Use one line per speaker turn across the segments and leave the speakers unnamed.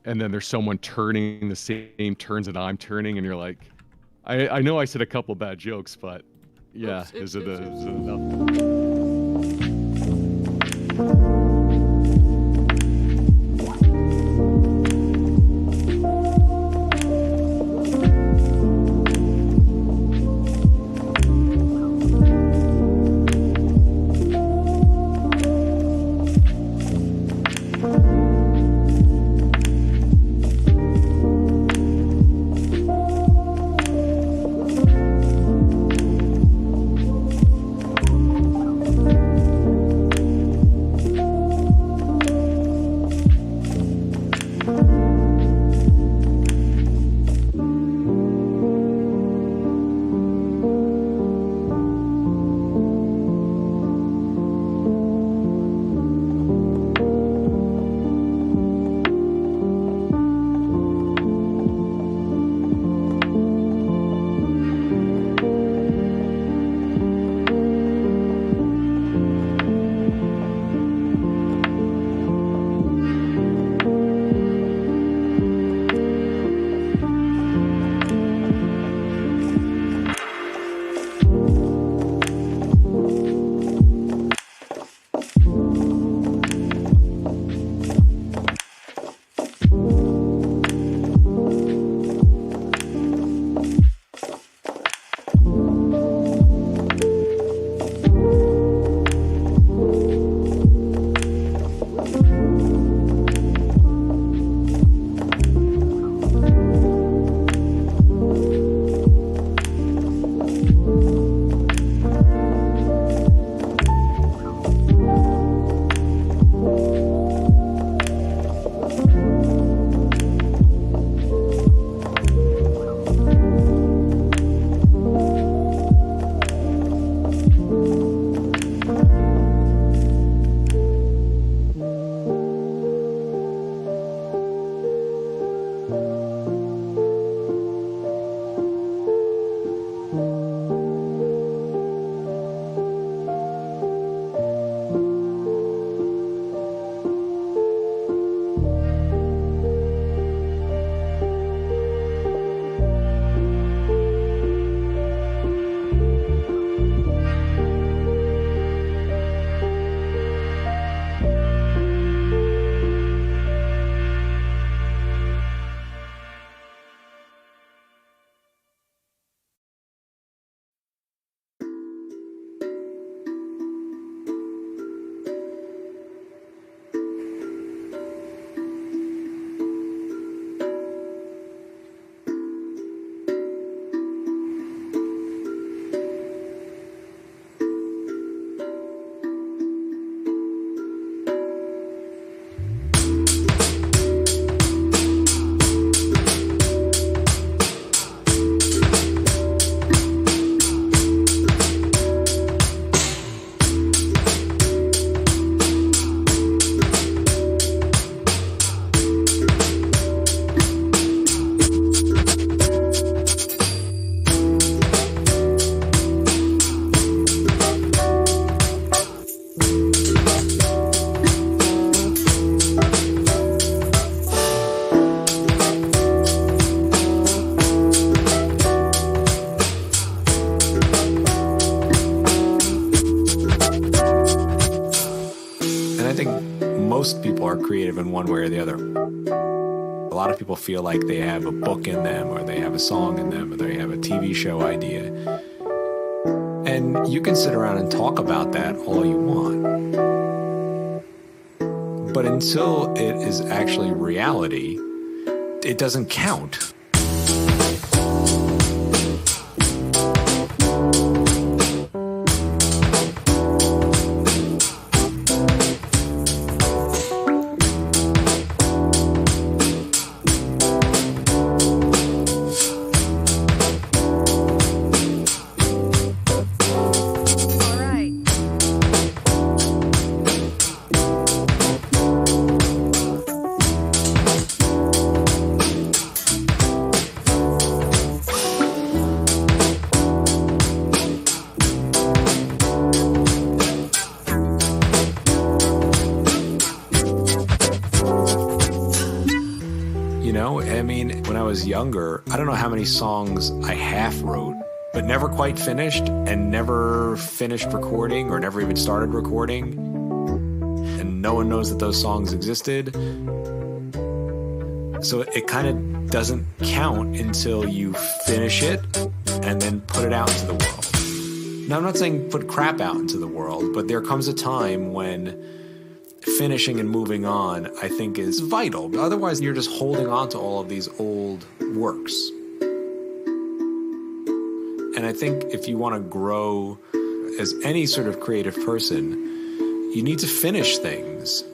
and then there's someone turning the same turns that I'm turning, and you're like, I know I said a couple bad jokes, but yeah, is it enough?
most people are creative in one way or the other. A lot of people feel like they have a book in them, or they have a song in them, or they have a TV show idea. And you can sit around and talk about that all you want. But until it is actually reality, it doesn't count. know, I mean, when I was younger, I don't know how many songs I half wrote, but never quite finished, and never finished recording or never even started recording. And no one knows that those songs existed. So it kind of doesn't count until you finish it and then put it out into the world. Now, I'm not saying put crap out into the world, but there comes a time when finishing and moving on, I think, is vital. Otherwise, you're just holding on to all of these old works. And I think if you want to grow as any sort of creative person, you need to finish things.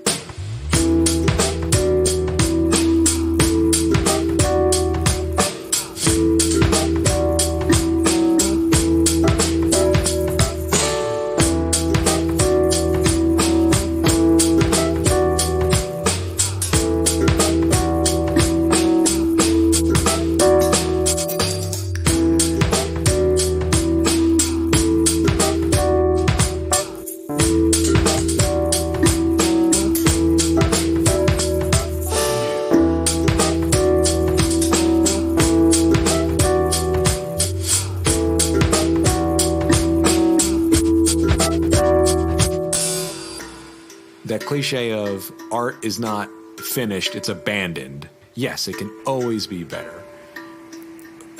That cliche of art is not finished, it's abandoned. Yes, it can always be better.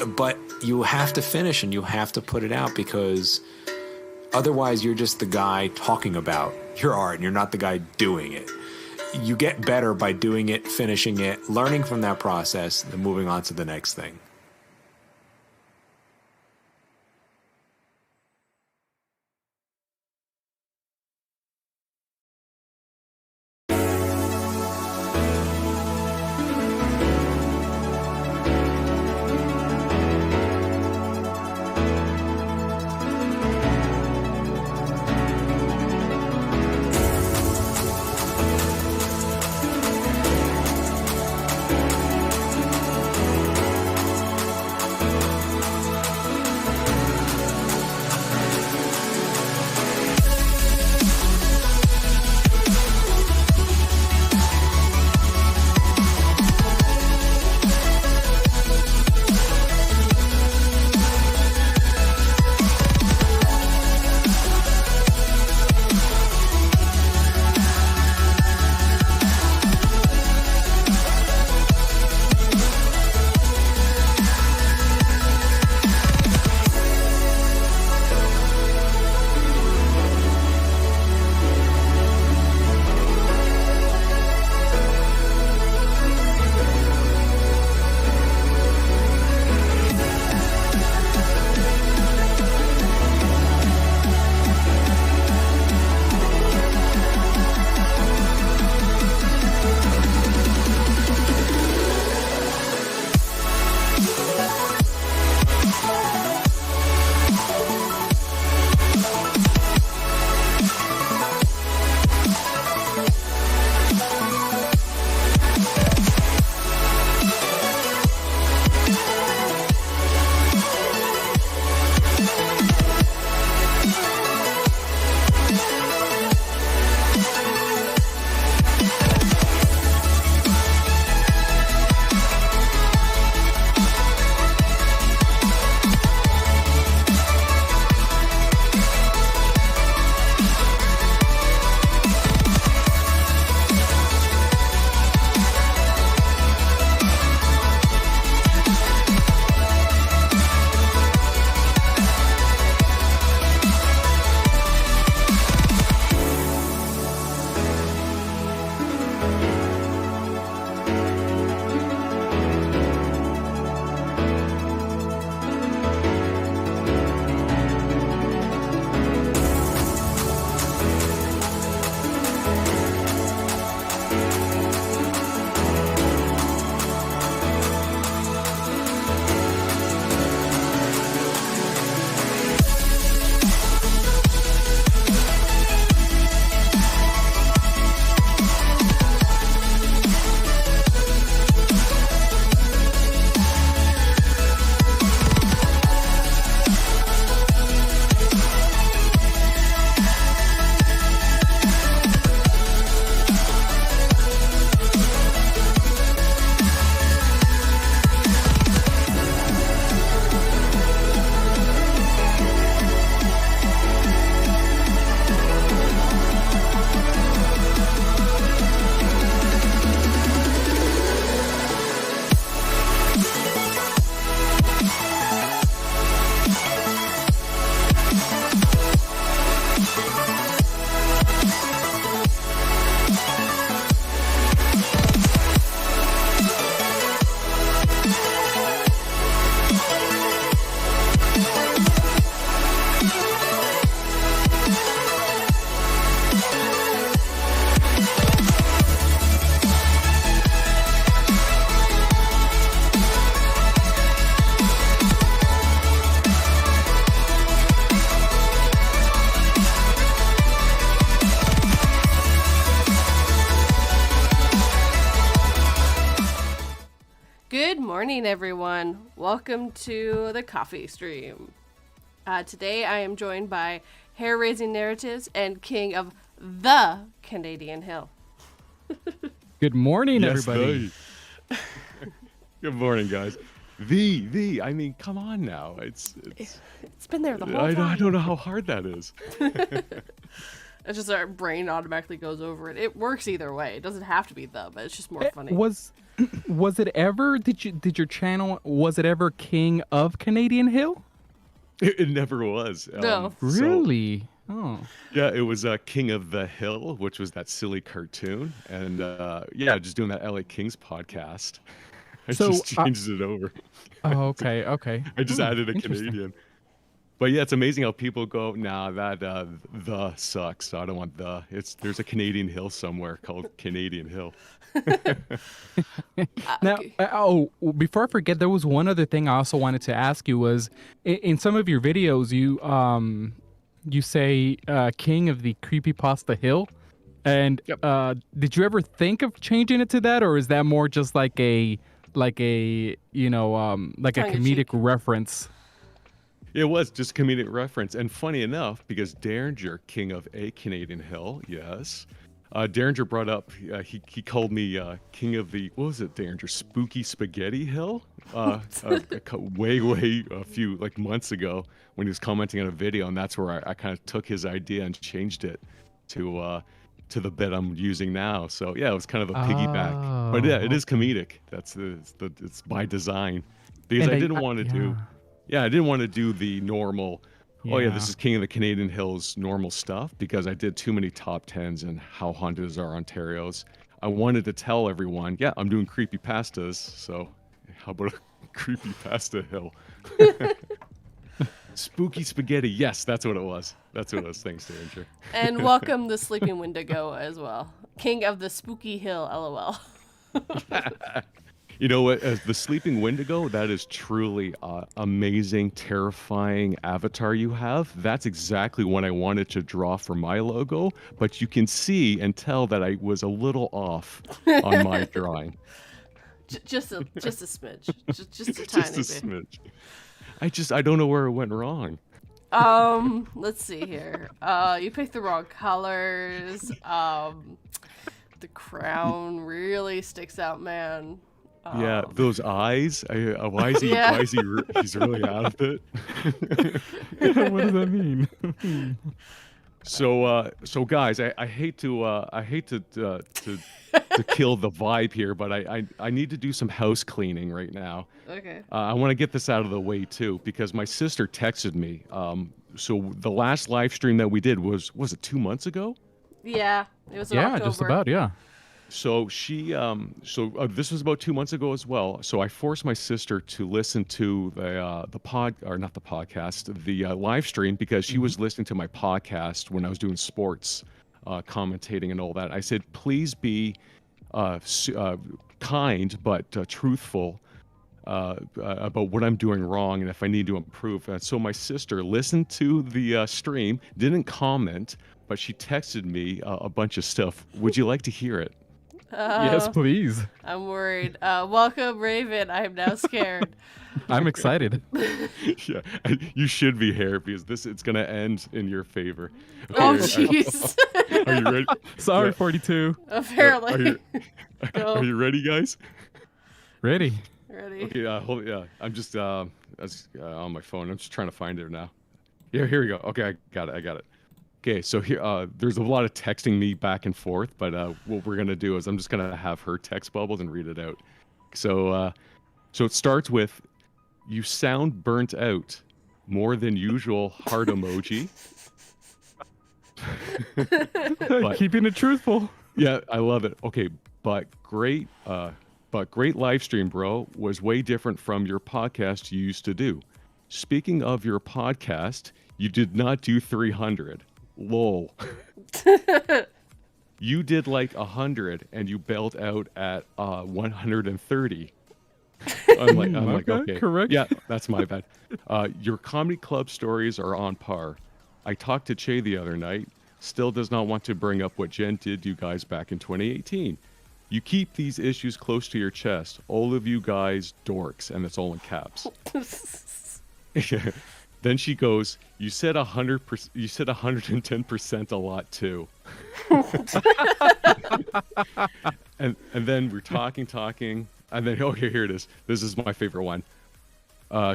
But you have to finish and you have to put it out, because otherwise you're just the guy talking about your art and you're not the guy doing it. You get better by doing it, finishing it, learning from that process, and moving on to the next thing.
Good morning, everyone. Welcome to the coffee stream. Today I am joined by hair-raising narratives and king of the Canadian Hill.
Good morning, everybody.
Good morning, guys. I mean, come on now. It's
been there the whole time.
I don't know how hard that is.
It's just our brain automatically goes over it. It works either way. It doesn't have to be the, but it's just more funny.
Was it ever? Did your channel? Was it ever King of Canadian Hill?
It never was.
No.
Really? Oh.
Yeah, it was King of the Hill, which was that silly cartoon, and just doing that LA Kings podcast. I just changed it over.
Oh, okay.
I just added a Canadian. But yeah, it's amazing how people go, nah, that the sucks. I don't want the. There's a Canadian Hill somewhere called Canadian Hill.
Now, before I forget, there was one other thing I also wanted to ask you was in some of your videos, you say King of the Creepypasta Hill, and
Yep.
Did you ever think of changing it to that, or is that more just like a comedic reference?
It was just comedic reference, and funny enough, because Derringer, King of a Canadian Hill, yes. Derringer brought up, he called me King of the, what was it, Derringer? Spooky Spaghetti Hill? Way a few, like months ago when he was commenting on a video, and that's where I kind of took his idea and changed it to the bit I'm using now. So yeah, it was kind of a piggyback. But yeah, it is comedic. It's by design. Because I didn't want to do... Yeah, I didn't want to do the normal, this is King of the Canadian Hills normal stuff, because I did too many top 10s and how haunted is our Ontarios. I wanted to tell everyone, I'm doing creepypastas, so how about a creepypasta hill? Spooky spaghetti, yes, that's what it was. That's what it was, thanks, Danger.
And welcome the Sleeping Wendigo as well. King of the Spooky Hill, LOL.
You know what? As the Sleeping Wendigo, that is truly amazing, terrifying avatar you have. That's exactly what I wanted to draw for my logo, but you can see and tell that I was a little off on my drawing.
Just a smidge. Just a tiny bit.
Just a smidge. I don't know where it went wrong.
Let's see here. You picked the wrong colors. The crown really sticks out, man.
Yeah, those eyes. Why is he? Why is he? He's really out of it.
What does that mean?
So guys, I hate to kill the vibe here, but I need to do some house cleaning right now.
Okay.
I want to get this out of the way too, because my sister texted me. So the last live stream that we did was it 2 months ago?
Yeah, it was in October.
Just about, yeah.
So this was about 2 months ago as well. So I forced my sister to listen to the live stream, because she was listening to my podcast when I was doing sports, commentating and all that. I said, please be kind but truthful about what I'm doing wrong and if I need to improve. And so my sister listened to the stream, didn't comment, but she texted me a bunch of stuff. Would you like to hear it?
Yes, please.
I'm worried. Welcome, Raven. I am now scared.
I'm excited.
Yeah, you should be here, because it's gonna end in your favor. Okay,
Oh, jeez.
Are you ready?
Sorry,
Yeah.
42.
Apparently.
Are you ready, guys?
Ready.
Ready?
Okay, I'm just on my phone. I'm just trying to find it now. Yeah, here we go. Okay, I got it. Okay, so here, there's a lot of texting me back and forth, but what we're gonna do is I'm just gonna have her text bubbles and read it out. So it starts with, "You sound burnt out, more than usual." Heart emoji.
Keeping it truthful.
Yeah, I love it. Okay, but great live stream, bro. Was way different from your podcast you used to do. Speaking of your podcast, you did not do 300. Lol. You did like 100 and you bailed out at 130. I'm like, okay.
Correct.
Yeah, that's my bad. Your comedy club stories are on par. I talked to Che the other night. Still does not want to bring up what Jen did to you guys back in 2018. You keep these issues close to your chest. All of you guys dorks, and it's all in caps. Then she goes, you said 100%, you said 110% a lot too. and then we're talking, and then, okay, here it is. This is my favorite one.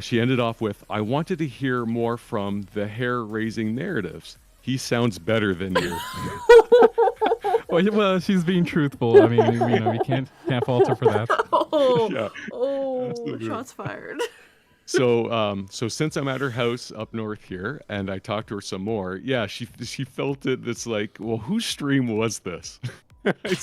She ended off with, I wanted to hear more from the hair-raising narratives. He sounds better than you.
Well, she's being truthful. I mean, we can't fault her for that.
Shots fired.
So since I'm at her house up north here, and I talked to her some more, yeah, she felt it. It's like, well, whose stream was this? I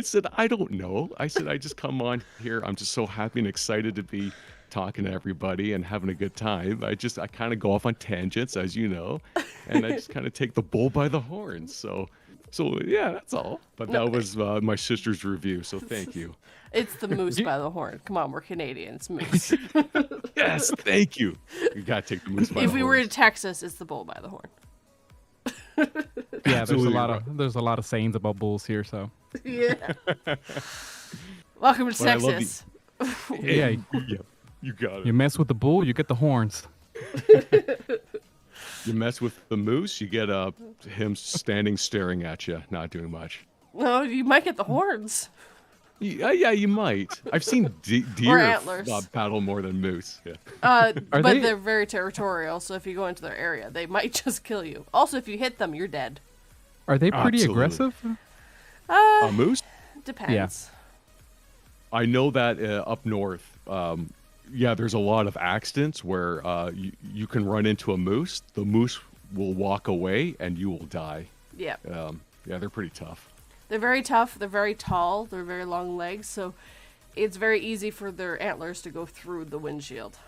said, I don't know. I said, I just come on here. I'm just so happy and excited to be talking to everybody and having a good time. I kind of go off on tangents, as you know, and I just kind of take the bull by the horns. So yeah, that's all. But that was my sister's review. So thank you.
It's the moose by the horn. Come on, we're Canadians. Moose.
Yes, thank you. You gotta take the moose by the horn.
If we were in Texas, it's the bull by the horn.
Yeah, there's a lot of sayings about bulls here. So
yeah. Welcome to Texas.
Yeah,
you got it.
You mess with the bull, you get the horns.
You mess with the moose, you get him standing staring at you, not doing much.
No, you might get the horns.
Yeah, you might. I've seen deer
antlers.
battle more than moose. Yeah.
But they're very territorial, so if you go into their area, they might just kill you. Also, if you hit them, you're dead.
Are they pretty
Absolutely.
aggressive?
A moose?
Depends.
Yeah.
I know that up north, there's a lot of accidents where you can run into a moose. The moose will walk away, and you will die.
Yeah.
Yeah, they're pretty tough.
They're very tough. They're very tall. They're very long legs, so it's very easy for their antlers to go through the windshield.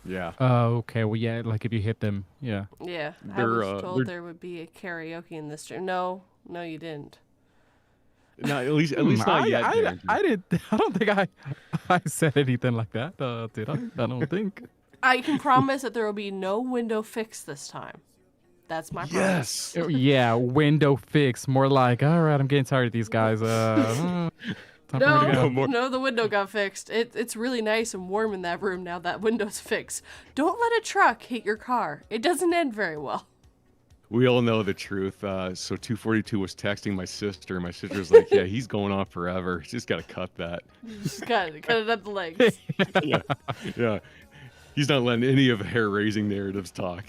Yeah.
Okay. Well, yeah, like if you hit them, yeah.
Yeah. I was told there would be a karaoke in this stream. No, you didn't.
No, at least not yet.
I didn't. I don't think I said anything like that. Did I? I don't think.
I can promise that there will be no window fix this time. That's my promise.
Yes.
Yeah, window fix. More like, all right, I'm getting tired of these guys.
No, the window got fixed. It's really nice and warm in that room now that window's fixed. Don't let a truck hit your car. It doesn't end very well.
We all know the truth. So 242 was texting my sister. My sister's like, yeah, he's going on forever. He's just got to cut that.
Just cut it at the legs.
Yeah. He's not letting any of hair-raising narratives talk.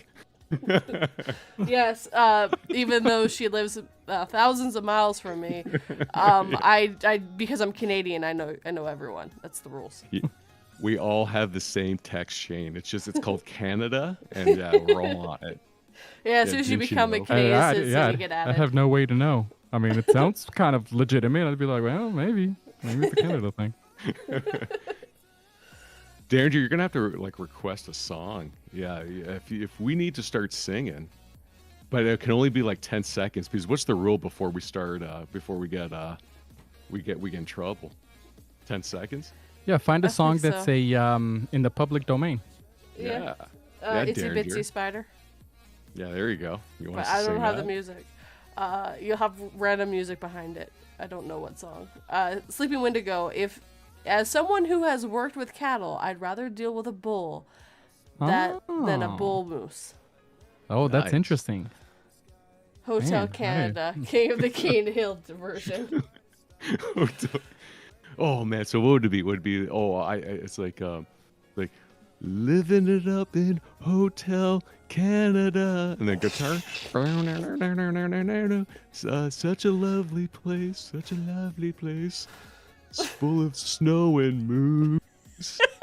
Yes, even though she lives thousands of miles from me, I because I'm Canadian, I know everyone. That's the rules.
We all have the same text chain. It's called Canada, and yeah, we're all on it.
Yeah, as soon as you become a Canadian citizen, you get added.
I have no way to know. I mean, it sounds kind of legitimate. I'd be like, well, maybe it's a Canada thing.
Darren, you're gonna have to request a song. Yeah, if we need to start singing, but it can only be like 10 seconds because what's the rule before we start? Before we get in trouble? 10 seconds.
Yeah, find a song that's in the public domain.
Yeah.
Yeah,
Itsy
Darren,
Bitsy Spider.
Yeah, there you go. You want
But
us to
I don't
sing
have
that?
the music. You'll have random music behind it. I don't know what song. Sleeping Wendigo. As someone who has worked with cattle, I'd rather deal with a bull than a bull moose.
Oh, that's
Nice.
interesting.
Hotel
Man,
Canada, King of the Cane Hill version.
Oh man, so what would it be? Would it be it's like living it up in Hotel Canada, and then guitar. Such a lovely place, such a lovely place. It's full of snow and moose.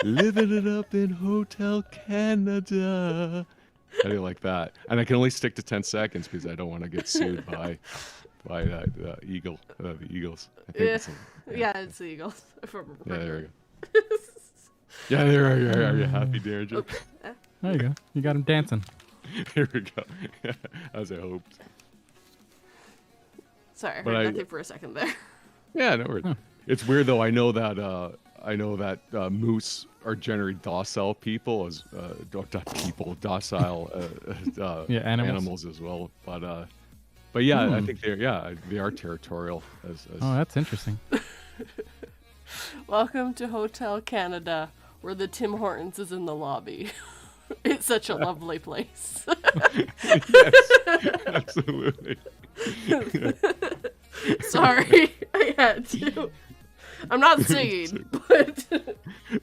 Living it up in Hotel Canada. I do like that, and I can only stick to 10 seconds because I don't want to get sued by the Eagles. I think it's
It's the Eagles.
yeah, there we go. Yeah, there are you. Are you happy, Darren?
There you go. You got him dancing.
Here we go. As I hoped.
Sorry, I
But
heard nothing for a second there.
Yeah, no worries. It's weird though. I know that moose are generally docile people docile
Animals
animals as well. But But yeah, I think they are territorial.
Oh, that's interesting.
Welcome to Hotel Canada, where the Tim Hortons is in the lobby. It's such a lovely place.
Yes, absolutely.
Sorry, I had to. I'm not singing, but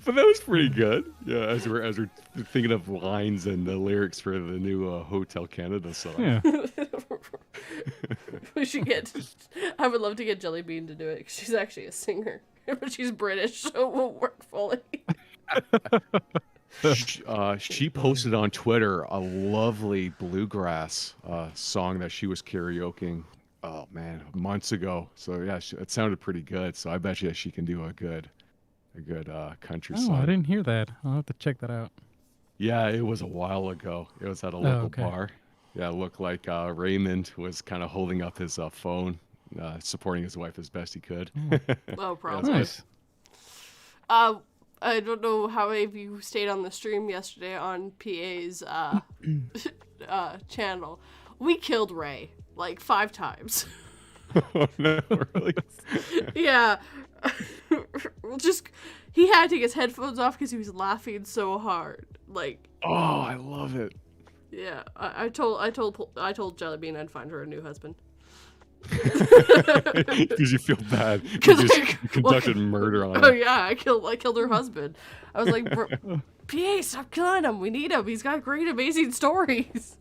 But that was pretty good. Yeah, as we're thinking of lines and the lyrics for the new Hotel Canada song.
Yeah.
we should get. I would love to get Jelly Bean to do it, 'cause she's actually a singer, but she's British, so it won't work fully.
She posted on Twitter a lovely bluegrass song that she was karaokeing. Oh man, months ago. So yeah, it sounded pretty good. So I bet you she can do a good country
Oh,
song.
I didn't hear that. I'll have to check that out.
Yeah, it was a while ago. It was at a local
okay.
bar. Yeah, it looked like Raymond was kind of holding up his phone, supporting his wife as best he could.
Oh, probably.
Nice.
I don't know how many of you stayed on the stream yesterday on PA's channel. We killed Ray like 5 times.
Oh no, really?
Yeah. He had to take his headphones off because he was laughing so hard. Like,
Oh, I love it.
yeah. I told Jellybean I'd find her a new husband.
Because you feel bad. You just conducted murder on
Oh
him.
yeah, I killed her husband. I was like, PA, stop killing him. We need him. He's got great, amazing stories.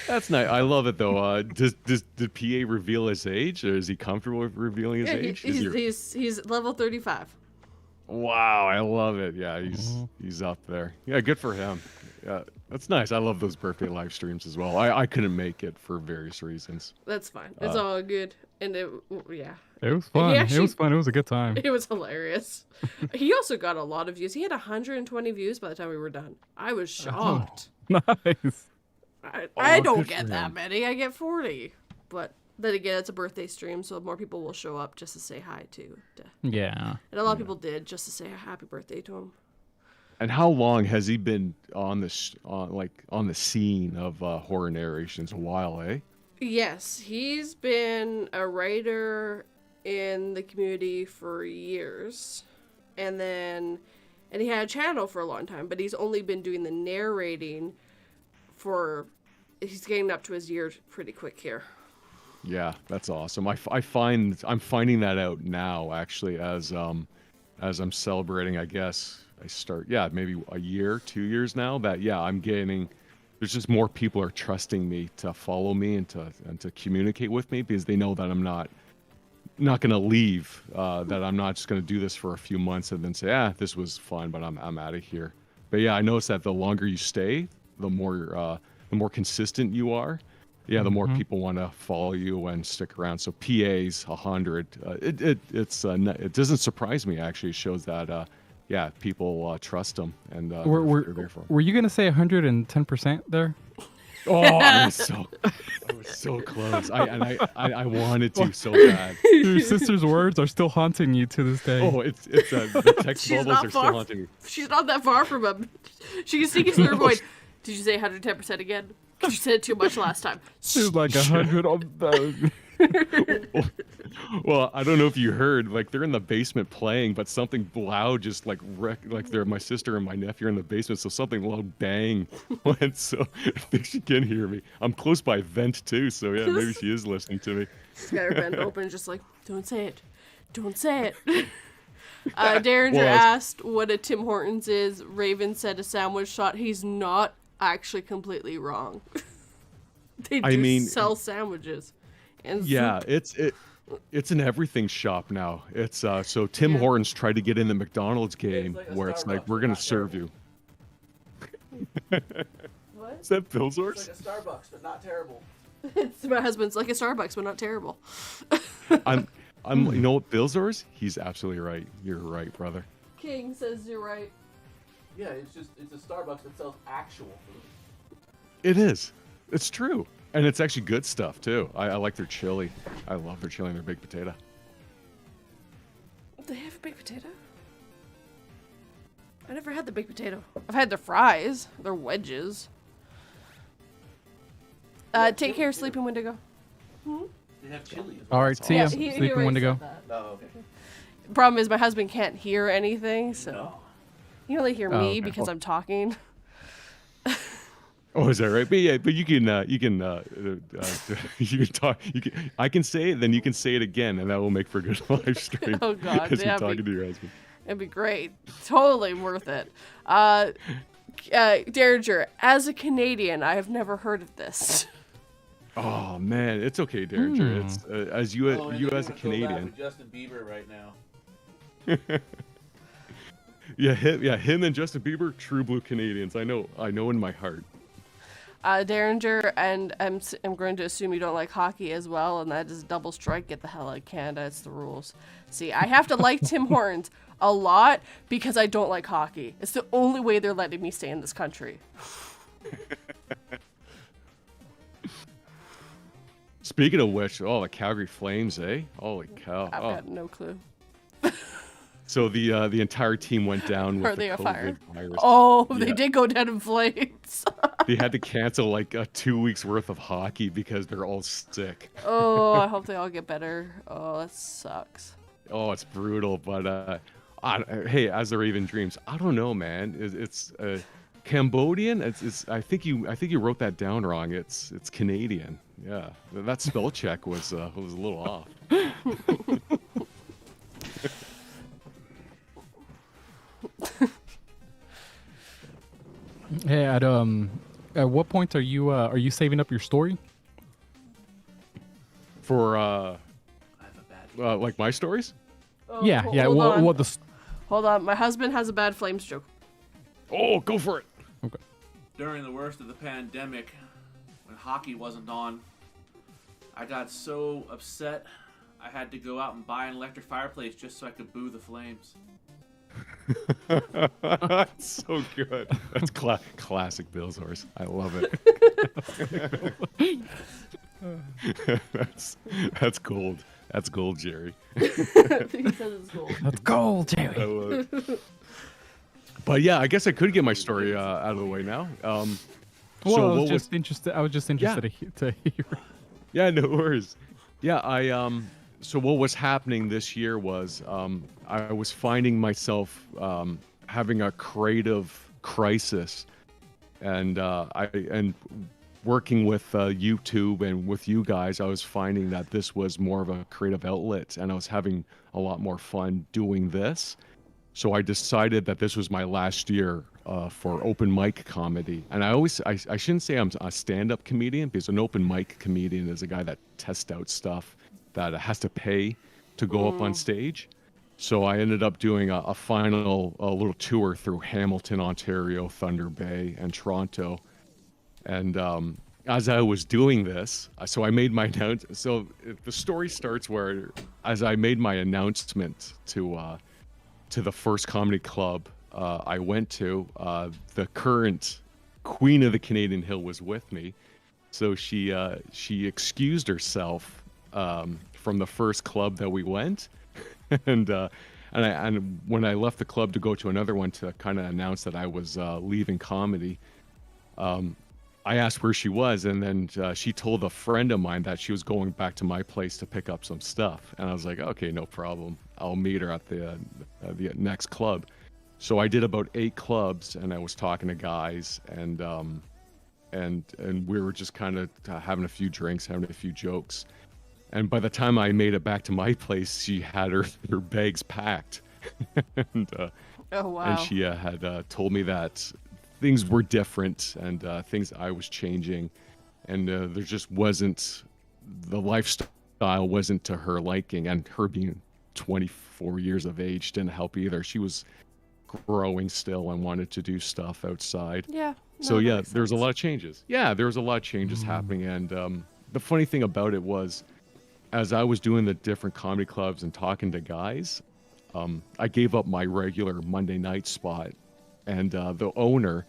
That's nice. I love it though. Did PA reveal his age, or is he comfortable with revealing his age?
He's level 35.
Wow, I love it. Yeah, he's up there. Yeah, good for him. Yeah, that's nice. I love those birthday live streams as well. I couldn't make it for various reasons.
That's fine. It's all good. And it
It was fun.
Actually,
it was fun. It was a good time.
It was hilarious. He also got a lot of views. He had 120 views by the time we were done. I was shocked.
Nice.
I don't
good
get
for
that
him.
many. I get 40. But then again, it's a birthday stream, so more people will show up just to say hi to.
Yeah.
And a lot of people did just to say a happy birthday to him.
And how long has he been on the scene of horror narrations? A while, eh?
Yes, he's been a writer in the community for years. And he had a channel for a long time, but he's only been doing the narrating he's getting up to his year pretty quick here.
Yeah, that's awesome. I'm finding that out now actually as I'm celebrating. I guess I start maybe a year, 2 years now. That I'm getting. There's just more people are trusting me to follow me and to communicate with me because they know that I'm not going to leave. That I'm not just going to do this for a few months and then say this was fun, but I'm out of here. But yeah, I noticed that the longer you stay, the more consistent you are. Yeah, the more people want to follow you and stick around. So PA's 100. It doesn't surprise me actually. It shows that people trust them and they're there for 'em.
Were you gonna say 110% there?
Oh, I was so close. I wanted to so bad.
Your sister's words are still haunting you to this day.
Oh, it's the text bubbles are still haunting me.
She's not that far from him. She can sneak into her voice. Did you say 110% again? Because you said it too much last time.
She's like 100 of those.
Well, I don't know if you heard, like they're in the basement playing, but something loud just like they're my sister and my nephew are in the basement, so something loud bang went. So I think she can hear me. I'm close by vent too, so yeah, maybe she is listening to me.
She's got her vent open, just like, don't say it, don't say it. Derringer asked what a Tim Hortons is. Raven said a sandwich shop. He's not actually completely wrong. They do sell sandwiches. And
yeah, it's an everything shop now. It's so Tim Hortons tried to get in the McDonald's game where it's like we're gonna serve you.
What?
Is that Bill's?
It's like a Starbucks, but not terrible.
It's my husband's like a Starbucks, but not terrible.
I'm you know what Bill's? He's absolutely right. You're right, brother.
King says you're right.
Yeah, it's a Starbucks that sells actual food.
It is. It's true. And it's actually good stuff, too. I like their chili. I love their chili and their baked potato.
They have a baked potato? I never had the baked potato. I've had their fries. Their wedges. Take care, Sleeping Wendigo.
They have chili as well.
All right, see ya.
Yeah, he
Sleeping
already
Wendigo.
said that.
Oh, okay.
Problem is, my husband can't hear anything, so
No.
he only hear
Oh,
me
okay.
because I'm talking.
Oh, is that right? But yeah, but you can you can talk. I can say it, then you can say it again, and that will make for a good live stream.
Oh, God,
as
yeah,
you're talking to your husband.
It'd be great. Totally worth it. Derringer, as a Canadian, I have never heard of this.
Oh man, it's okay, Derringer. It's as you
Oh, and
you
they're
as a
doing collab
Canadian.
with Justin Bieber right now.
Yeah, him and Justin Bieber, true blue Canadians. I know in my heart.
Derringer, and I'm going to assume you don't like hockey as well, and that is double strike. Get the hell out of Canada. It's the rules. See, I have to like Tim Hortons a lot because I don't like hockey. It's the only way they're letting me stay in this country.
Speaking of which, the Calgary Flames, eh? Holy cow!
I've got no clue.
So the entire team went down with
Are they
the
a fire?
COVID virus.
Oh,
Yeah.
they did go down in flames.
They had to cancel like 2 weeks worth of hockey because they're all sick.
Oh, I hope they all get better. Oh, that sucks.
Oh, it's brutal. But hey, as the Raven dreams, I don't know, man. It's Cambodian. I think you wrote that down wrong. It's Canadian. Yeah, that spell check was a little off.
Hey, at what point are you saving up your story?
For
I have a bad.
like my stories.
Oh,
Yeah.
Hold on.
What the?
Hold on. My husband has a bad flames joke.
Oh, go for it.
Okay.
During the worst of the pandemic, when hockey wasn't on, I got so upset I had to go out and buy an electric fireplace just so I could boo the flames.
That's so good. That's classic Bill's horse. I love it. that's gold. That's gold, Jerry.
He says it's cool.
Let's go,
I
Jerry.
love it. But yeah, I guess I could get my story out of the way now.
Well,
So
I was
what
just interested. I was just interested to hear.
Yeah, no worries. Yeah, so what was happening this year was I was finding myself having a creative crisis, and working with YouTube and with you guys, I was finding that this was more of a creative outlet, and I was having a lot more fun doing this. So I decided that this was my last year for open mic comedy. And I shouldn't say I'm a stand-up comedian, because an open mic comedian is a guy that tests out stuff that has to pay to go up on stage. So I ended up doing a final little tour through Hamilton, Ontario, Thunder Bay, and Toronto. And as I was doing this, so I made my announcement. So the story starts where, as I made my announcement to the first comedy club I went to, the current queen of the Canadian Hill was with me. So she excused herself from the first club that we went, and when I left the club to go to another one to kind of announce that I was leaving comedy, I asked where she was, and then she told a friend of mine that she was going back to my place to pick up some stuff, and I was like, okay, no problem. I'll meet her at the next club. So I did about 8 clubs, and I was talking to guys, and we were just kind of having a few drinks, having a few jokes. And by the time I made it back to my place, she had her bags packed. and,
Oh, wow.
and she had told me that things were different, and things I was changing. And there just wasn't, the lifestyle wasn't to her liking, and her being 24 years of age didn't help either. She was growing still and wanted to do stuff outside.
Yeah.
So
that
yeah,
makes
there's a
sense.
lot of changes. Yeah, there was a lot of changes happening, and the funny thing about it was, as I was doing the different comedy clubs and talking to guys, I gave up my regular Monday night spot, and the owner,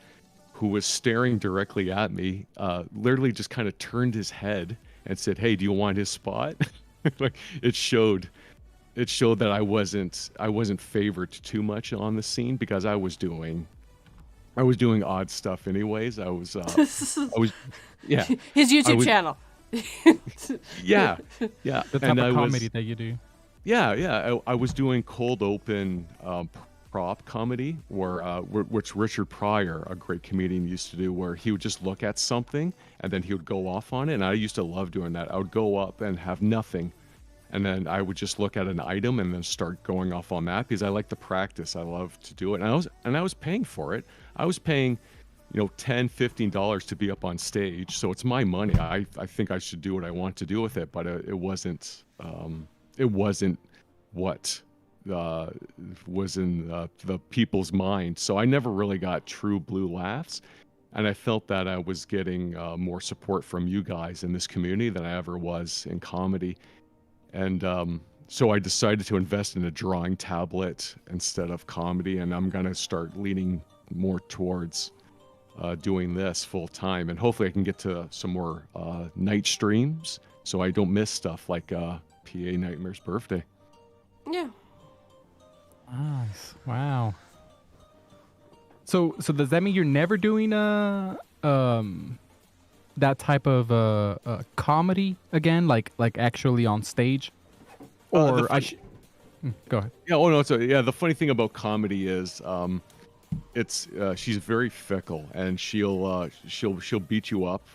who was staring directly at me, literally just kind of turned his head and said, "Hey, do you want his spot?" Like it showed that I wasn't favored too much on the scene, because I was doing odd stuff anyways. I was yeah.
His YouTube
was-
channel.
Yeah, yeah.
The type
And
of
I was
comedy that you do.
Yeah, yeah. I was doing cold open prop comedy, which Richard Pryor, a great comedian, used to do, where he would just look at something and then he would go off on it. And I used to love doing that. I would go up and have nothing, and then I would just look at an item and then start going off on that because I like to practice. I love to do it, and I was paying for it. I was paying, $10, $15 to be up on stage, so it's my money. I think I should do what I want to do with it, but it wasn't what was in the people's mind. So I never really got true blue laughs. And I felt that I was getting more support from you guys in this community than I ever was in comedy. And so I decided to invest in a drawing tablet instead of comedy. And I'm going to start leaning more towards doing this full time. And hopefully I can get to some more night streams so I don't miss stuff like PA Nightmare's birthday.
Yeah.
Nice. Wow. So does that mean you're never doing that type of comedy again, like actually on stage? Or go ahead.
Yeah. Oh no. So yeah, the funny thing about comedy is, she's very fickle, and she'll beat you up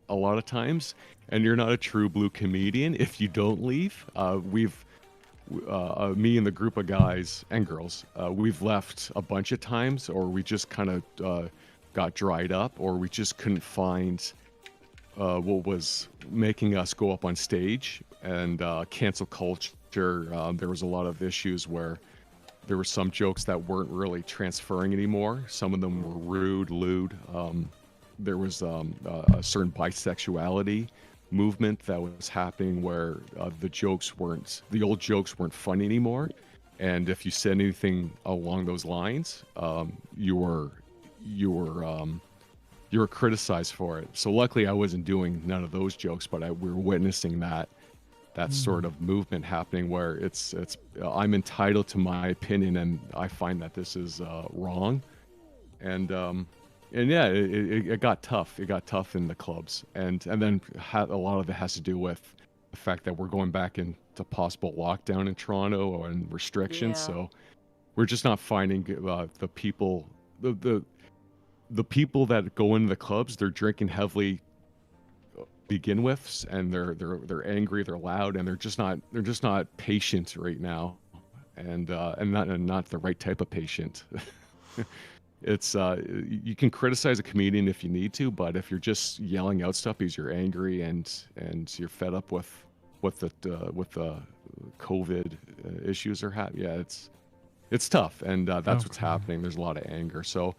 a lot of times, and you're not a true blue comedian if you don't leave. Me and the group of guys and girls, we've left a bunch of times, or we just kind of got dried up, or we just couldn't find what was making us go up on stage. And cancel culture, there was a lot of issues where there were some jokes that weren't really transferring anymore. Some of them were rude, lewd. There was a certain bisexuality movement that was happening where the old jokes weren't funny anymore. And if you said anything along those lines, you were criticized for it. So luckily I wasn't doing none of those jokes, but we were witnessing that sort of movement happening where it's I'm entitled to my opinion, and I find that this is wrong. And yeah, it got tough. It got tough in the clubs, and then a lot of it has to do with the fact that we're going back into possible lockdown in Toronto and restrictions.
Yeah.
So we're just not finding the people that go into the clubs. They're drinking heavily begin with, and they're angry, they're loud, and they're just not patient right now, and not the right type of patient. It's you can criticize a comedian if you need to, but if you're just yelling out stuff because you're angry and you're fed up with what the COVID issues are happening, yeah, it's tough, and that's what's happening. There's a lot of anger, so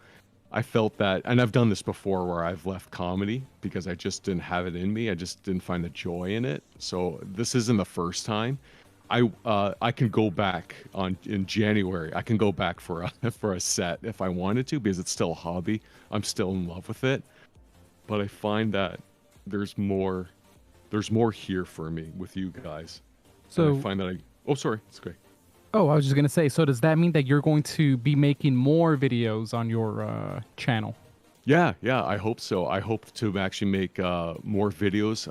I felt that, and I've done this before where I've left comedy because I just didn't have it in me. I just didn't find the joy in it. So this isn't the first time. I can go back in January. I can go back for a set if I wanted to, because it's still a hobby. I'm still in love with it. But I find that there's more here for me with you guys.
So
and I find that oh, sorry, it's great.
Oh, I was just gonna say. So does that mean that you're going to be making more videos on your channel?
Yeah, I hope so. I hope to actually make more videos.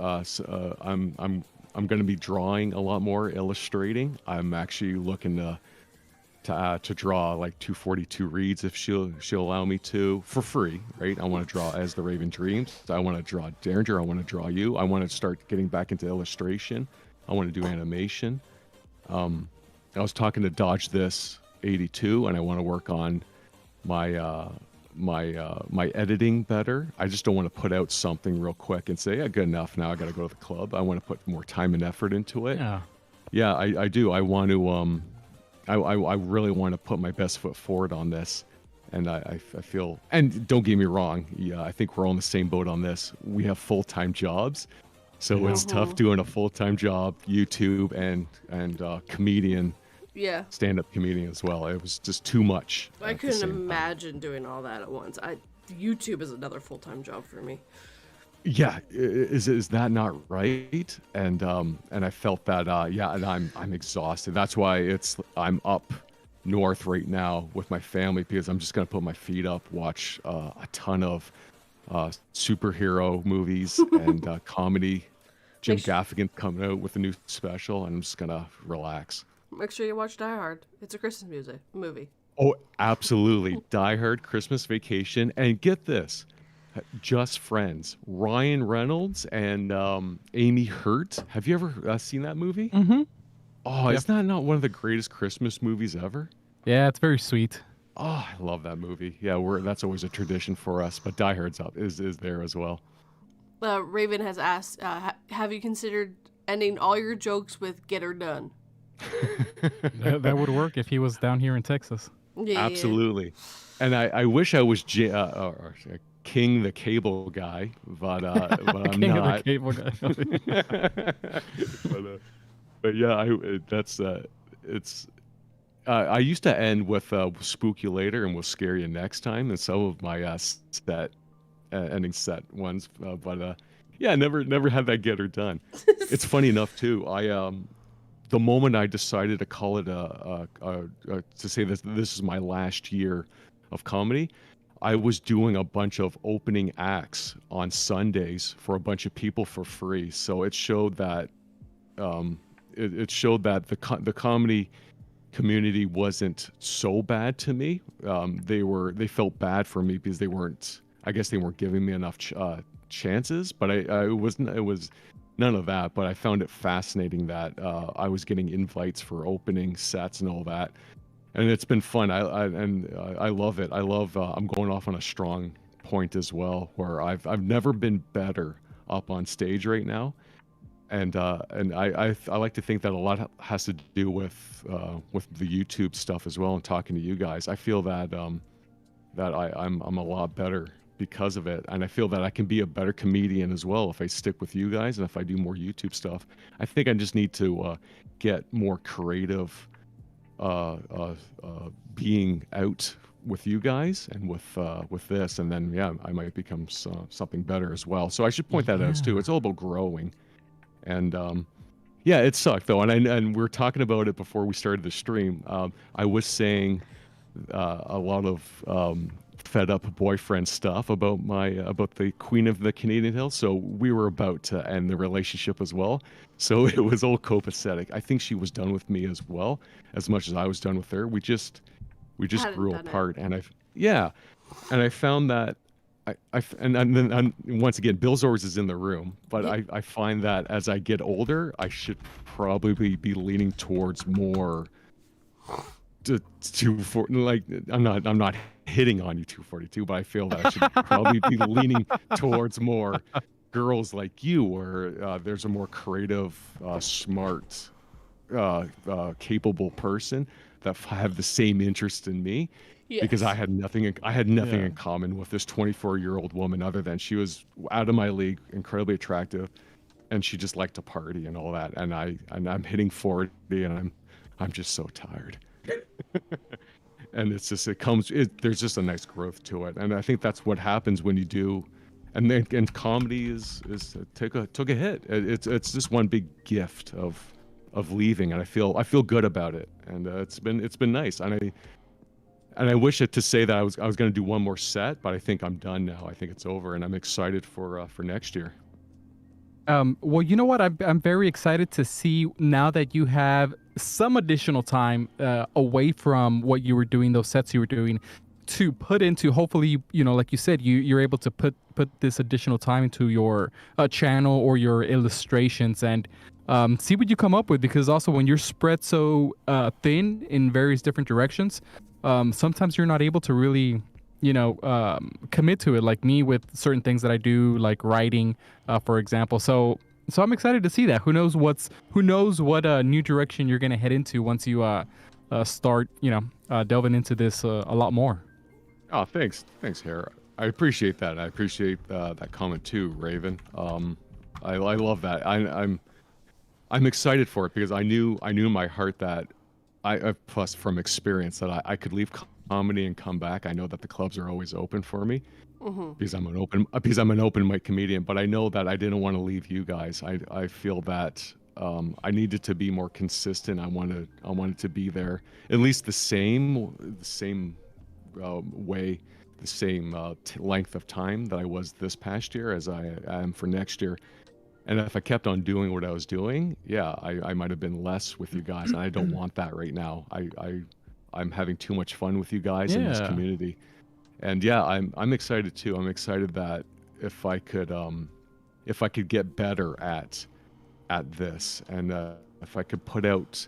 I'm going to be drawing a lot more, illustrating. I'm actually looking to draw like 242 reads if she'll allow me to, for free, right? I want to draw As the Raven Dreams. I want to draw Derringer. I want to draw you. I want to start getting back into illustration. I want to do animation. I was talking to Dodge This 82, and I want to work on my my editing better. I just don't want to put out something real quick and say, yeah, good enough. Now I got to go to the club. I want to put more time and effort into it. Yeah, I do. I want to. I really want to put my best foot forward on this, and I feel. And don't get me wrong. Yeah, I think we're all in the same boat on this. We have full-time jobs. So it's tough doing a full-time job, YouTube and comedian, stand-up comedian as well. It was just too much.
I couldn't imagine doing all that at once. YouTube is another full-time job for me.
Yeah, is that not right? And I felt that and I'm exhausted. That's why I'm up north right now with my family, because I'm just gonna put my feet up, watch a ton of superhero movies and comedy Jim
Make,
Gaffigan coming out with a new special, and I'm just gonna relax.
make sure you watch Die Hard. It's a Christmas movie.
Oh, absolutely. Die Hard, Christmas Vacation, and get this, Just Friends. Ryan Reynolds and Amy Hurt. Have you ever seen that movie?
Mm-hmm.
Oh,
Yep.
is that not one of the greatest Christmas movies ever?
Yeah, it's very sweet.
Oh, I love that movie. Yeah, that's always a tradition for us. But Die Hard's up is there as well.
Raven has asked, have you considered ending all your jokes with "Get her done"?
That would work if he was down here in Texas.
Yeah.
Absolutely. And I wish I was King the Cable Guy, but I'm
King of
not.
the cable guy.
But yeah, it's. I used to end with "Spook You Later" and "We'll Scare You Next Time," and some of my ending set ones. But yeah, never had that get her done. It's funny enough too. The moment I decided to call it to say this is my last year of comedy, I was doing a bunch of opening acts on Sundays for a bunch of people for free. So it showed that it showed that the comedy community wasn't so bad to me. They felt bad for me because I guess they weren't giving me enough chances, but it was none of that. But I found it fascinating that I was getting invites for opening sets and all that, and it's been fun. I love it. I love. I'm going off on a strong point as well, where I've never been better up on stage right now, and I like to think that a lot has to do with the YouTube stuff as well, and talking to you guys. I feel that I'm a lot better because of it, and I feel that I can be a better comedian as well if I stick with you guys and if I do more YouTube stuff. I think I just need to get more creative, being out with you guys and with this, and then yeah, I might become something better as well. So I should point that out too. It's all about growing, and yeah, it sucked though, and we were talking about it before we started the stream. I was saying a lot of fed up boyfriend stuff about the Queen of the Canadian Hills. So we were about to end the relationship as well. So it was all copacetic. I think she was done with me as well, as much as I was done with her. We just grew apart, and I found that and then once again, Bill Zors is in the room, but I find that as I get older, I should probably be leaning towards more like I'm not hitting on you 242, but I feel that I should probably be leaning towards more girls like you, where there's a more creative, smart, capable person that have the same interest in me.
Yes.
Because I had nothing in common with this 24-year-old woman, other than she was out of my league, incredibly attractive, and she just liked to party and all that. And I'm hitting 40, and I'm just so tired. And it's just there's just a nice growth to it, and I think that's what happens when you do. And comedy is took a hit. It's just one big gift of leaving, and I feel good about it, and it's been nice. And I wish it to say that I was going to do one more set, but I think I'm done now. I think it's over, and I'm excited for next year.
Well, you know what? I'm very excited to see now that you have some additional time away from what you were doing, those sets you were doing, to put into. Hopefully, like you said, you're able to put this additional time into your channel or your illustrations and see what you come up with. Because also, when you're spread so thin in various different directions, sometimes you're not able to really commit to it, like me with certain things that I do, like writing, for example. So I'm excited to see that. Who knows what new direction you're gonna head into once you start delving into this a lot more.
Oh, thanks, Hera. I appreciate that. I appreciate that comment too, Raven. I love that. I'm excited for it because I knew in my heart that plus from experience that I could leave comedy and come back. I know that the clubs are always open for me because I'm an open mic comedian. But I know that I didn't want to leave you guys. I feel that I needed to be more consistent. I wanted to be there at least the same way, the same length of time that I was this past year as I am for next year. And if I kept on doing what I was doing, yeah, I might have been less with you guys, and I don't want that right now. I'm having too much fun with you guys in this
Yeah.
community. And yeah, I'm excited too. I'm excited that if I could get better at this, and if I could put out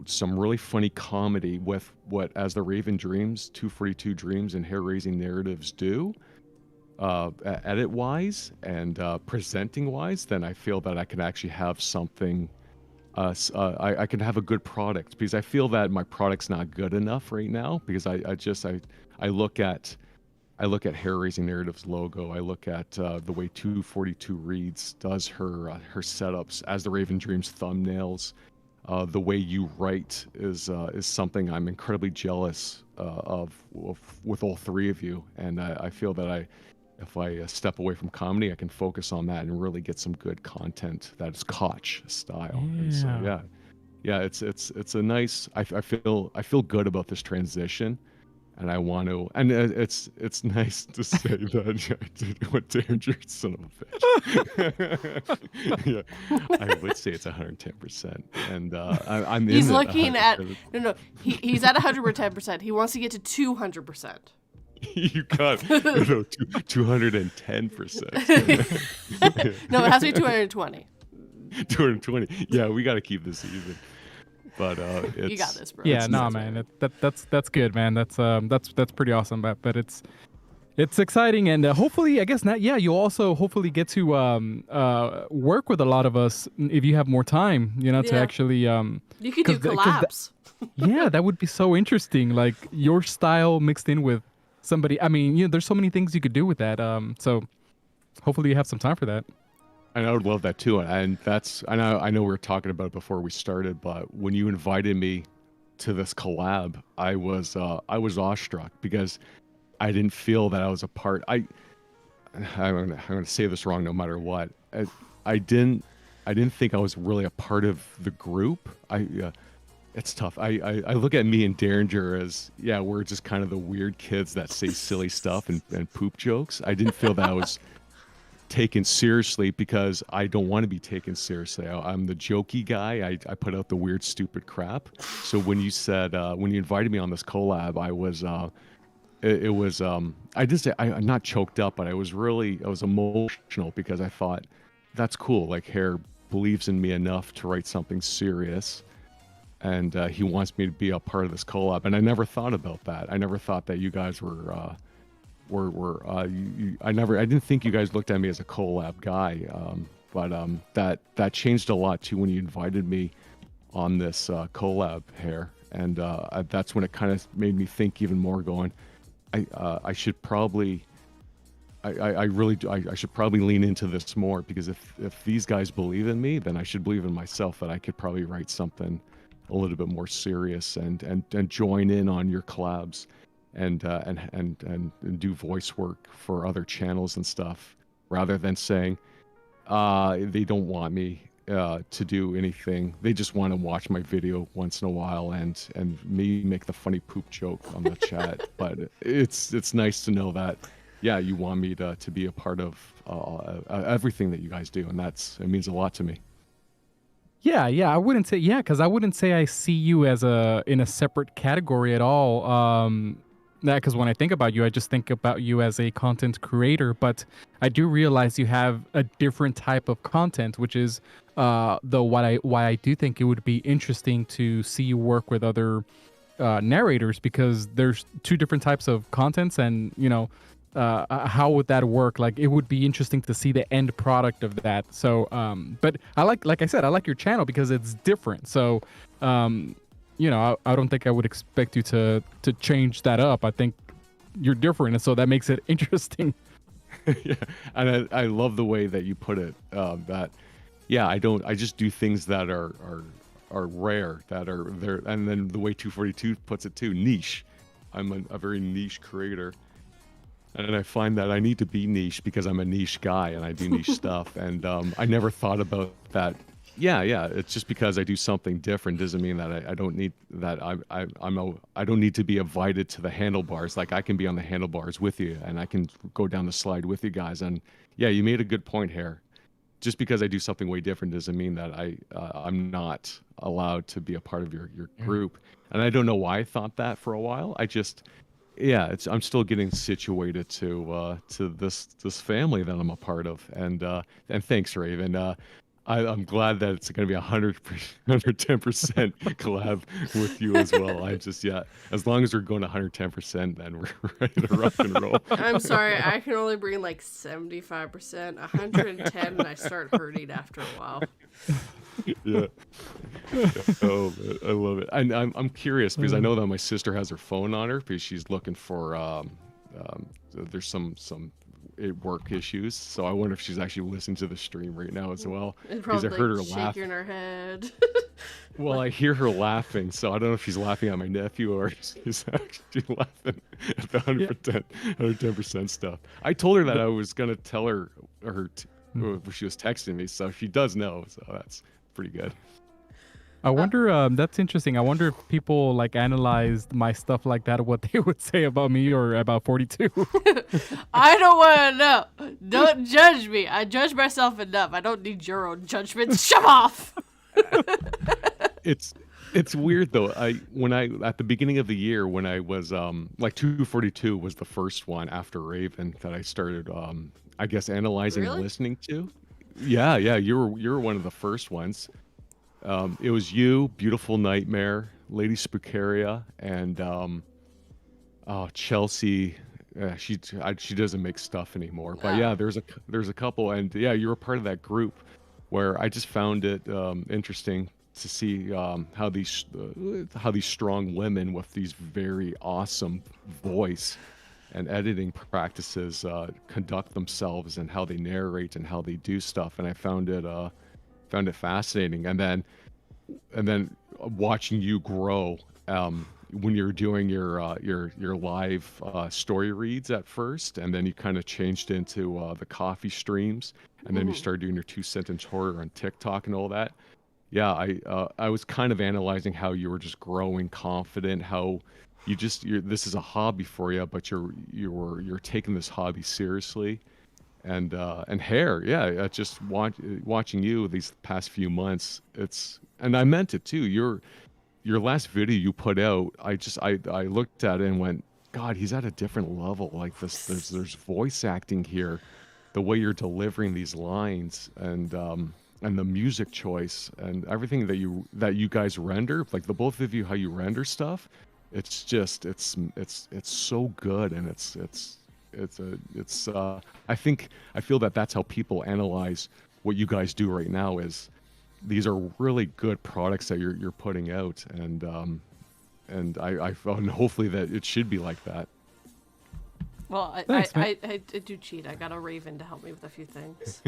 some really funny comedy with what As the Raven Dreams, 242 Dreams, and Hair Raising Narratives do, edit wise and presenting wise, then I feel that I can actually have something. I can have a good product, because I feel that my product's not good enough right now, because I look at Hair Raising Narratives logo. I look at the way 242 Reads does her setups, As the Raven Dreams thumbnails. The way you write is something I'm incredibly jealous of with all three of you, and I feel that if I step away from comedy, I can focus on that and really get some good content that is Koch style. And so yeah, it's a nice. I feel good about this transition. And I want to, and it's nice to say that I did what danger, son of a bitch. Yeah, I would say it's 110%, and I'm.
He's
in
looking at no. He's at 110%. He wants to get to 200%.
You got 210%.
No, it has to be 220.
220. Yeah, we got to keep this even. But it's,
you got this, bro.
Yeah, no, man, that's good, man. That's pretty awesome. But it's exciting, and hopefully, I guess not. Yeah, you'll also hopefully get to work with a lot of us if you have more time. You know, to actually
you could do collabs.
Yeah, that would be so interesting. Like your style mixed in with somebody. I mean, there's so many things you could do with that. So hopefully, you have some time for that.
And I would love that too. And I know we were talking about it before we started, but when you invited me to this collab, I was awestruck, because I didn't feel that I was a part. I'm gonna say this wrong no matter what. I didn't think I was really a part of the group. It's tough. I look at me and Derringer as, yeah, we're just kind of the weird kids that say silly stuff and poop jokes. I didn't feel that I was taken seriously, because I don't want to be taken seriously. I'm the jokey guy. I put out the weird, stupid crap. So when you said, when you invited me on this collab, I was, I just say, I'm not choked up, but I was emotional, because I thought, that's cool. Like, Hair believes in me enough to write something serious, and he wants me to be a part of this collab. And I never thought about that. I never thought that you guys were I didn't think you guys looked at me as a collab guy, but that changed a lot too when you invited me on this collab, Hair, and that's when it kind of made me think even more. Going, I should probably, I should probably lean into this more, because if these guys believe in me, then I should believe in myself, that I could probably write something a little bit more serious and join in on your collabs. And do voice work for other channels and stuff, rather than saying they don't want me to do anything. They just want to watch my video once in a while and me make the funny poop joke on the chat. But it's nice to know that, yeah, you want me to be a part of everything that you guys do, and it means a lot to me.
Yeah, I wouldn't say, because I wouldn't say I see you as in a separate category at all. Because when I think about you, I just think about you as a content creator, but I do realize you have a different type of content, which is why I do think it would be interesting to see you work with other narrators, because there's two different types of contents, and how would that work? Like, it would be interesting to see the end product of that. So, but like I said, I like your channel because it's different. So, I don't think I would expect you to change that up. I think you're different, and so that makes it interesting.
Yeah, and I love the way that you put it. That, yeah, I just do things that are rare, that are there, and then the way 242 puts it too, niche. I'm a very niche creator, and I find that I need to be niche because I'm a niche guy and I do niche stuff. And I never thought about that. Yeah. It's just because I do something different doesn't mean that I don't need that. I don't need to be invited to the handlebars. Like, I can be on the handlebars with you, and I can go down the slide with you guys. And yeah, you made a good point here. just because I do something way different doesn't mean that I'm not allowed to be a part of your group. And I don't know why I thought that for a while. I just, yeah, I'm still getting situated to this family that I'm a part of. And thanks, Raven. I'm glad that it's going to be 110% collab with you as well. I just, yeah, as long as we're going 110%, then we're ready to rock and roll.
I'm sorry, I can only bring like 75%, 110, and I start hurting after a while.
Yeah. Oh, man, I love it. And I'm curious because I know that my sister has her phone on her because she's looking for there's some work issues. So I wonder if she's actually listening to the stream right now as well.
And
Because
probably
I heard her
shaking
laugh.
her head.
Well, I hear her laughing, so I don't know if she's laughing at my nephew or she's actually laughing at the 110% stuff. I told her that I was gonna tell her she was texting me, so she does know. So that's pretty good.
I wonder, that's interesting. I wonder if people like analyzed my stuff like that, what they would say about me or about 42.
I don't want to know. Don't judge me. I judge myself enough. I don't need your own judgment. Shove off.
It's weird though. When I at the beginning of the year when I was like 242 was the first one after Raven that I started I guess analyzing and
Really?
listening to. Yeah, you were one of the first ones. It was you, Beautiful Nightmare, Lady Spookaria, and Chelsea. She doesn't make stuff anymore, but yeah, there's a couple, and yeah, you were part of that group where I just found it interesting to see how these strong women with these very awesome voice and editing practices conduct themselves and how they narrate and how they do stuff, and I found it fascinating. And then watching you grow when you're doing your live story reads at first, and then you kind of changed into the coffee streams, and then you started doing your 2-sentence horror on TikTok and all that. Yeah, I was kind of analyzing how you were just growing confident, how this is a hobby for you, but you're taking this hobby seriously. And hair, yeah, just watching you these past few months, and I meant it too. Your last video you put out, I looked at it and went, God, he's at a different level. Like there's voice acting here, the way you're delivering these lines, and the music choice and everything that you guys render, like the both of you, how you render stuff, it's just it's so good, and I feel that that's how people analyze what you guys do right now. Is these are really good products that you're putting out, and I found hopefully that it should be like that.
Well,
Thanks,
I do cheat. I got a Raven to help me with a few things.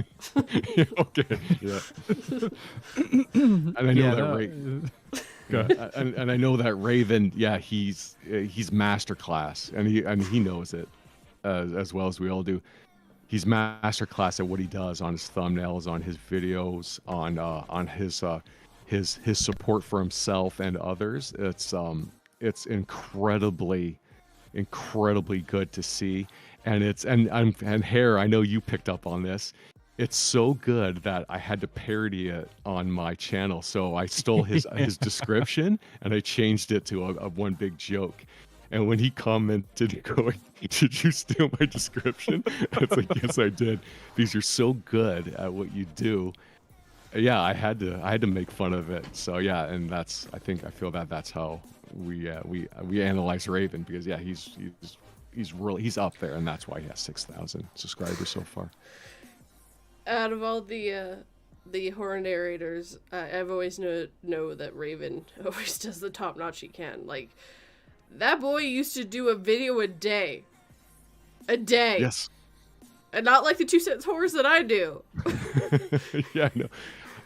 Okay, yeah. And I know that Raven. And I know that Raven. Yeah, he's masterclass, and he knows it as well as we all do. He's masterclass at what he does on his thumbnails, on his videos, on his support for himself and others. It's incredibly good to see, and hair. I know you picked up on this. It's so good that I had to parody it on my channel. So I stole his description and I changed it to a one big joke. And when he commented going, "Did you steal my description?" It's like, yes, I did, because you're so good at what you do. Yeah, I had to make fun of it. So yeah, and I feel that that's how we analyze Raven, because yeah, he's up there, and that's why he has 6,000 subscribers so far.
Out of all the horror narrators, I've always know that Raven always does the top notch he can. Like, that boy used to do a video a day.
Yes.
And not like the 2-sentence horrors that I do.
Yeah, I know.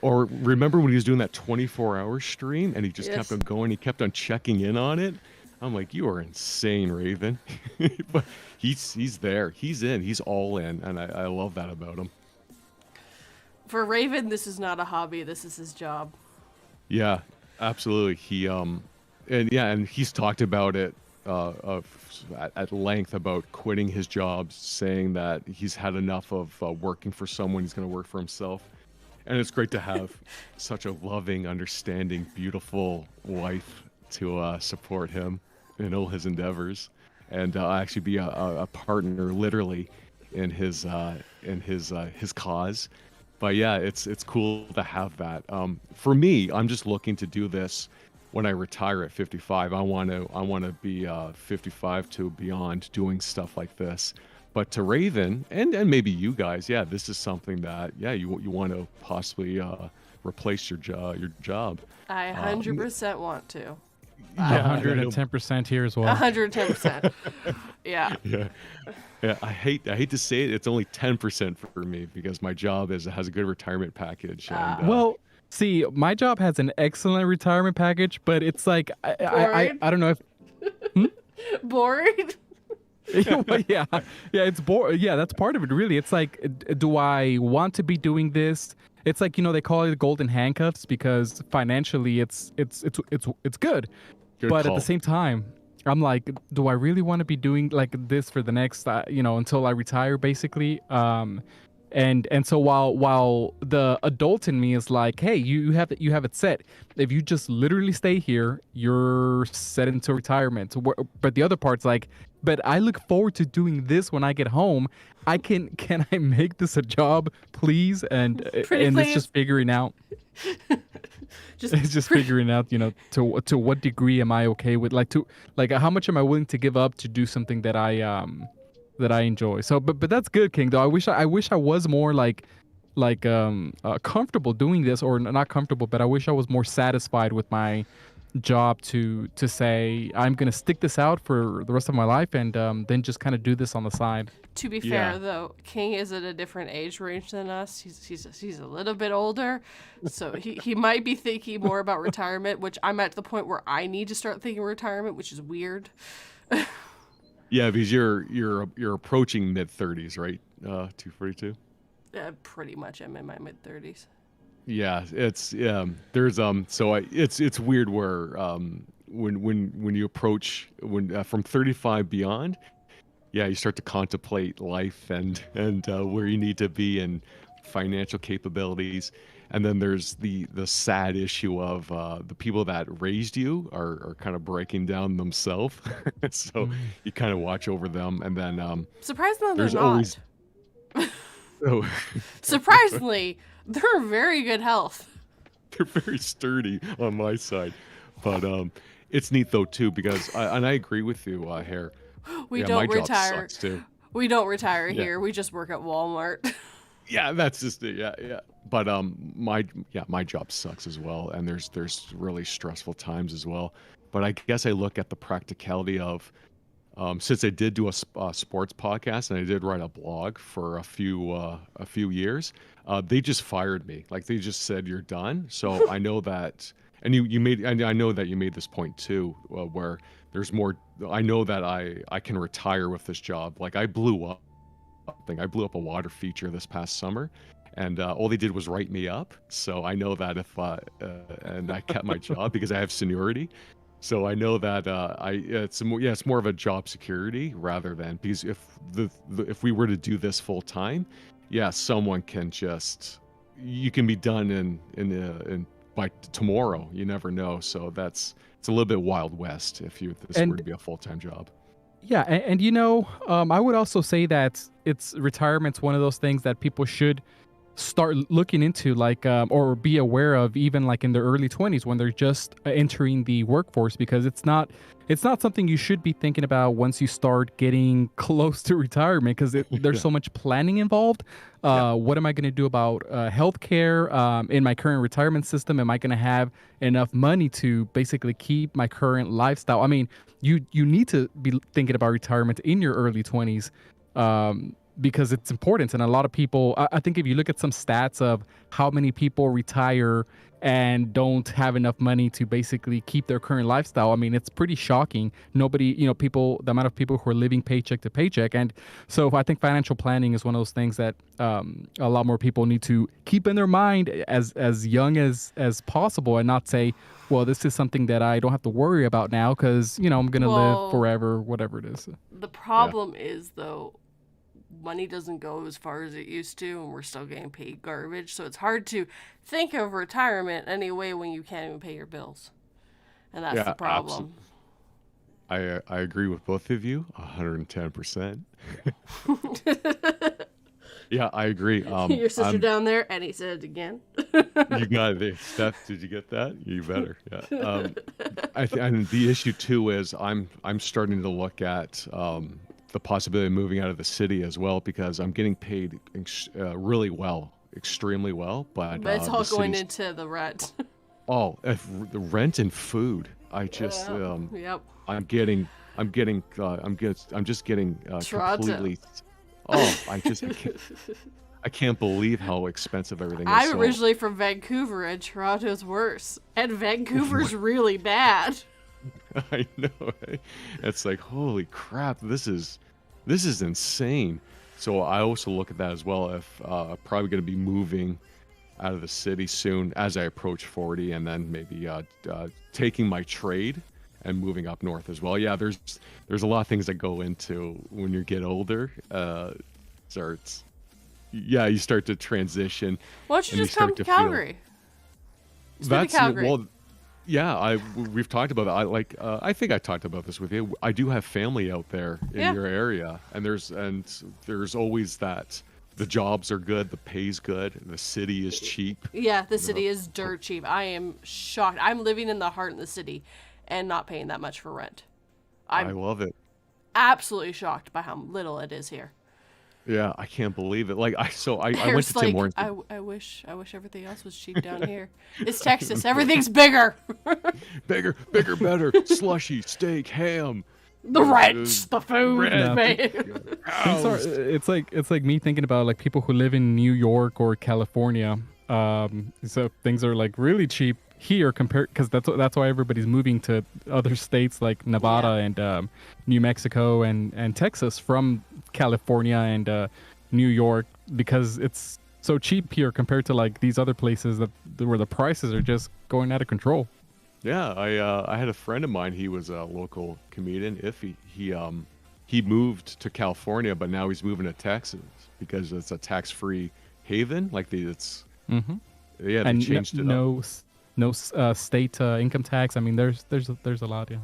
Or remember when he was doing that 24-hour stream and he just kept on going, he kept on checking in on it? I'm like, you are insane, Raven. But he's there. He's in. He's all in. And I love that about him.
For Raven, this is not a hobby. This is his job.
Yeah, absolutely. And he's talked about it at length about quitting his job, saying that he's had enough of working for someone. He's going to work for himself. And it's great to have such a loving, understanding, beautiful wife to support him in all his endeavors, and actually be a partner, literally, in his cause. But yeah, it's cool to have that. For me, I'm just looking to do this when I retire at 55. I want to be 55 to beyond doing stuff like this. But to Raven and maybe you guys, yeah, this is something that you want to possibly replace your job.
I 100% want to.
Yeah, 110% here as well.
110%. Yeah.
Yeah. Yeah, I hate to say it. It's only 10% for me because my job has a good retirement package. And,
Well, see, my job has an excellent retirement package, but it's like I don't know if
Boring?
yeah, it's yeah, that's part of it. Really, it's like, do I want to be doing this? It's like, they call it golden handcuffs because financially, it's good, but
call.
at the same time, I'm like, do I really want to be doing like this for the next, until I retire, basically? And so while the adult in me is like, hey, you have it set. If you just literally stay here, you're set into retirement. But the other part's like, but I look forward to doing this when I get home. Can I make this a job, please? And it's just figuring out. It's just figuring out, to what degree am I okay with, like how much am I willing to give up to do something that I enjoy. So, but that's good, King. Though I wish I was more comfortable doing this, or not comfortable, but I wish I was more satisfied with my job to say I'm gonna stick this out for the rest of my life, and then just kind of do this on the side.
To be fair, though, King is at a different age range than us. He's a little bit older, so he might be thinking more about retirement, which I'm at the point where I need to start thinking retirement, which is weird.
Yeah, because you're approaching mid-30s, right? 242.
Pretty much, I'm in my mid-30s.
Yeah, it's there's so it's weird where when you approach from 35 beyond, yeah, you start to contemplate life and where you need to be and financial capabilities. And then there's the sad issue of the people that raised you are kind of breaking down themselves. So you kind of watch over them, and then
surprisingly,
there's
they're not.
always oh,
Surprisingly, they're in very good health.
they're very sturdy on my side, but it's neat though too because I agree with you, Hare.
We
my
don't
job
retire.
sucks too.
We don't retire here. We just work at Walmart.
Yeah, that's just it. Yeah. But my job sucks as well, and there's really stressful times as well. But I guess I look at the practicality of since I did do a sports podcast and I did write a blog for a few years, they just fired me. Like they just said you're done. So I know that, and I know that you made this point too, where there's more. I know that I can retire with this job. Like I blew up a water feature this past summer, and all they did was write me up. So I know that if and I kept my job because I have seniority. So I know that it's more of a job security rather than, because if we were to do this full time, someone can you can be done in by tomorrow. You never know. So it's a little bit Wild West if this were to be a full-time job.
Yeah, and I would also say that retirement's one of those things that people should start looking into, or be aware of, even like in their early 20s when they're just entering the workforce, because it's not something you should be thinking about once you start getting close to retirement, because there's so much planning involved. What am I going to do about healthcare in my current retirement system? Am I going to have enough money to basically keep my current lifestyle? I mean, you need to be thinking about retirement in your early 20s. Because it's important. And a lot of people, I think if you look at some stats of how many people retire and don't have enough money to basically keep their current lifestyle, I mean, it's pretty shocking. Nobody, the amount of people who are living paycheck to paycheck. And so I think financial planning is one of those things that a lot more people need to keep in their mind as young as possible, and not say, well, this is something that I don't have to worry about now because, I'm going to live forever, whatever it is.
The problem is, though, money doesn't go as far as it used to, and we're still getting paid garbage. So it's hard to think of retirement anyway when you can't even pay your bills, and that's the
Yeah,
problem.
I agree with both of you 110%. Yeah, I agree.
Your sister
I'm
down there, and he said it again.
You got it. Steph, did you get that? You better. Yeah. And the issue too is I'm starting to look at the possibility of moving out of the city as well, because I'm getting paid really well, extremely well, but
But it's all
the
going
city's
into the rent.
the rent and food. I just
Yep.
I'm getting I'm just getting
Toronto.
completely. Oh, I can't believe how expensive everything is.
I'm
So-
originally from Vancouver, and Toronto's worse. And Vancouver's really bad.
I know. Right? It's like, holy crap, this is insane. So I also look at that as well. If probably going to be moving out of the city soon as I approach 40, and then maybe taking my trade and moving up north as well. Yeah, there's a lot of things that go into when you get older. You start to transition.
Why don't you
and
just come
start
to
feel-
Calgary? Just move to Calgary.
Well, yeah, we've talked about that. I think I talked about this with you. I do have family out there in
Yeah.
your area, and there's always that. The jobs are good, the pay's good, the city is cheap.
Yeah, the city is dirt cheap. I am shocked. I'm living in the heart of the city and not paying that much for rent.
I
I'm
love it.
absolutely shocked by how little it is here.
Yeah, I can't believe it. I went
There's
to Tim Hortons.
I wish everything else was cheap down here. It's Texas. Everything's bigger.
Bigger, better. Slushy, steak, ham.
The rent, the food,
Rent.
man.
It's like me thinking about like people who live in New York or California. So things are like really cheap here compared, because that's why everybody's moving to other states like Nevada and New Mexico and Texas from California and New York, because it's so cheap here compared to like these other places where the prices are just going out of control.
Yeah, I had a friend of mine. He was a local comedian. He moved to California, but now he's moving to Texas because it's a tax-free haven. They
And
changed it up.
no state income tax. I mean, there's a lot. Yeah.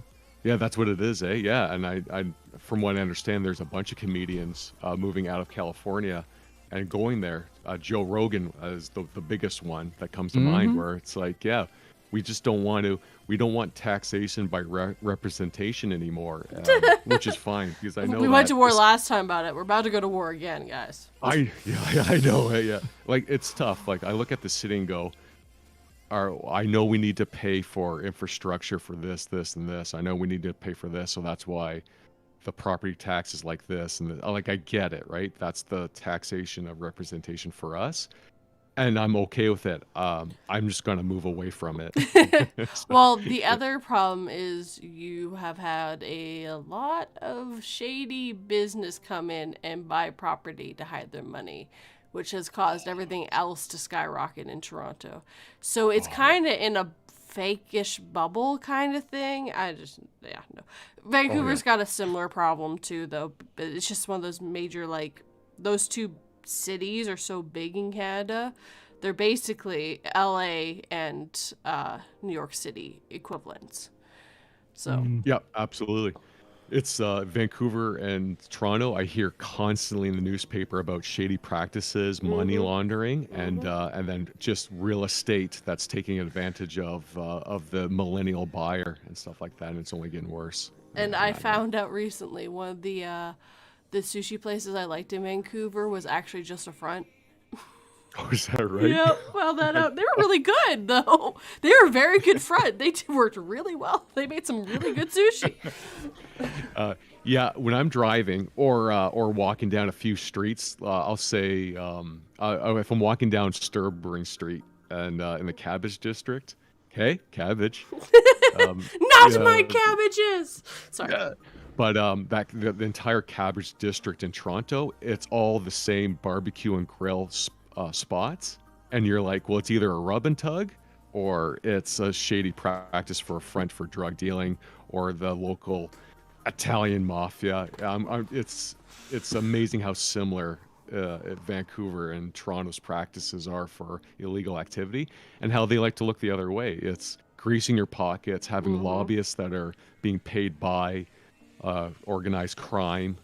Yeah, that's what it is, eh? Yeah, and I from what I understand, there's a bunch of comedians moving out of California and going there. Joe Rogan is the biggest one that comes to mind, where it's like, yeah, we just don't want taxation by representation anymore, which is fine, because I know
We went
that
to war
this-
last time about it. We're about to go to war again, guys.
I know, yeah. It's tough. I look at the city and go, I know we need to pay for infrastructure for this, and this. I know we need to pay for this, so that's why the property tax is like this. And I get it, right? That's the taxation of representation for us. And I'm okay with it. I'm just going to move away from it.
Well, the other problem is you have had a lot of shady business come in and buy property to hide their money, which has caused everything else to skyrocket in Toronto. So it's kind of in a fake-ish bubble kind of thing. No. Vancouver's got a similar problem too, though. But it's just one of those major, those two cities are so big in Canada. They're basically LA and New York City equivalents. So
Yeah, absolutely. It's Vancouver and Toronto. I hear constantly in the newspaper about shady practices, money laundering, and then just real estate that's taking advantage of the millennial buyer and stuff like that. And it's only getting worse.
And I found out recently one of the sushi places I liked in Vancouver was actually just a front.
Oh, is that right?
Yeah, found that out. They were really good, though. They were a very good front. They worked really well. They made some really good sushi.
Yeah, when I'm driving or walking down a few streets, I'll say if I'm walking down Sturbring Street and in the Cabbage District, okay, cabbage.
Not my cabbages! Sorry.
Yeah. But the entire Cabbage District in Toronto, it's all the same barbecue and grill spots, and you're like, well, it's either a rub and tug, or it's a shady practice for a front for drug dealing, or the local Italian mafia. It's amazing how similar Vancouver and Toronto's practices are for illegal activity, and how they like to look the other way. It's greasing your pockets, having lobbyists that are being paid by organized crime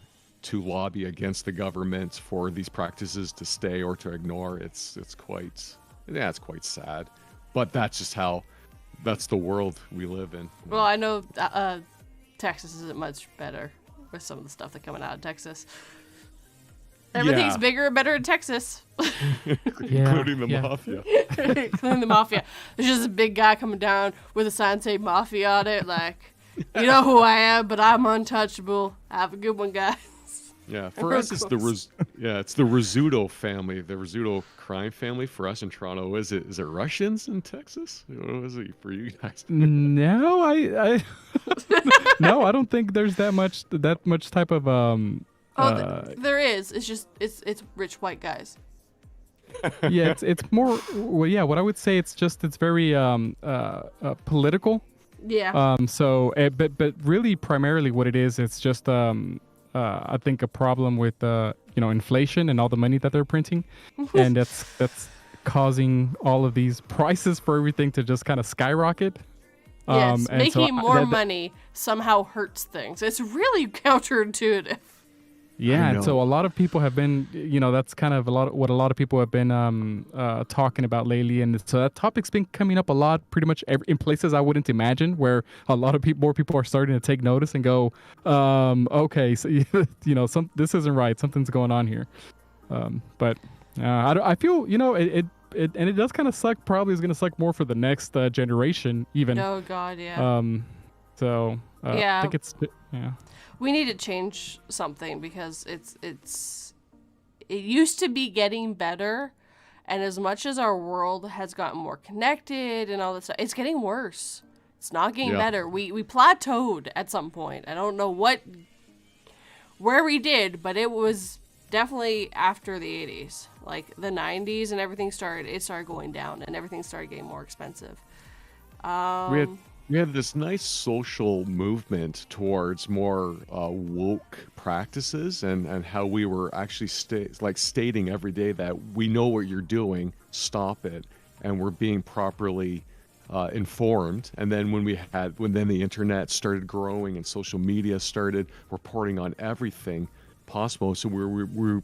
to lobby against the government for these practices to stay or to ignore. It's quite sad, but that's the world we live in.
Well, I know Texas isn't much better with some of the stuff that's coming out of Texas. Everything's
Yeah.
bigger and better in Texas.
Including the mafia.
Including the mafia. There's just a big guy coming down with a sign saying mafia on it, like, you know who I am, but I'm untouchable. Have a good one, guys.
Yeah, for us it's it's the Rizzuto family, the Rizzuto crime family. For us in Toronto, is it Russians in Texas? What is it for you guys?
No, I no, I don't think there's that much type of
There is. It's just it's rich white guys.
yeah, it's more, well, yeah, what I would say, it's very political.
Yeah.
So but really primarily what it is, it's just I think a problem with inflation and all the money that they're printing, and that's causing all of these prices for everything to just kind of skyrocket.
Yes,
and
making
so
more money somehow hurts things. It's really counterintuitive.
Yeah,
I
and
know.
so a lot of people have been, that's kind of what a lot of people have been talking about lately, and so that topic's been coming up a lot, pretty much in places I wouldn't imagine, where a lot of more people are starting to take notice and go, okay, so this isn't right, something's going on here. But I feel, it does kind of suck. Probably is going to suck more for the next generation, even.
Oh God, yeah.
So
Yeah.
I think it's
We need to change something because it used to be getting better, and as much as our world has gotten more connected and all this stuff, it's getting worse. It's not getting better. We plateaued at some point. I don't know where we did, but it was definitely after the 80s. Like the 90s and everything started going down, and everything started getting more expensive.
We had this nice social movement towards more woke practices, and how we were actually stating every day that we know what you're doing, stop it, and we're being properly informed. And then when the internet started growing and social media started reporting on everything possible, so we're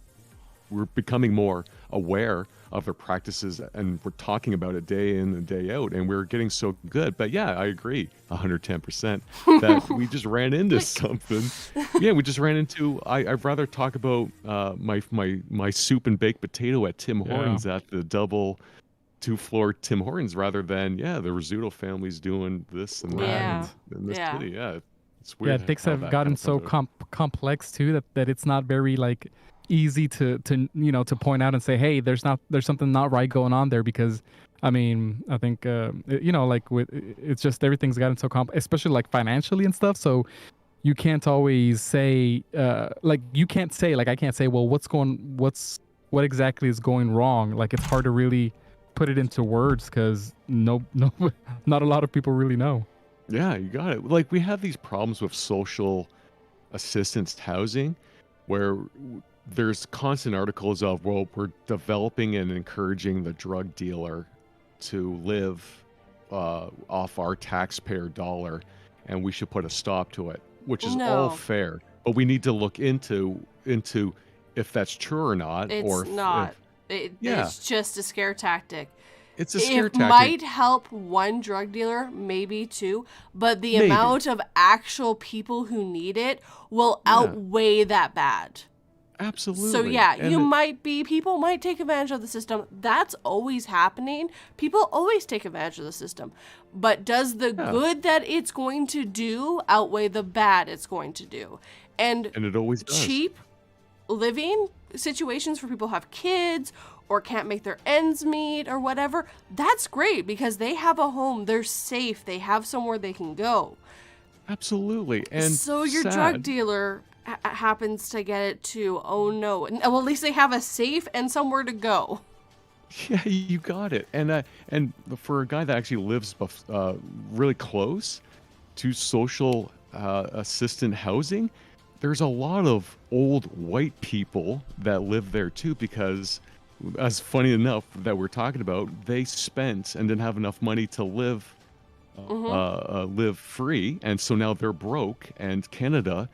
becoming more aware of their practices, and we're talking about it day in and day out, and we're getting so good. But yeah, I agree 110% that we just ran into something. Yeah, we just ran into, I'd rather talk about my soup and baked potato at Tim Hortons at the double 2-floor Tim Hortons, rather than the Rizzuto family's doing this and that in this city. Yeah, it's weird.
Yeah, things
how
have
that
gotten
kind of
so
comes out.
complex too that it's not very easy to point out and say, hey, there's something not right going on there, because I think it's just everything's gotten so especially like financially and stuff, so you can't always say I can't say, well, what exactly is going wrong. Like, it's hard to really put it into words because no not a lot of people really know.
Yeah, you got it. Like, we have these problems with social assistance housing where there's constant articles of, well, we're developing and encouraging the drug dealer to live off our taxpayer dollar, and we should put a stop to it, which is all fair. But we need to look into if that's true or not.
It's not. It's just a scare tactic.
It's a scare
It
tactic.
might help one drug dealer, maybe two, but the amount of actual people who need it will outweigh that bad.
Absolutely.
So people might take advantage of the system. That's always happening. People always take advantage of the system. But does the good that it's going to do outweigh the bad it's going to do? And
it always does.
Cheap living situations for people who have kids or can't make their ends meet or whatever, that's great because they have a home, they're safe, they have somewhere they can go.
Absolutely. And
so your drug dealer happens to get it too. Oh no. Well, at least they have a safe and somewhere to go.
Yeah, you got it. And for a guy that actually lives really close to social assistant housing, there's a lot of old white people that live there too, because as funny enough that we're talking about, they spent and didn't have enough money to live live free, and so now they're broke. And Canada,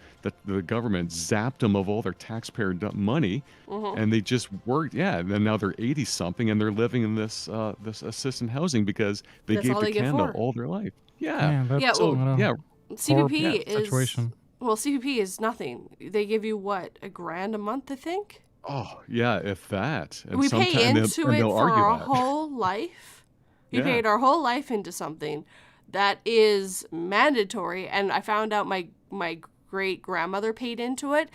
the government zapped them of all their taxpayer money, and they just worked. Yeah, and then now they're 80 something, and they're living in this this assistant housing because they
That's
gave
all
to
they get
Canada
for.
all their life.
Yeah, that's
Yeah,
So
well,
yeah,
CPP is
situation.
well, CPP is nothing. They give you what, $1,000 a month, I think.
oh yeah, if that, and
We pay
sometimes
into
and
it
they'll
for
argue
our
that.
whole life. We
Yeah.
paid our whole life into something that is mandatory, and I found out my great grandmother paid into it,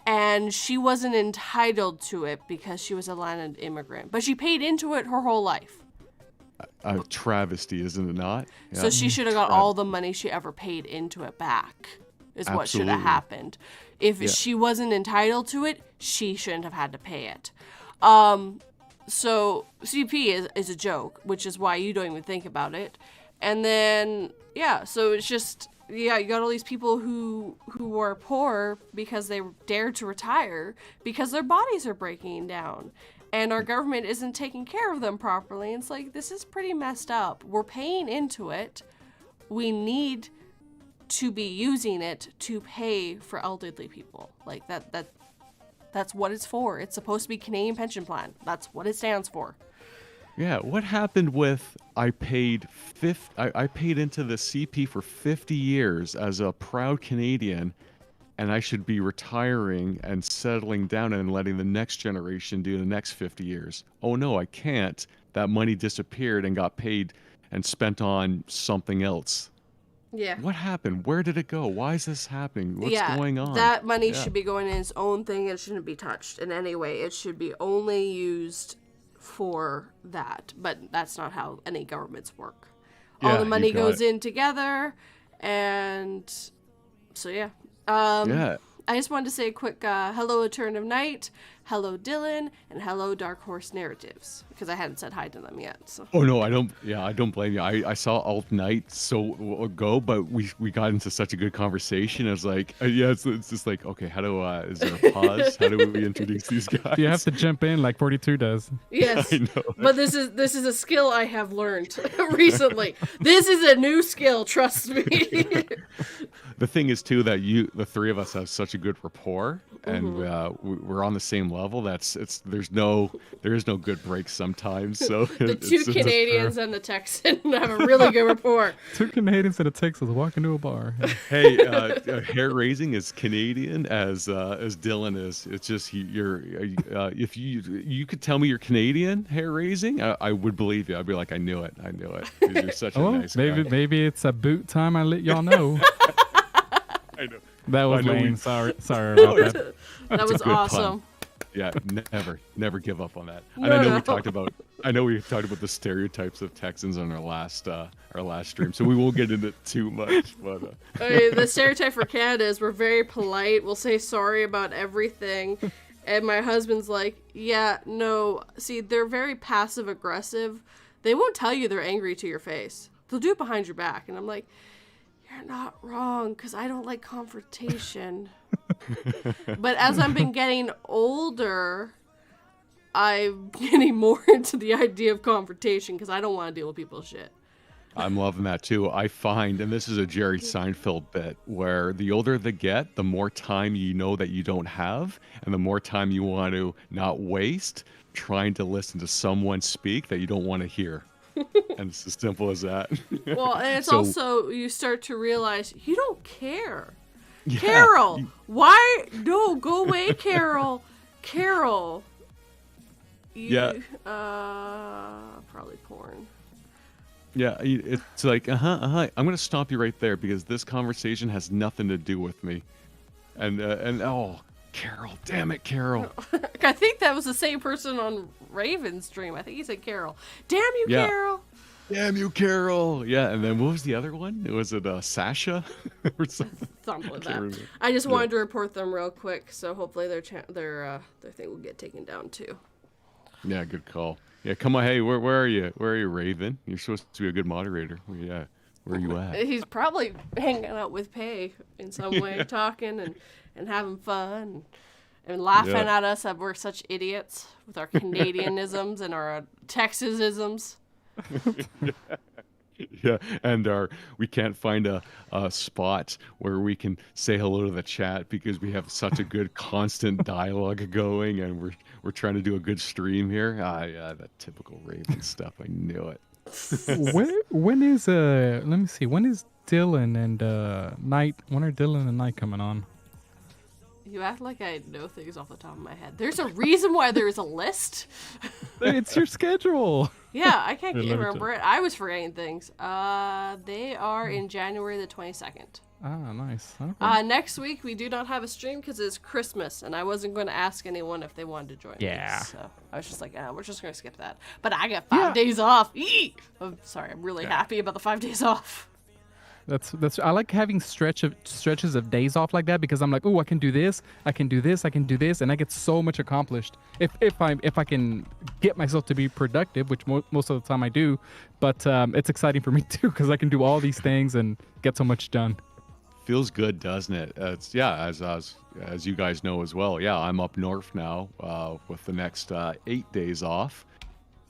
and she wasn't entitled to it because she was a landed immigrant, but she paid into it her whole life.
A travesty, isn't it not?
So
Yeah.
she should have got all the money she ever paid into it back, is what should have
Absolutely.
happened. If
Yeah.
she wasn't entitled to it, she shouldn't have had to pay it. So CP is a joke, which is why you don't even think about it. And then, yeah, so it's just, yeah, you got all these people who are poor because they dared to retire because their bodies are breaking down. And our government isn't taking care of them properly. And it's like, this is pretty messed up. We're paying into it. We need to be using it to pay for elderly people. Like that's what it's for. It's supposed to be Canadian Pension Plan. That's what it stands for.
Yeah, what happened with I paid into the CP for 50 years as a proud Canadian, and I should be retiring and settling down and letting the next generation do the next 50 years. Oh no, I can't. That money disappeared and got paid and spent on something else.
Yeah.
What happened? Where did it go? Why is this happening? What's
Yeah,
going on?
that money
Yeah.
should be going in its own thing. It shouldn't be touched in any way. It should be only used for that. But that's not how any governments work. All
Yeah,
the
you
money
got
goes
it.
in together, and so yeah.
Yeah.
I just wanted to say a quick hello, A Turn of Night, hello, Dylan, and hello, Dark Horse Narratives, because I hadn't said hi to them yet. So.
Oh no, I don't. Yeah, I don't blame you. I saw Alt Night ago, but we got into such a good conversation. I was like, yeah, it's just like, okay, how do is there a pause? How do we introduce these guys?
You have to jump in like 42 does.
Yes,
I know.
but this is a skill I have learned recently. This is a new skill, trust me.
The thing is too that the three of us have such a good rapport, and we're on the same level. There is no good breaks sometimes. So
The two
it's
Canadians and the Texan have a really good rapport.
2 Canadians and a Texas walking to a bar.
Hey, hair raising is Canadian as Dylan is. It's just if you could tell me you're Canadian hair raising, I would believe you. I'd be like, I knew it. 'Cause you're such a
Oh,
nice guy.
maybe it's about time I let y'all know.
I know.
That was
I know
lame.
we-
Sorry about that.
That was
a good pun.
awesome.
Yeah, never give up on that. And
No,
I know
no.
we talked about the stereotypes of Texans on our last stream, so we won't get into it too much. But
Okay, the stereotype for Canada is we're very polite. We'll say sorry about everything. And my husband's like, yeah, no. See, they're very passive aggressive. They won't tell you they're angry to your face. They'll do it behind your back. And I'm like, you're not wrong, because I don't like confrontation. But as I've been getting older, I'm getting more into the idea of confrontation because I don't want to deal with people's shit.
I'm loving that too. I find, and this is a Jerry Seinfeld bit, where the older they get, the more time you know that you don't have, and the more time you want to not waste trying to listen to someone speak that you don't want to hear. And it's as simple as that.
Well, and it's
So-
also, you start to realize you don't care.
Yeah,
Carol, why? No, go away, Carol. Carol.
Yeah.
Probably porn.
Yeah, it's like, I'm going to stop you right there because this conversation has nothing to do with me. And oh, Carol, damn it, Carol.
I think that was the same person on Raven's stream. I think he said Carol. Damn you,
Yeah.
Carol.
Damn you, Carol. Yeah, and then what was the other one? Was it Sasha or something?
Something like
Can't
that.
remember.
I just wanted to report them real quick, so hopefully their thing will get taken down too.
Yeah, good call. Yeah, come on. Hey, where are you? Where are you, Raven? You're supposed to be a good moderator. Yeah. Where are you at?
He's probably hanging out with Pay in some way, talking and having fun and laughing at us that we're such idiots with our Canadianisms and our Texasisms.
Yeah, and we can't find a spot where we can say hello to the chat because we have such a good constant dialogue going, and we're trying to do a good stream here. Yeah, that typical Raven stuff. I knew it.
when is let me see, when is Dylan and Knight? When are Dylan and Knight coming on?
You act like I know things off the top of my head. There's a reason why there's a list.
It's your schedule.
Yeah, I can't remember it. I was forgetting things. They are in January the 22nd.
Ah, nice. Okay.
Next week we do not have a stream because it's Christmas, and I wasn't going to ask anyone if they wanted to join.
Yeah.
Me, so I was just like, we're just going to skip that. But I got 5 days off. Eee! I'm sorry. I'm really happy about the 5 days off.
That's I like having stretches of days off like that because I'm like, oh, I can do this, I can do this, I can do this, and I get so much accomplished if I can get myself to be productive, which most of the time I do. But it's exciting for me too because I can do all these things and get so much done.
Feels good, doesn't it? It's as you guys know as well. Yeah, I'm up north now with the next 8 days off.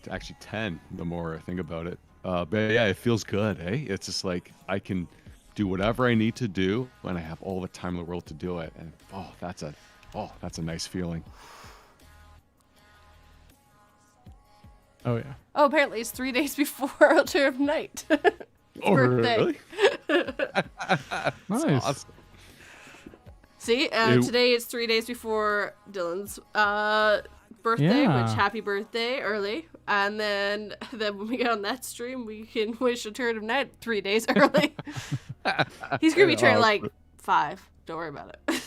It's actually 10 the more I think about it. But yeah, it feels good, eh? It's just like I can do whatever I need to do when I have all the time in the world to do it, and that's a nice feeling.
Oh yeah.
Oh, apparently it's 3 days before Alternative Night. Birthday.
Really?
Nice.
Awesome.
See, today it's 3 days before Dylan's birthday, which happy birthday early. And then when we get on that stream, we can wish Alternative Night 3 days early. He's going to be turning like 5. Don't worry about it.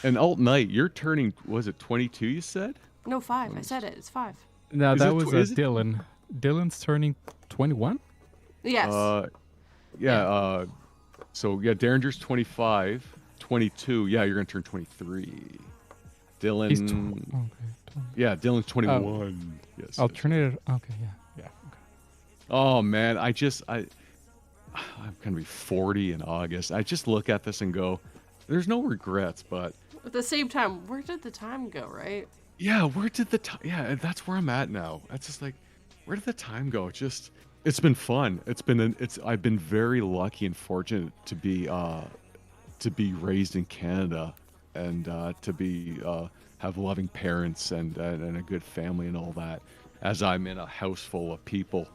And Alt Night, you're turning, was it 22 you said?
No, 5. I said it. It's 5.
No,
Is
that
it
was Dylan. Dylan's turning 21?
Yes.
So yeah, Derringer's 25, 22. Yeah, you're going to turn 23. Dylan.
He's okay.
Yeah, Dylan's 21. Yes.
Alternative. Okay, yeah. Okay.
Oh man, I'm gonna be 40 in August. I just look at this and go, there's no regrets, but
at the same time, where did the time go, right?
yeah, where did the time? Yeah, that's where I'm at now. That's just like, where did the time go? It's been fun. I've been very lucky and fortunate to be raised in Canada and to have loving parents and a good family and all that. As I'm in a house full of people,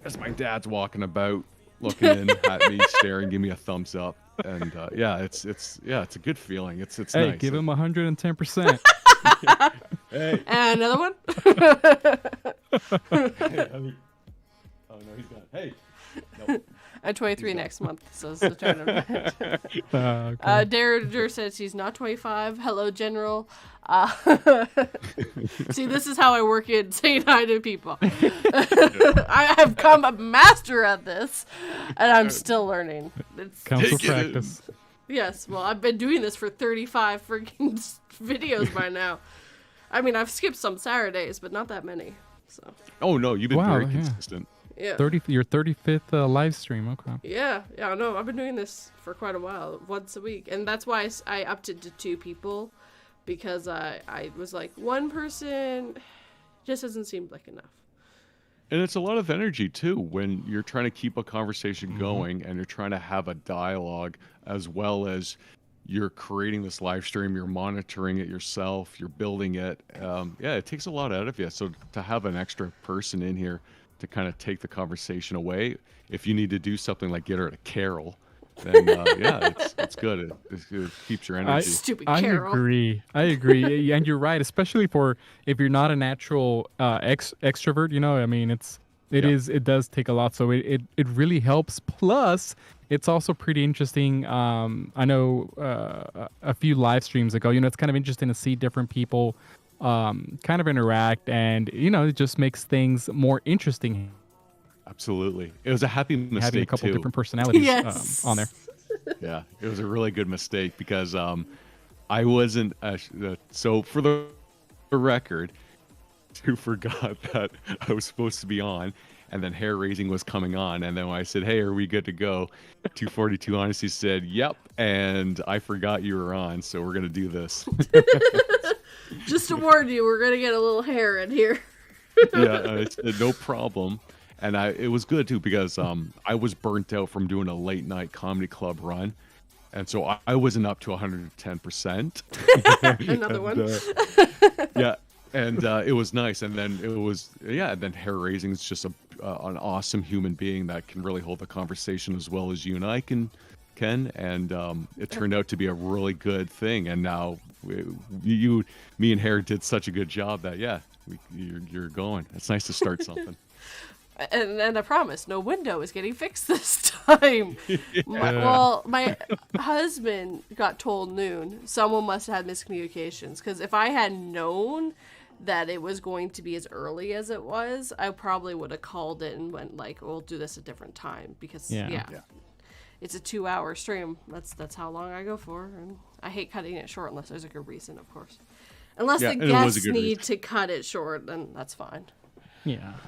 as my dad's walking about, looking in at me, staring, give me a thumbs up, and it's a good feeling. It's
hey,
nice.
give him 110%.
Hey.
And another one.
Oh no, he's not. Hey. Nope.
I'm 23 next month, so it's the tournament.
Okay.
Derringer says he's not 25. Hello, General. See, this is how I work in saying hi to people. I have become a master at this, and I'm still learning.
Counts for practice.
Yes, well, I've been doing this for 35 freaking videos by now. I mean, I've skipped some Saturdays, but not that many. So.
Oh no, you've been
Wow,
very
yeah.
consistent.
Yeah.
Your 35th live stream. Okay.
Yeah, no, I've been doing this for quite a while, once a week, and that's why I upped it to 2 people, because I was like, one person just doesn't seem like enough.
And it's a lot of energy too when you're trying to keep a conversation going and you're trying to have a dialogue as well as you're creating this live stream, you're monitoring it yourself, you're building it. It takes a lot out of you. So to have an extra person in here to kind of take the conversation away, if you need to do something like get her to Carol, then it's good. It keeps your energy.
Stupid
I
Carol.
I agree. And you're right, especially for if you're not a natural extrovert, I mean, it does take a lot. So it really helps. Plus, it's also pretty interesting. I know a few live streams ago, it's kind of interesting to see different people kind of interact, and it just makes things more interesting.
Absolutely. It was a happy mistake
Having a couple
too.
different personalities
Yes.
on there.
Yeah, it was a really good mistake because I wasn't so for the record, who forgot that I was supposed to be on, and then hair raising was coming on, and then when I said, "Hey, are we good to go?" 242 honestly said, "Yep," and I forgot you were on, so we're gonna do this.
Just to warn you, we're gonna get a little hair in here.
Yeah, it's no problem. And it was good too because I was burnt out from doing a late night comedy club run, and so I wasn't up to 110%.
Another one.
Yeah, and it was nice. And then it was then hair raising is just an awesome human being that can really hold the conversation as well as you and I can. And it turned out to be a really good thing. And now me and Hair did such a good job that you're going. It's nice to start something.
And I promise, no window is getting fixed this time. My husband got told noon. Someone must have had miscommunications. Because if I had known that it was going to be as early as it was, I probably would have called it and went like, we'll do this a different time. Because, it's a 2-hour stream. That's how long I go for. And I hate cutting it short unless there's a good reason, of course. Unless the guests need to cut it short, then that's fine.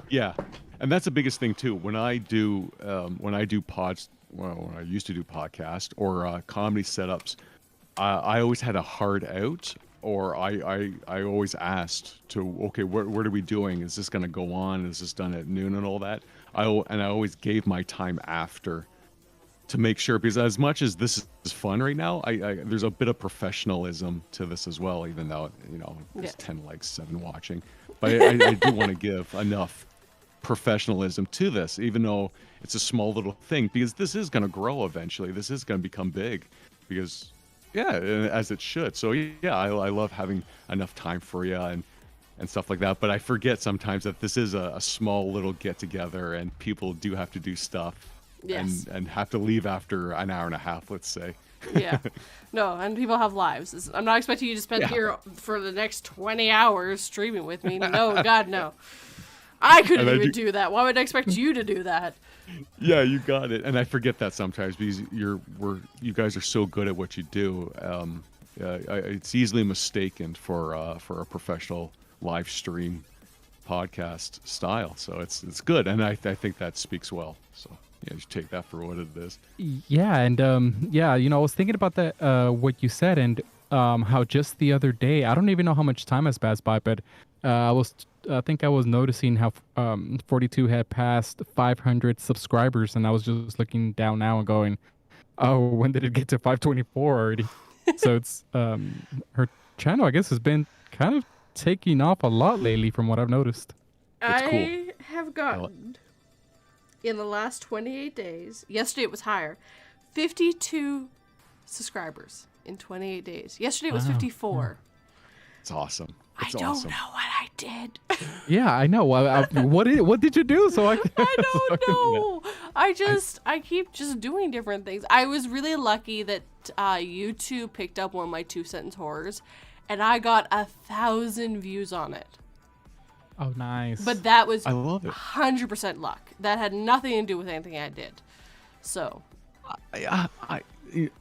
Yeah, and that's the biggest thing too. When I do pods, when I used to do podcast or comedy setups, I always had a hard out, or I always asked to, okay, what are we doing? Is this going to go on? Is this done at noon and all that? I always gave my time after to make sure, because as much as this is fun right now, there's a bit of professionalism to this as well, even though there's 10 likes, 7 watching. But I do want to give enough professionalism to this, even though it's a small little thing, because this is going to grow eventually. This is going to become big, because as it should. So I love having enough time for you and stuff like that. But I forget sometimes that this is a small little get together, and people do have to do stuff and have to leave after an hour and a half, let's say.
No, and people have lives. I'm not expecting you to spend here for the next 20 hours streaming with me. No, God, no. I couldn't even do that. Why would I expect you to do that?
Yeah, you got it. And I forget that sometimes because you guys are so good at what you do. It's easily mistaken for a professional live stream podcast style. So it's good, and I think that speaks well. So. Yeah, you take that for what it is.
Yeah, and I was thinking about that, what you said, and how just the other day, I don't even know how much time has passed by, but I think I was noticing how 42 had passed 500 subscribers, and I was just looking down now and going, oh, when did it get to 524 already? So it's her channel, I guess, has been kind of taking off a lot lately from what I've noticed.
I have gotten, in the last 28 days, yesterday it was higher, 52 subscribers in 28 days. Yesterday it was 54.
It's awesome.
I don't know what I did.
Yeah, I know. What did you do? So I
don't know. I keep just doing different things. I was really lucky that YouTube picked up one of my 2-sentence horrors, and I got 1,000 views on it.
Oh, nice.
But that was,
I love it.
100% luck. That had nothing to do with anything I did. So.
It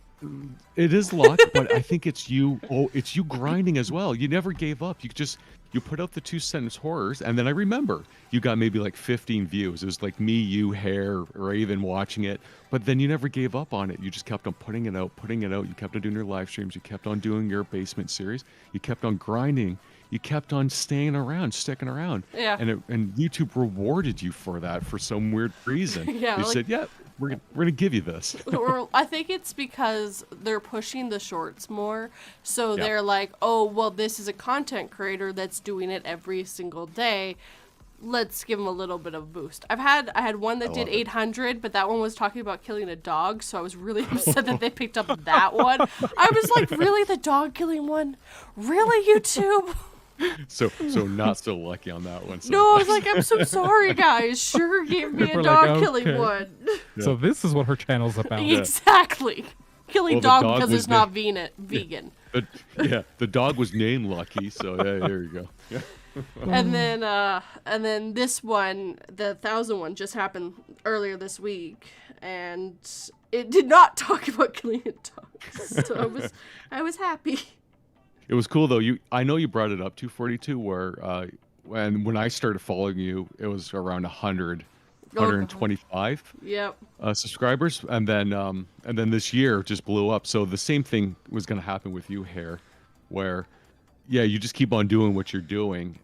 is luck, but I think it's you. Oh, it's you grinding as well. You never gave up. You put out the 2-sentence horrors, and then I remember you got maybe like 15 views. It was like me, you, Hair, Raven watching it, but then you never gave up on it. You just kept on putting it out. You kept on doing your live streams. You kept on doing your basement series. You kept on grinding. You kept on sticking around.
Yeah.
And YouTube rewarded you for that for some weird reason.
Yeah.
They said, yeah, we're gonna give you this.
Or I think it's because they're pushing the shorts more. So they're like, oh, well, this is a content creator that's doing it every single day. Let's give them a little bit of a boost. I had one that did 800, but that one was talking about killing a dog, so I was really upset that they picked up that one. I was like, really, the dog killing one? Really, YouTube?
So not so lucky on that one.
No, I was like, I'm so sorry, guys. Sure gave me a dog killing one.
Yeah. So this is what her channel's about.
Exactly. Killing dog because it's not vegan.
The dog was named Lucky, so there you go. Yeah.
And then this one, the 1,000 one, just happened earlier this week, and it did not talk about killing a dog. So I was happy.
It was cool though. I know you brought it up 242, where when I started following you, it was around 100
God.
125
Yep.
subscribers, and then this year just blew up. So the same thing was going to happen with you, Hair, where yeah, you just keep on doing what you're doing,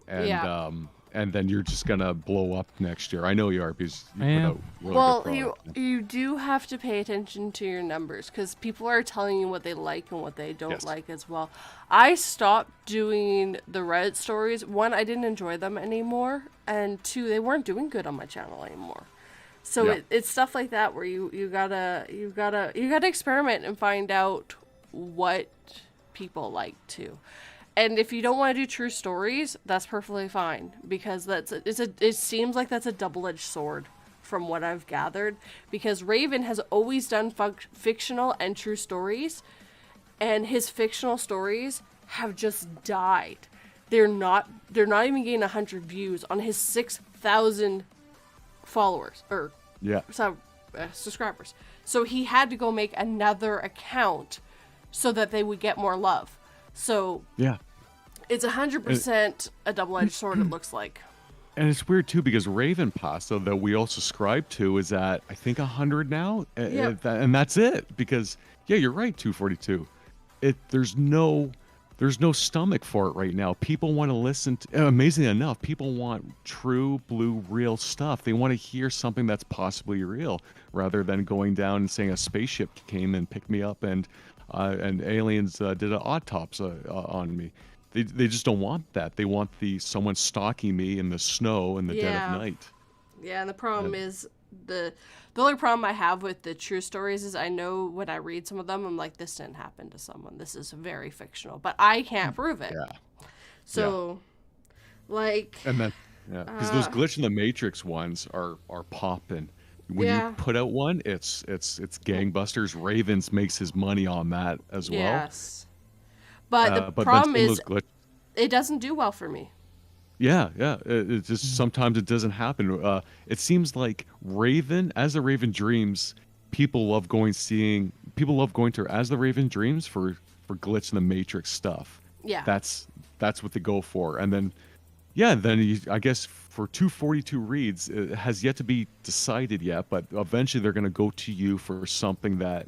and then you're just gonna blow up next year. I know you are because you put out really
well,
good
you
product.
you do have to pay attention to your numbers because people are telling you what they like and what they don't
Yes.
like as well. I stopped doing the Reddit stories. One, I didn't enjoy them anymore, and two, they weren't doing good on my channel anymore. So
Yeah.
it's stuff like that where you gotta experiment and find out what people like too. And if you don't want to do true stories, that's perfectly fine because it seems like that's a double-edged sword from what I've gathered because Raven has always done fictional and true stories, and his fictional stories have just died. They're not even getting 100 views on his 6,000 followers or subscribers. So he had to go make another account so that they would get more love. So
Yeah.
it's 100% a double-edged sword, it looks like.
And it's weird too because Raven Pasta that we all subscribe to is at I think 100 now, and that's it. Because yeah, you're right, 242. There's no stomach for it right now. People want to listen to. Amazingly enough, people want true, blue, real stuff. They want to hear something that's possibly real, rather than going down and saying a spaceship came and picked me up and aliens did an autopsy on me. They just don't want that. They want someone stalking me in the snow in the dead of night.
Yeah, and the problem is the only problem I have with the true stories is I know when I read some of them, I'm like, this didn't happen to someone. This is very fictional, but I can't prove it.
Yeah.
So, like.
And then because those glitch in the Matrix ones are popping. When you put out one, it's gangbusters. Ravens makes his money on that as well.
Yes. But the problem is, it doesn't do well for me.
Yeah. It just sometimes it doesn't happen. It seems like as the Raven dreams, people love going to As the Raven dreams for glitch in the Matrix stuff.
Yeah.
That's what they go for, and then I guess for 242 reads, it has yet to be decided yet, but eventually they're going to go to you for something that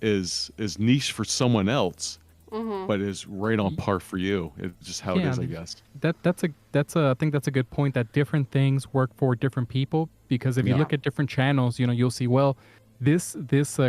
is niche for someone else. But is right on par for you. It's just how it is, I guess.
That's I think that's a good point, that different things work for different people, because if you look at different channels, you'll see, well, this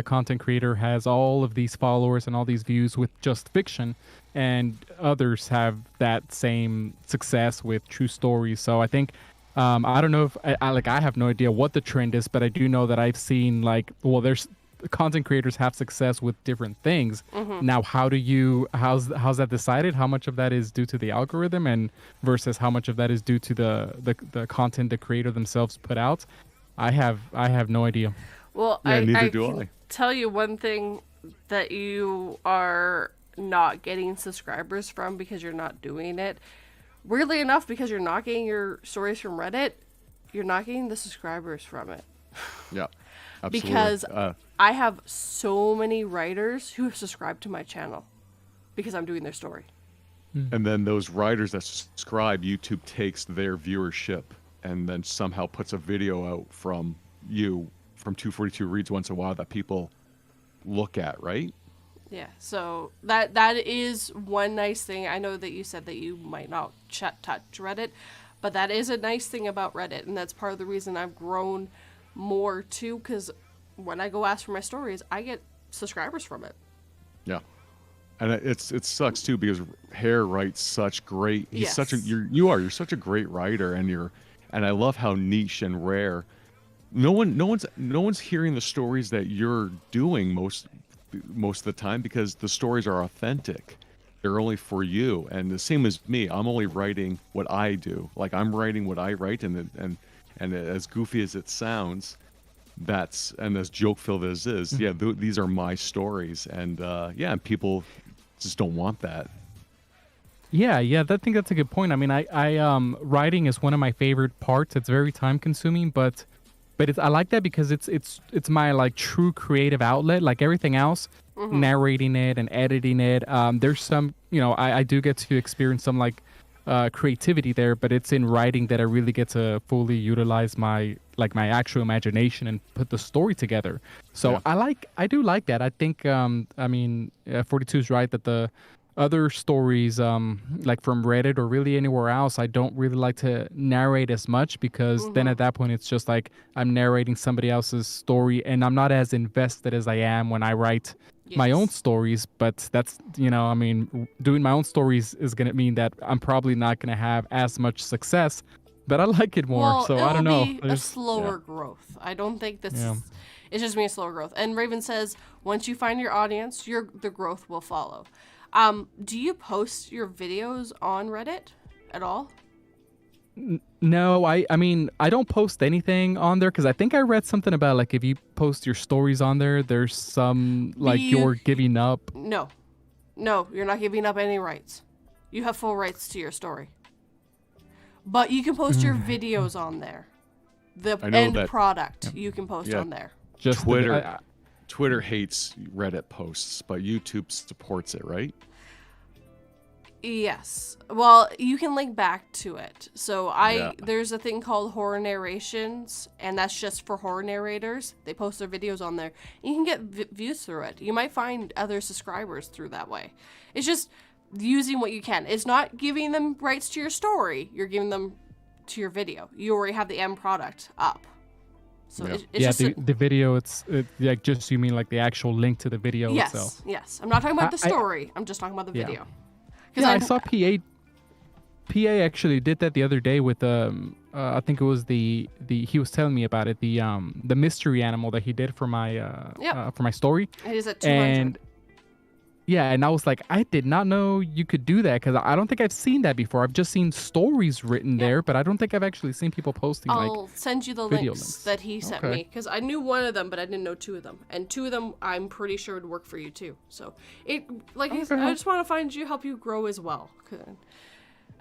content creator has all of these followers and all these views with just fiction, and others have that same success with true stories. So I think I don't know if I have no idea what the trend is, but I do know that I've seen there's content creators have success with different things. Now, how's that decided? How much of that is due to the algorithm and versus how much of that is due to the content the creator themselves put out? I have no idea.
Well,
neither
I
do
can
I.
tell you one thing that you are not getting subscribers from because you're not doing it. Weirdly enough, because you're not getting your stories from Reddit, you're not getting the subscribers from it.
Yeah. Absolutely.
Because I have so many writers who have subscribed to my channel because I'm doing their story.
And then those writers that subscribe, YouTube takes their viewership and then somehow puts a video out from 242 reads once in a while that people look at, right?
Yeah, so that is one nice thing. I know that you said that you might not touch Reddit, but that is a nice thing about Reddit, and that's part of the reason I've grown more too, because when I go ask for my stories, I get subscribers from it.
Yeah. And it sucks too because Hare writes such great. He's
Yes.
such a you're such a great writer, and I love how niche and rare. No one's hearing the stories that you're doing most of the time because the stories are authentic. They're only for you, and the same as me. I'm only writing what I do. Like I'm writing what I write, and as goofy as it sounds, and as joke-filled as it is, these are my stories, and people just don't want that.
Yeah, I think that's a good point. I mean, I writing is one of my favorite parts. It's very time-consuming, but I like that because it's my true creative outlet. Like everything else, narrating it and editing it. There's some, I do get to experience some creativity there, but it's in writing that I really get to fully utilize my actual imagination and put the story together. So
Yeah.
I do like that. I think 42 is right that the other stories like from Reddit or really anywhere else, I don't really like to narrate as much, because then at that point it's just like I'm narrating somebody else's story and I'm not as invested as I am when I write my own stories. But that's, doing my own stories is going to mean that I'm probably not going to have as much success, but I like it more.
Well,
So
it'll
I don't know.
be a slower growth. I don't think this
Yeah.
it's just me a slower growth. And Raven says, once you find your audience, the growth will follow. Do you post your videos on Reddit at all?
No, I mean, I don't post anything on there, because I think I read something about like if you post your stories on there, there's some like you're giving up.
No, you're not giving up any rights. You have full rights to your story. But you can post your videos on there. The end product you can post on there.
Just
Twitter. Twitter hates Reddit posts, but YouTube supports it, right?
Yes. Well, you can link back to it. So there's a thing called horror narrations, and that's just for horror narrators. They post their videos on there. And you can get views through it. You might find other subscribers through that way. It's just using what you can. It's not giving them rights to your story. You're giving them to your video. You already have the end product up. So it's just
the video, it's like, just, you mean like the actual link to the video itself?
Yes. I'm not talking about the story. I'm just talking about the video.
Yeah, I saw PA actually did that the other day with I think it was the he was telling me about it, the mystery animal that he did for my story.
It is at 200.
And and I was like, I did not know you could do that, because I don't think I've seen that before. I've just seen stories written there, but I don't think I've actually seen people posting
I'll send you the links that he sent me, because I knew one of them, but I didn't know two of them. And two of them I'm pretty sure would work for you too. So I just want to help you grow as well.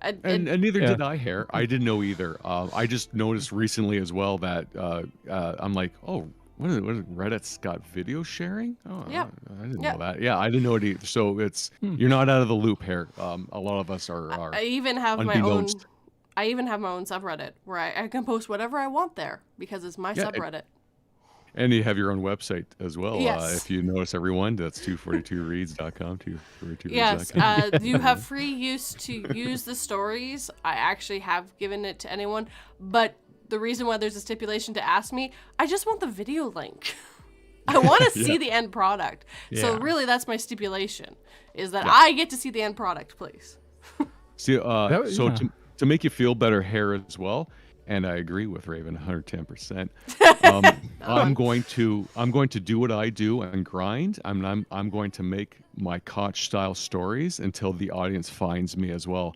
And neither did I, Hair. I didn't know either. I just noticed recently as well that I'm like, oh, what is Reddit's got video sharing? Oh,
yeah.
I didn't know that. Yeah, I didn't know it either. So it's you're not out of the loop, Hair. A lot of us are.
I even have
unbeknownst.
my own subreddit where I can post whatever I want there, because it's my subreddit.
And you have your own website as well.
Yes.
If you notice, everyone, that's 242reads.com. 242reads.com.
Yes. You have free use to use the stories. I actually have given it to anyone, but the reason why there's a stipulation to ask me, I just want the video link. I want to see the end product. So really, that's my stipulation, is that I get to see the end product, please.
See, to make you feel better, Hair, as well, and I agree with Raven 110%. I'm going to do what I do and grind. I'm going to make my Koch style stories until the audience finds me as well.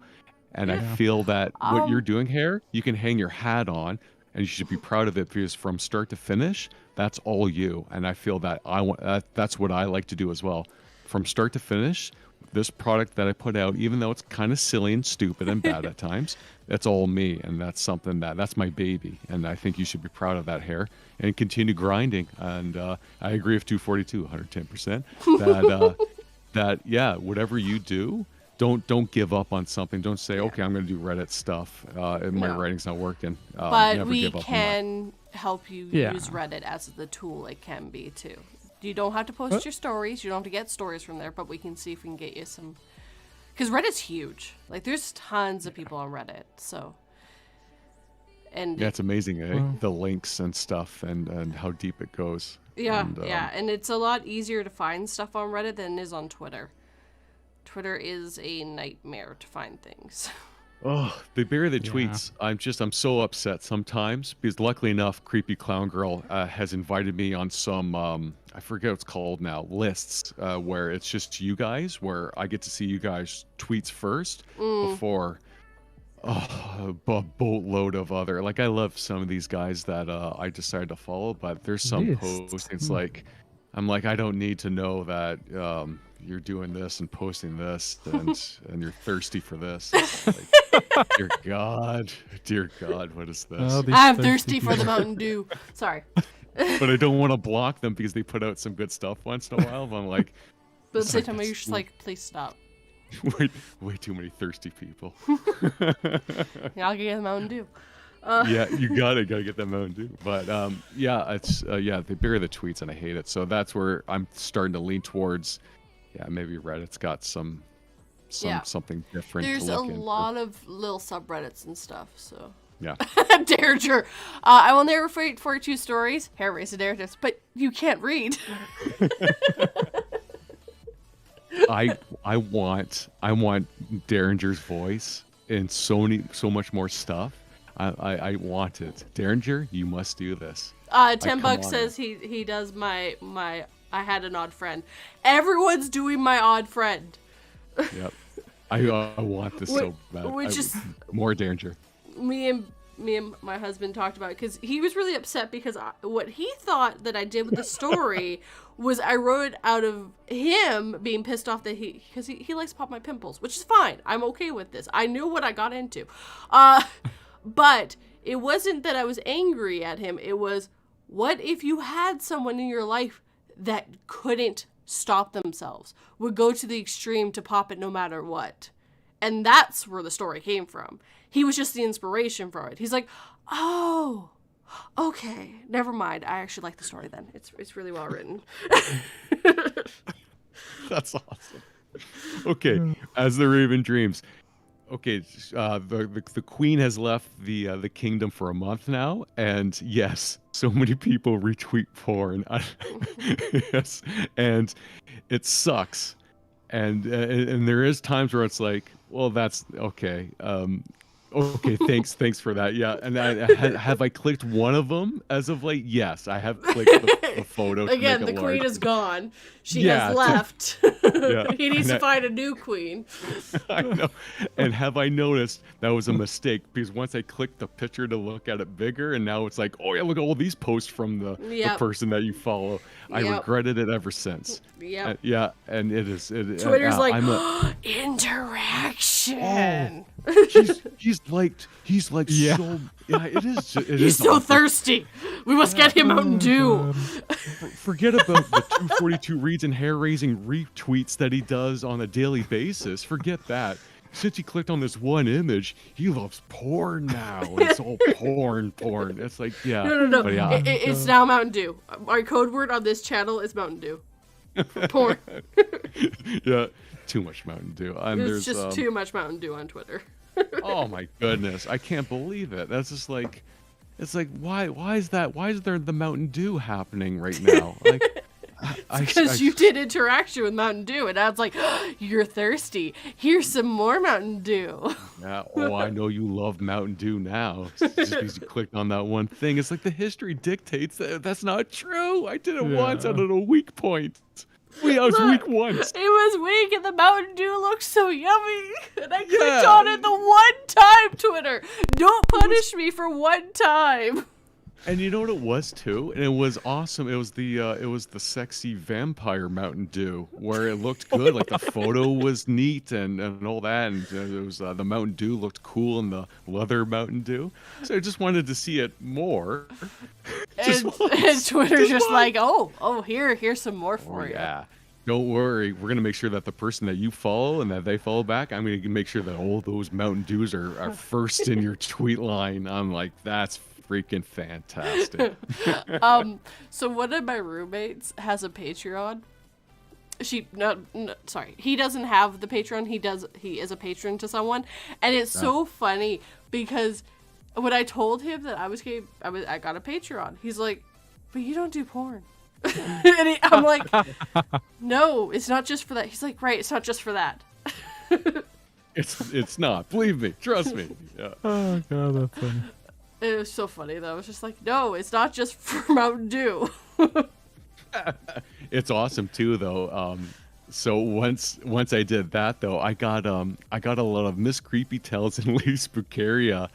And I feel that what you're doing, Hair, you can hang your hat on, and you should be proud of it, because from start to finish, that's all you. And I feel that that's what I like to do as well. From start to finish, this product that I put out, even though it's kind of silly and stupid and bad at times, that's all me, and that's something that's my baby. And I think you should be proud of that, Hair, and continue grinding. And I agree with 242, 110%. That whatever you do, don't give up on something. Don't say, okay, I'm going to do Reddit stuff. My writing's not working.
But we can help you use Reddit as the tool it can be too. You don't have to post your stories. You don't have to get stories from there, but we can see if we can get you some. Because Reddit's huge. Like, there's tons of people on Reddit. So. And
it's amazing, eh? The links and stuff, and how deep it goes.
Yeah, and it's a lot easier to find stuff on Reddit than it is on Twitter. Twitter is a nightmare to find things.
Oh, they bury the tweets. I'm so upset sometimes, because luckily enough, Creepy Clown Girl has invited me on some, I forget what it's called now, lists, where it's just you guys, where I get to see you guys' tweets first before a boatload of other. Like, I love some of these guys that I decided to follow, but there's some posts. It's like, I'm like, I don't need to know that you're doing this and posting this, and you're thirsty for this. Like, dear God, what is this?
I'm thirsty for the Mountain Dew. Sorry.
But I don't want to block them because they put out some good stuff once in a while. But I'm like,
but at the same time, you're just like, please stop.
way too many thirsty people.
Yeah, I'll get the Mountain Dew.
Yeah, you gotta get that Mountain Dew. But yeah, it's they bury the tweets and I hate it. So that's where I'm starting to lean towards. Yeah, maybe Reddit's got something different.
There's
to
a
look into.
lot of little subreddits and stuff. So
Yeah.
Derringer, I will never forget 42 stories. Hair raising narratives, but you can't read.
I want Derringer's voice in so much more stuff. I want it. Derringer, you must do this.
$10 says he does my I had an odd friend. Everyone's doing my odd friend.
Yep. I want this so bad. More Derringer.
Me and my husband talked about it because he was really upset because what he thought that I did with the story was I wrote it out of him being pissed off that he likes to pop my pimples, which is fine. I'm okay with this. I knew what I got into. But it wasn't that I was angry at him. It was, what if you had someone in your life that couldn't stop themselves, would go to the extreme to pop it no matter what? And that's where the story came from. He was just the inspiration for it. He's like, oh, okay, never mind. I actually like the story then. It's really well written.
That's awesome. Okay, as the Raven dreams. Okay, the queen has left the kingdom for a month now, and yes, so many people retweet porn. Yes, and it sucks, and there is times where it's like, well, that's okay. Okay, thanks for that. Yeah, and have I clicked one of them as of late? Yes, I have clicked the photo.
Again, the queen is gone. She has left.
Yeah.
He needs to find a new queen.
I know. And have I noticed that was a mistake? Because once I clicked the picture to look at it bigger, and now it's like, oh yeah, look at all these posts from the person that you follow. I regretted it ever since.
Yeah.
Yeah, and it is.
Twitter's like, interaction.
Oh, he's like so. Yeah, it is.
He's so awesome. Thirsty. We must get him Mountain Dew.
Forget about the 242 reads and hair-raising retweets that he does on a daily basis. Forget that. Since he clicked on this one image, he loves porn now. It's all porn. It's like, yeah.
No. Yeah. It's now Mountain Dew. Our code word on this channel is Mountain Dew. For porn.
Yeah, too much Mountain Dew. And
it's just too much Mountain Dew on Twitter.
Oh my goodness, I can't believe it. That's just like, it's like, why is that? Why is there the Mountain Dew happening right now? Like,
because you did interaction with Mountain Dew, and I was like, you're thirsty. Here's some more Mountain Dew.
Yeah. Oh, I know you love Mountain Dew now. Just because you clicked on that one thing. It's like the history dictates that that's not true. I did it once out of a weak point. I was weak once.
It was weak, and the Mountain Dew looked so yummy. And I clicked on it the one time, Twitter. Don't punish me for one time.
And you know what it was too? And it was awesome. It was the sexy vampire Mountain Dew, where it looked good. Like the photo was neat and all that. And it was the Mountain Dew looked cool in the leather Mountain Dew. So I just wanted to see it more.
And Twitter's just like, oh, here's some more for you.
Yeah. Don't worry. We're gonna make sure that the person that you follow and that they follow back, I'm gonna make sure that all those Mountain Dews are first in your tweet line. I'm like, that's freaking fantastic.
So one of my roommates has a Patreon. He doesn't have the Patreon. He is a patron to someone, and it's so funny because when I told him that I got a Patreon, he's like, "But you don't do porn." And I'm like, "No, it's not just for that." He's like, "Right, it's not just for that."
It's not. Believe me. Trust me. Yeah.
Oh god, that's funny.
It was so funny though. It's just like, no, it's not just for Mountain Dew.
It's awesome too, though. So once I did that, though, I got a lot of Miss Creepy Tales and Lady Spookaria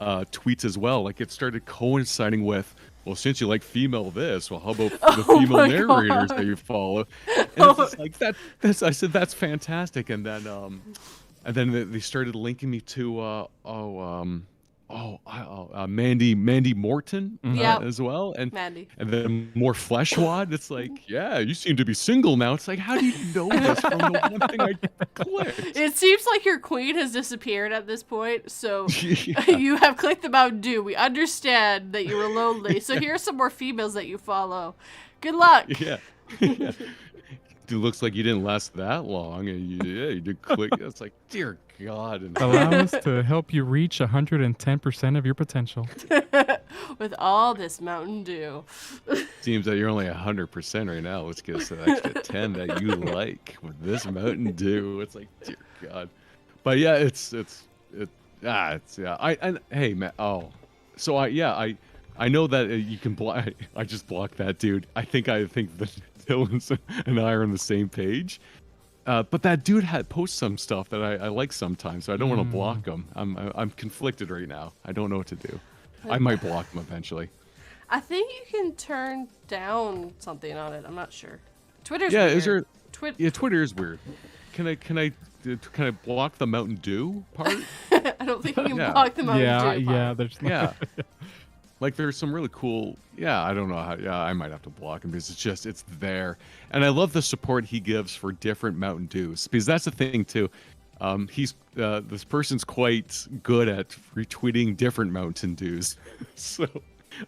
tweets as well. Like it started coinciding with, well, since you like female this, well, how about the female narrators that you follow? And it's just like that. I said that's fantastic, and then they started linking me to Mandy Morton
Yeah.
as well,
Mandy.
and then more Fleshwad. It's like, yeah, you seem to be single now. It's like, how do you know this from the one thing I clicked?
It seems like your queen has disappeared at this point, so
Yeah.
you have clicked the Mountain Dew. We understand that you were lonely, so here are some more females that you follow. Good luck.
Yeah. Yeah. It looks like you didn't last that long, and you did click. It's like, dear God. And
Allow us to help you reach 110% of your potential.
With all this Mountain Dew.
seems that you're only 100% right now. Let's get us that extra 10 that you like with this Mountain Dew. It's like, dear God. But yeah, hey man. Oh, so I know that you can block. I just blocked that dude. I think that Dylan and I are on the same page. But that dude had post some stuff that I like sometimes, so I don't want to block him. I'm conflicted right now. I don't know what to do. I might block him eventually.
I think you can turn down something on it. I'm not sure. Twitter's
Yeah,
weird.
is there?
Yeah,
Twitter is weird. Can I block the Mountain Dew part?
I don't think you can
Yeah.
block the Mountain Dew.
Yeah,
part.
there's
Yeah. Like there's some really cool. Yeah, I don't know how. Yeah, I might have to block him because it's there, and I love the support he gives for different Mountain Dews because that's the thing too. This person's quite good at retweeting different Mountain Dews, so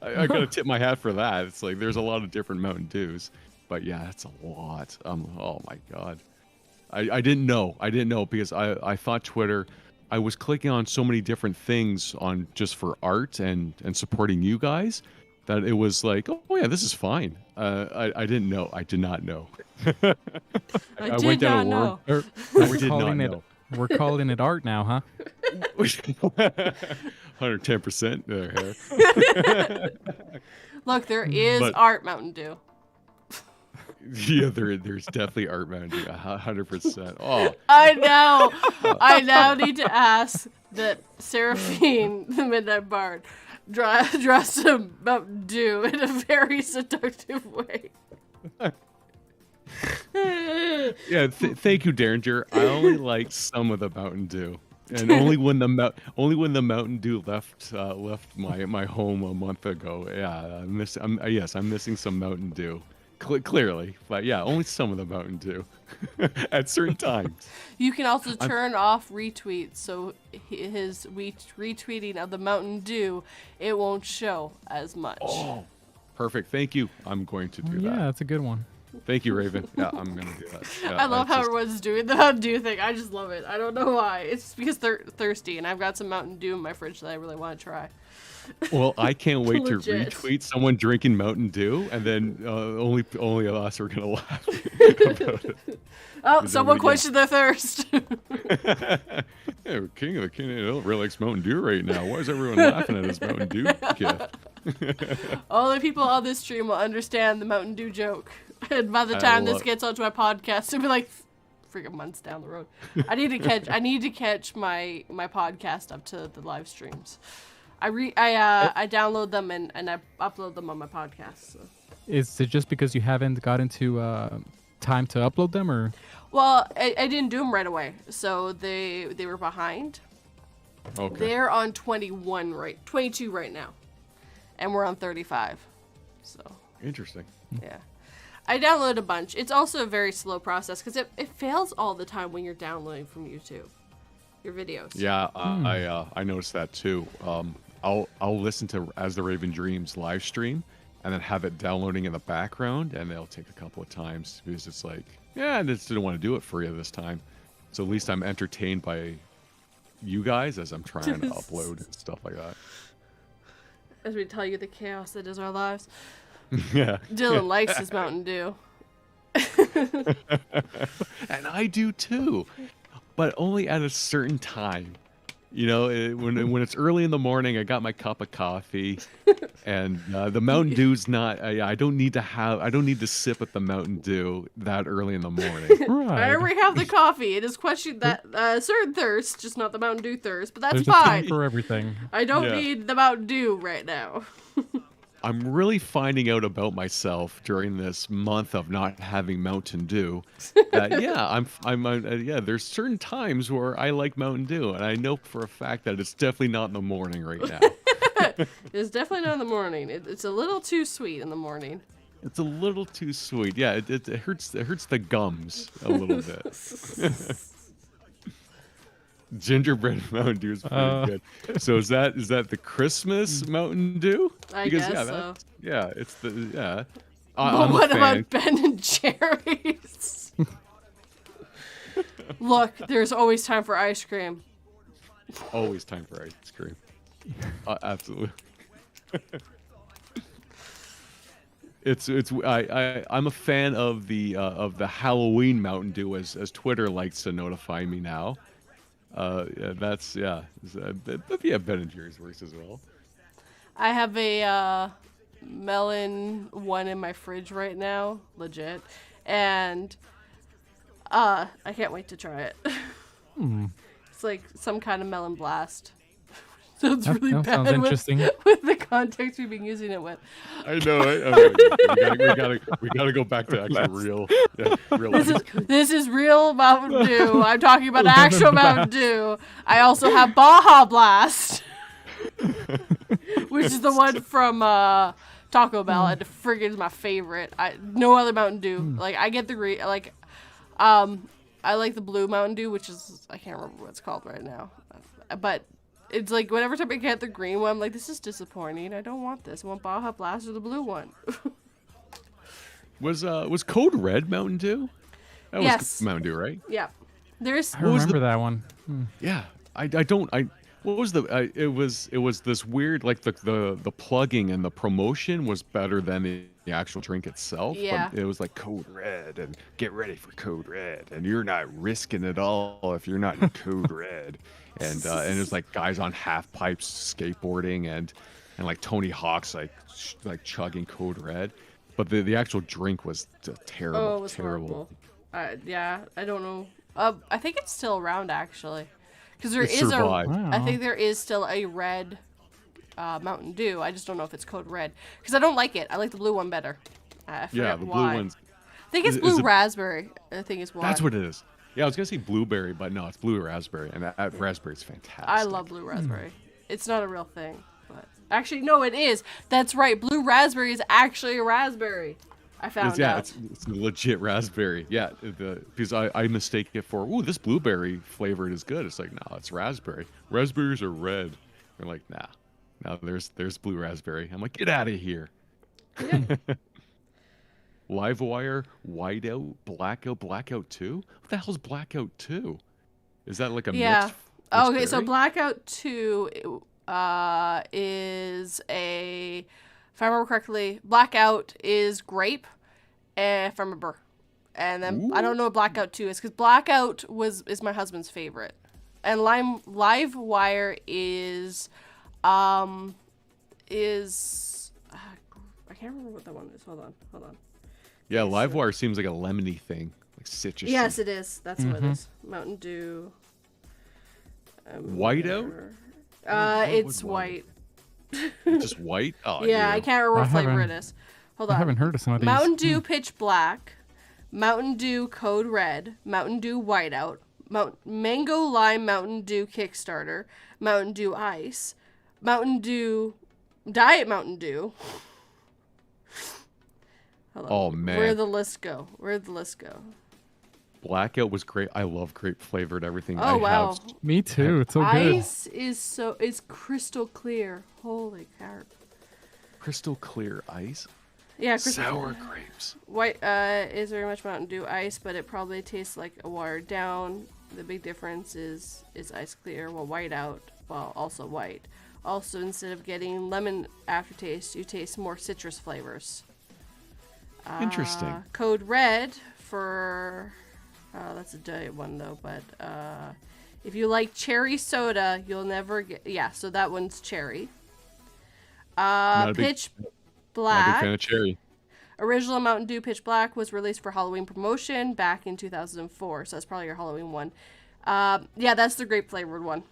I gotta tip my hat for that. It's like there's a lot of different Mountain Dews, but yeah, it's a lot. Oh my God, I didn't know because I thought Twitter. I was clicking on so many different things on just for art and supporting you guys that it was like, oh yeah, this is fine. I didn't know. I did not know.
I did not know.
We did not know.
We're calling it art now, huh?
110% there.
Look, there is
But-
art Mountain Dew.
Yeah, there's definitely art Mountain Dew, 100%. Oh,
I know. I now need to ask that Seraphine, the Midnight Bard, draw some Mountain Dew in a very seductive way.
yeah. Thank you, Derringer. I only like some of the Mountain Dew, and only when the Mountain Dew left my home a month ago. Yeah, I'm missing some Mountain Dew. Clearly, but yeah, only some of the Mountain Dew at certain times.
You can also turn off retweets, so his retweeting of the Mountain Dew, it won't show as much.
Oh, perfect. Thank you. I'm going to do
Yeah,
that.
that's a good one.
Thank you, Raven. Yeah, I'm gonna do that. Yeah,
I love how
just-
everyone's doing the Mountain Dew thing. I just love it. I don't know why. It's because they're thirsty, and I've got some Mountain Dew in my fridge that I really want to try.
Well, I can't wait to
Legit.
retweet someone drinking Mountain Dew, and then only of us are gonna laugh about it.
Oh,
Is
someone
everybody-
quenched their thirst.
Yeah, King of the King really likes Mountain Dew right now. Why is everyone laughing at his Mountain Dew gift?
All the people on this stream will understand the Mountain Dew joke. And by the
I
time this
love-
gets onto my podcast, it'll be like freaking months down the road. I need to catch my podcast up to the live streams. I download them and I upload them on my podcast. So.
Is it just because you haven't gotten to time to upload them, or?
Well, I didn't do them right away, so they were behind.
Okay.
They're on 22 right now, and we're on 35. So
Interesting.
yeah, I downloaded a bunch. It's also a very slow process because it fails all the time when you're downloading from YouTube, your videos.
Yeah, I noticed that too. I'll listen to As the Raven Dreams live stream, and then have it downloading in the background, and it'll take a couple of times because it's like, yeah, I just didn't want to do it for you this time. So at least I'm entertained by you guys as I'm trying to upload and stuff like that.
As we tell you the chaos that is our lives.
Yeah.
Dylan likes his Mountain Dew.
And I do too, but only at a certain time. You know, when it's early in the morning, I got my cup of coffee, and the Mountain Dew's not. I don't need to sip at the Mountain Dew that early in the morning.
I
Right.
already have the coffee. It is questioned that certain thirst, just not the Mountain Dew thirst, but that's
There's a time
fine.
for everything.
I don't
Yeah.
need the Mountain Dew right now.
I'm really finding out about myself during this month of not having Mountain Dew. That yeah, yeah. There's certain times where I like Mountain Dew, and I know for a fact that it's definitely not in the morning right now.
It's definitely not in the morning. It's a little too sweet in the morning.
It's a little too sweet. Yeah, it hurts. It hurts the gums a little bit. Gingerbread Mountain Dew is pretty good. So is that the Christmas Mountain Dew?
I guess so.
Yeah, it's the yeah.
But
I'm a
what
fan.
about Ben and Jerry's? Look, there's always time for ice cream.
Always time for ice cream. Absolutely. I'm a fan of the Halloween Mountain Dew as Twitter likes to notify me now. That's yeah. But yeah, Ben and Jerry's works as well.
I have a melon one in my fridge right now, legit, and I can't wait to try it. It's like some kind of melon blast. Sounds really
that
bad
sounds interesting.
with the context we've been using it with.
I know. We gotta go back to actual real.
This is real Mountain Dew. I'm talking about actual Mountain Dew. I also have Baja Blast, which is the one from Taco Bell, and friggin' is my favorite. No other Mountain Dew. Like I get the green. Like, I like the blue Mountain Dew, which is I can't remember what it's called right now, but. It's like whenever time I get the green one, I'm like, this is disappointing. I don't want this. I want Baja Blast or the blue one.
Was Code Red Mountain Dew? That
Yes.
was Mountain Dew, right?
Yeah. There's
I remember that one.
Yeah. What was the it was this weird like the plugging and the promotion was better than the actual drink itself.
Yeah.
But it was like Code Red and get ready for Code Red and you're not risking it all if you're not in Code Red. And it was like guys on half pipes skateboarding and like Tony Hawk's like chugging Code Red, but the actual drink was terrible.
Oh, it was
terrible.
horrible. Yeah, I don't know. I think it's still around actually, because there
It
is
survived.
I think there is still a red Mountain Dew. I just don't know if it's Code Red because I don't like it. I like the blue one better. I forget
Yeah, the
why.
blue ones.
I think it's
is
blue
it-
raspberry. I think is why.
That's what it is. Yeah, I was gonna say blueberry, but no, it's blue raspberry, and that raspberry's fantastic.
I love blue raspberry. It's not a real thing, but actually no, it is. That's right. Blue raspberry is actually a raspberry. I found out.
It's a legit raspberry. Yeah, because I mistake it for this blueberry flavored is good. It's like no, it's raspberry. Raspberries are red. They're like nah, there's blue raspberry. I'm like get out of here.
Yeah.
Livewire, Whiteout, Blackout 2? What the hell's Blackout 2? Is that like a
Yeah.
mixed
Okay, so
berry?
Blackout 2 is a, if I remember correctly, Blackout is grape, if I remember. And then I don't know what Blackout 2 is, because Blackout is my husband's favorite. And Livewire is I can't remember what that one is. Hold on.
Yeah, Livewire seems like a lemony thing, like citrus.
Yes, it is. That's what it is. Mountain Dew.
Whiteout?
It's
What's
white.
Just white? Oh,
Yeah, I can't remember what flavor it
haven't-
is. Hold on.
I haven't heard of some of these.
Mountain Dew Pitch Black, Mountain Dew Code Red, Mountain Dew Whiteout, Mango Lime Mountain Dew Kickstarter, Mountain Dew Ice, Mountain Dew Diet Mountain Dew. Hold on.
Oh, man.
Where'd the list go?
Blackout was great. I love grape flavored everything.
Oh, wow.
Me too. It's so good.
Ice is crystal clear. Holy carp.
Crystal clear ice.
Yeah, crystal
Sour grapes.
White is very much Mountain Dew Ice, but it probably tastes like a watered down. The big difference is ice clear, while Whiteout, well, also white. Also, instead of getting lemon aftertaste, you taste more citrus flavors.
Interesting.
Code Red for that's a diet one though, but if you like cherry soda, you'll never get so that one's cherry. Pitch
Not a big
Black.
fan of cherry.
Original Mountain Dew Pitch Black was released for Halloween promotion back in 2004, so that's probably your Halloween one. Yeah, that's the grape flavored one.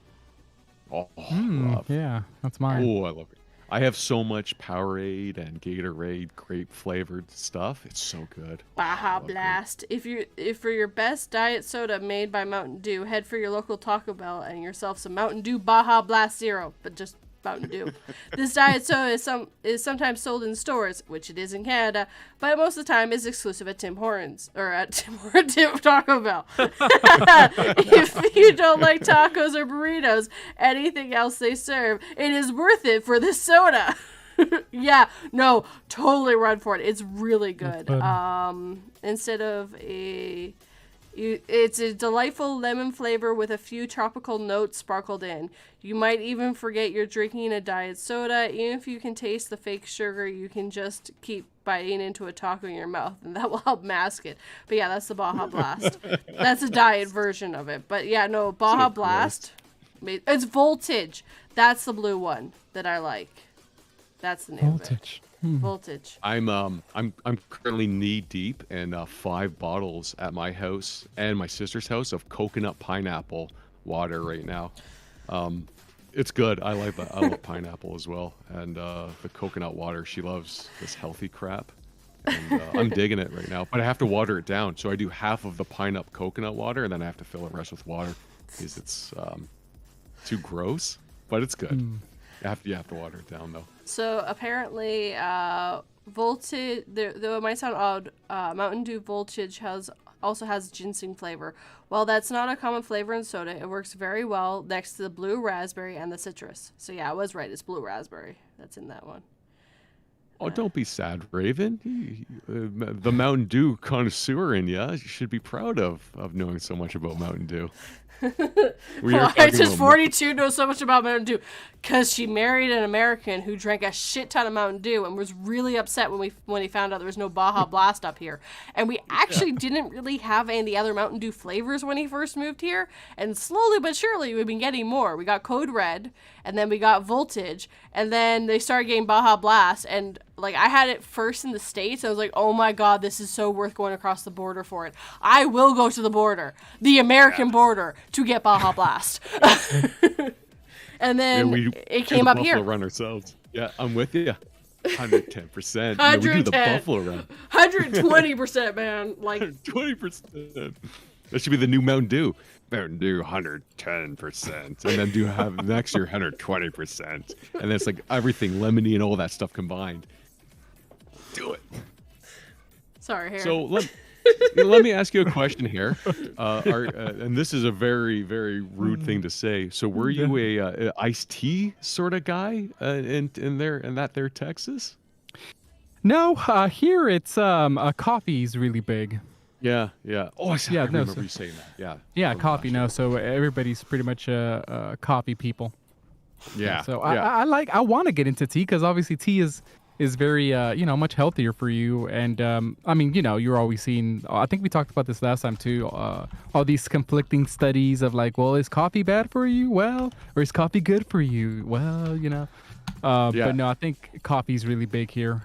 Oh, love.
Yeah, that's mine.
Oh, I love it. I have so much Powerade and Gatorade grape flavored stuff. It's so good.
Baja
Love grape.
Blast. If for your best diet soda made by Mountain Dew, head for your local Taco Bell and yourself some Mountain Dew Baja Blast Zero, but just Mountain Dew. This diet soda is sometimes sold in stores, which it is in Canada, but most of the time is exclusive at Tim Hortons or at Taco Bell. If you don't like tacos or burritos, anything else they serve, it is worth it for this soda. Yeah, no, totally run for it. It's really good. Instead of it's a delightful lemon flavor with a few tropical notes sparkled in. You might even forget you're drinking a diet soda. Even if you can taste the fake sugar, you can just keep biting into a taco in your mouth, and that will help mask it. But yeah, that's the Baja Blast. That's a diet version of it. But yeah, no, Baja Blast. It's Voltage. That's the blue one that I like. That's the name of it. Voltage.
I'm currently knee deep in 5 bottles at my house and my sister's house of coconut pineapple water right now. It's good. I love pineapple as well, and the coconut water. She loves this healthy crap, and I'm digging it right now. But I have to water it down, so I do half of the pineapple coconut water, and then I have to fill the rest with water because it's too gross. But it's good. You have to water it down though.
So apparently, Voltage, though it might sound odd, Mountain Dew Voltage also has ginseng flavor. While that's not a common flavor in soda, it works very well next to the blue raspberry and the citrus. So yeah, I was right. It's blue raspberry that's in that one.
Oh, don't be sad, Raven. The Mountain Dew connoisseur in you should be proud of knowing so much about Mountain Dew.
Why does 42 know so much about Mountain Dew? Because she married an American who drank a shit ton of Mountain Dew and was really upset when he found out there was no Baja Blast up here. And we actually didn't really have any of the other Mountain Dew flavors when he first moved here. And slowly but surely we've been getting more. We got Code Red, and then we got Voltage, and then they started getting Baja Blast. And like I had it first in the States. I was like, oh my God, this is so worth going across the border for it. I will go to the border, the American border, to get Baja Blast. And then it came up here.
Buffalo Run ourselves. Yeah, I'm with you. 110%. Yeah, we do the Buffalo Run.
120%, man. Like
120%. That should be the new Mountain Dew. Mountain Dew 110%. And then do have next year 120%. And then it's like everything, lemony and all that stuff combined. Do it.
Sorry, Harry.
So let me ask you a question here. And this is a very, very rude thing to say. So were you a iced tea sort of guy in there Texas?
No, here it's coffee's really big.
Yeah. Oh, I remember you saying that. Yeah.
Yeah, coffee. No, so everybody's pretty much coffee people.
Yeah.
So I want to get into tea because obviously tea is very much healthier for you. And I mean, you're always seeing, I think we talked about this last time too, all these conflicting studies of like, well, is coffee bad for you? Well, or is coffee good for you? Well, but no, I think coffee's really big here.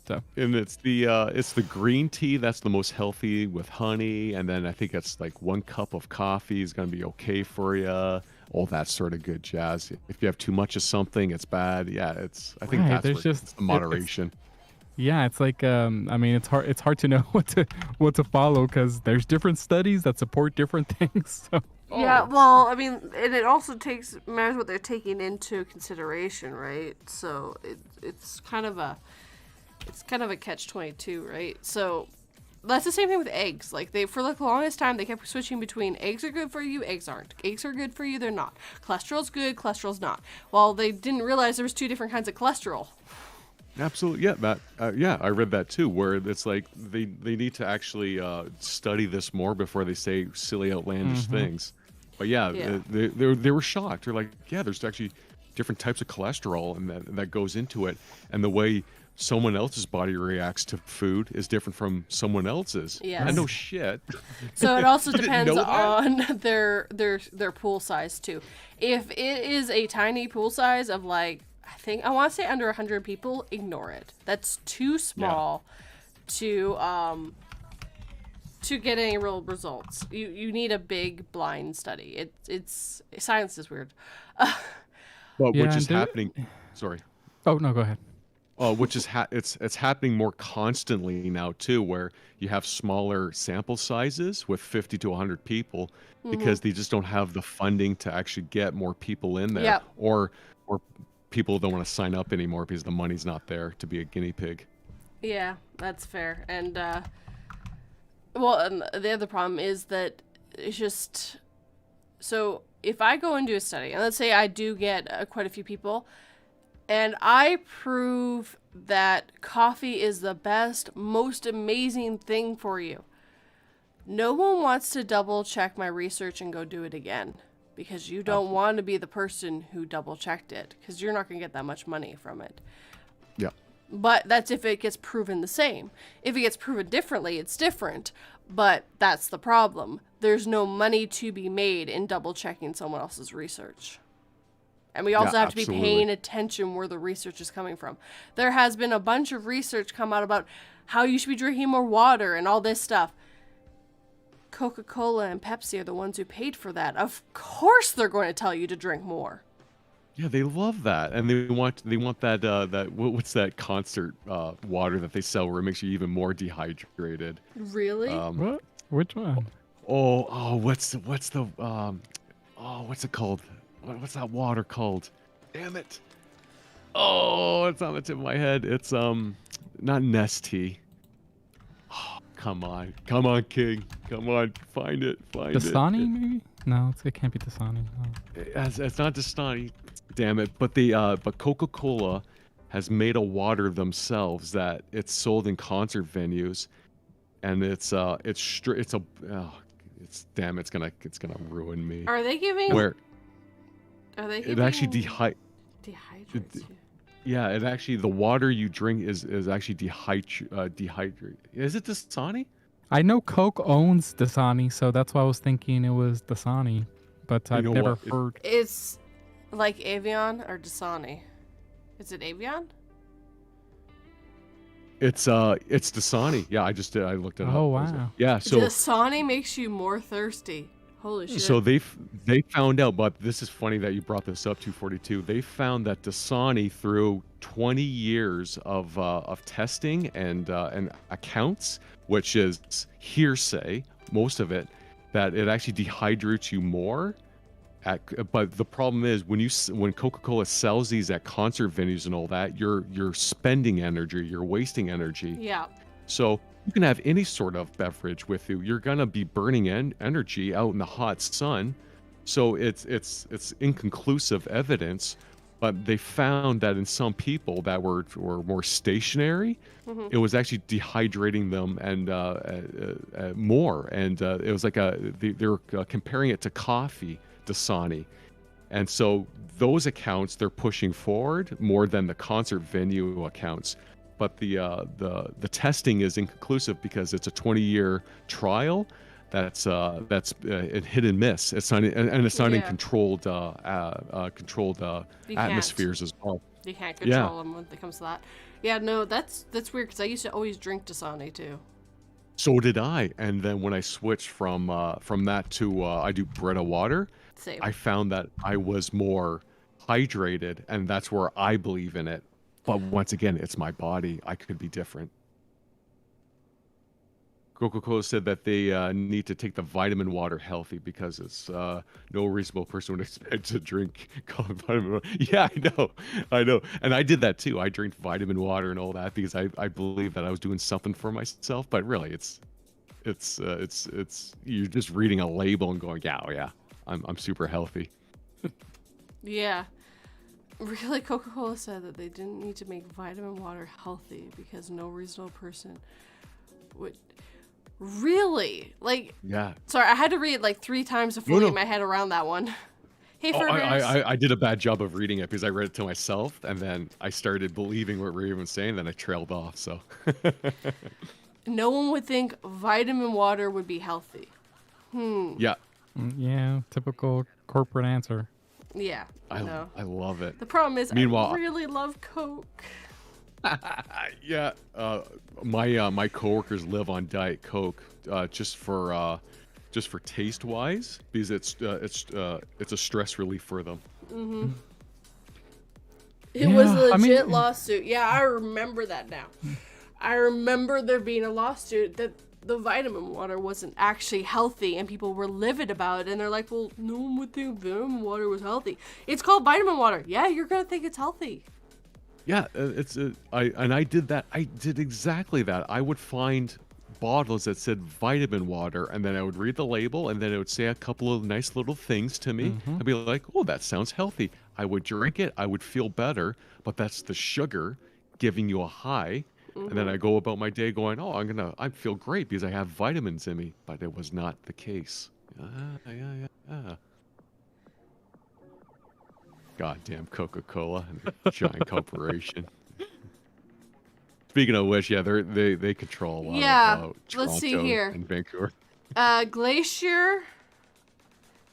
So.
And it's the green tea that's the most healthy with honey, and then I think it's like 1 cup of coffee is going to be okay for you. All that sort of good jazz. If you have too much of something, it's bad. Yeah, I think that's where it's the moderation.
It's like I mean, it's hard to know what to follow because there's different studies that support different things. So.
Yeah, well, I mean, and it also matters what they're taking into consideration, right? So it's kind of a catch-22, right? So that's the same thing with eggs. Like for the longest time, they kept switching between eggs are good for you, eggs aren't. Eggs are good for you, they're not. Cholesterol's good, cholesterol's not. Well, they didn't realize there was 2 different kinds of cholesterol.
Absolutely, yeah. That I read that too, where it's like they need to actually study this more before they say silly, outlandish things. But they were shocked. They're like, yeah, there's actually different types of cholesterol, and that goes into it, and the way someone else's body reacts to food is different from someone else's.
Yes.
I know shit.
So it also depends on their pool size too. If it is a tiny pool size of like, I want to say under 100 people, ignore it. That's too small to get any real results. You need a big blind study. It's science is weird.
but
Yeah,
which is
and
happening. Sorry.
oh no, go ahead.
Which is it's happening more constantly now too, where you have smaller sample sizes with 50 to 100 people because they just don't have the funding to actually get more people in there,
Yep.
or people don't want to sign up anymore because the money's not there to be a guinea pig.
Yeah, that's fair. And well, and the other problem is that it's just so if I go and do a study, and let's say I do get quite a few people, and I prove that coffee is the best, most amazing thing for you, no one wants to double check my research and go do it again because you don't want to be the person who double checked it because you're not going to get that much money from it.
Yeah.
But that's if it gets proven the same. If it gets proven differently, it's different. But that's the problem. There's no money to be made in double checking someone else's research. And we also have to be
absolutely.
paying attention where the research is coming from. There has been a bunch of research come out about how you should be drinking more water and all this stuff. Coca-Cola and Pepsi are the ones who paid for that. Of course they're going to tell you to drink more.
Yeah, they love that, and they want that what's that concert water that they sell where it makes you even more dehydrated.
Really?
What? Which one?
What's the what's it called? What's that water called? Damn it! Oh, it's on the tip of my head. It's not Nestea. Oh, come on, King, come on, find it.
Dasani, maybe? No, it can't be Dasani. No.
It's not Dasani. Damn it! But Coca-Cola has made a water themselves that it's sold in concert venues, and it's gonna ruin me.
Are they giving...
Where
Are they
it
giving...
actually
dehydrates you?
yeah, it actually, the water you drink is actually dehydrate. Is it Dasani?
I know Coke owns Dasani, so that's why I was thinking it was Dasani, but I've
know
never
what?
heard.
It's like Evian or Dasani. Is it Evian?
It's Dasani. Yeah, I looked it up.
Oh wow.
Yeah, so
Dasani makes you more thirsty. Holy shit.
so they found out, but this is funny that you brought this up, 242. They found that Dasani, through 20 years of testing and accounts, which is hearsay, most of it, that it actually dehydrates you more. But the problem is when Coca-Cola sells these at concert venues and all that, you're spending energy, you're wasting energy.
Yeah.
So you can have any sort of beverage with you. You're gonna be burning energy out in the hot sun. So it's inconclusive evidence, but they found that in some people that were more stationary, it was actually dehydrating them and more. And it was like they were comparing it to coffee, Dasani. And so those accounts they're pushing forward more than the concert venue accounts. But the testing is inconclusive because it's a 20-year trial that's a hit and miss. It's not and it's not in controlled atmospheres as well.
You can't control them when it comes to that. Yeah, no, that's weird because I used to always drink Dasani too.
So did I, and then when I switched from that to I do Brita water,
Same.
I found that I was more hydrated, and that's where I believe in it. But once again, it's my body. I could be different. Coca-Cola said that they need to take the vitamin water healthy because it's no reasonable person would expect to drink vitamin water. Yeah, I know. And I did that too. I drank vitamin water and all that because I believe that I was doing something for myself. But really, it's you're just reading a label and going, yeah, I'm super healthy.
Yeah. Really, Coca-Cola said that they didn't need to make vitamin water healthy because no reasonable person would... Really? Like...
Yeah.
Sorry, I had to read it like 3 times to fully get my head around that one. Hey,
I did a bad job of reading it because I read it to myself, and then I started believing what we were even saying, then I trailed off, so...
No one would think vitamin water would be healthy.
Yeah.
Yeah, typical corporate answer.
Yeah, no.
I love it.
The problem is,
Meanwhile,
I really love Coke.
Yeah, my coworkers live on Diet Coke, just for taste wise, because it's a stress relief for them.
It was a
I mean-
legit lawsuit. Yeah, I remember that now. I remember there being a lawsuit that the vitamin water wasn't actually healthy, and people were livid about it. And they're like, "Well, no one would think vitamin water was healthy. It's called vitamin water. Yeah, you're gonna think it's healthy."
Yeah, I did that. I did exactly that. I would find bottles that said vitamin water, and then I would read the label, and then it would say a couple of nice little things to me. I'd be like, "Oh, that sounds healthy." I would drink it. I would feel better, but that's the sugar giving you a high. And then I go about my day going, "Oh, I feel great because I have vitamins in me." But it was not the case. Yeah. Goddamn Coca-Cola, giant corporation. Speaking of which, yeah, they control a lot
Yeah,
of
let's see
Toronto
here.
and Vancouver.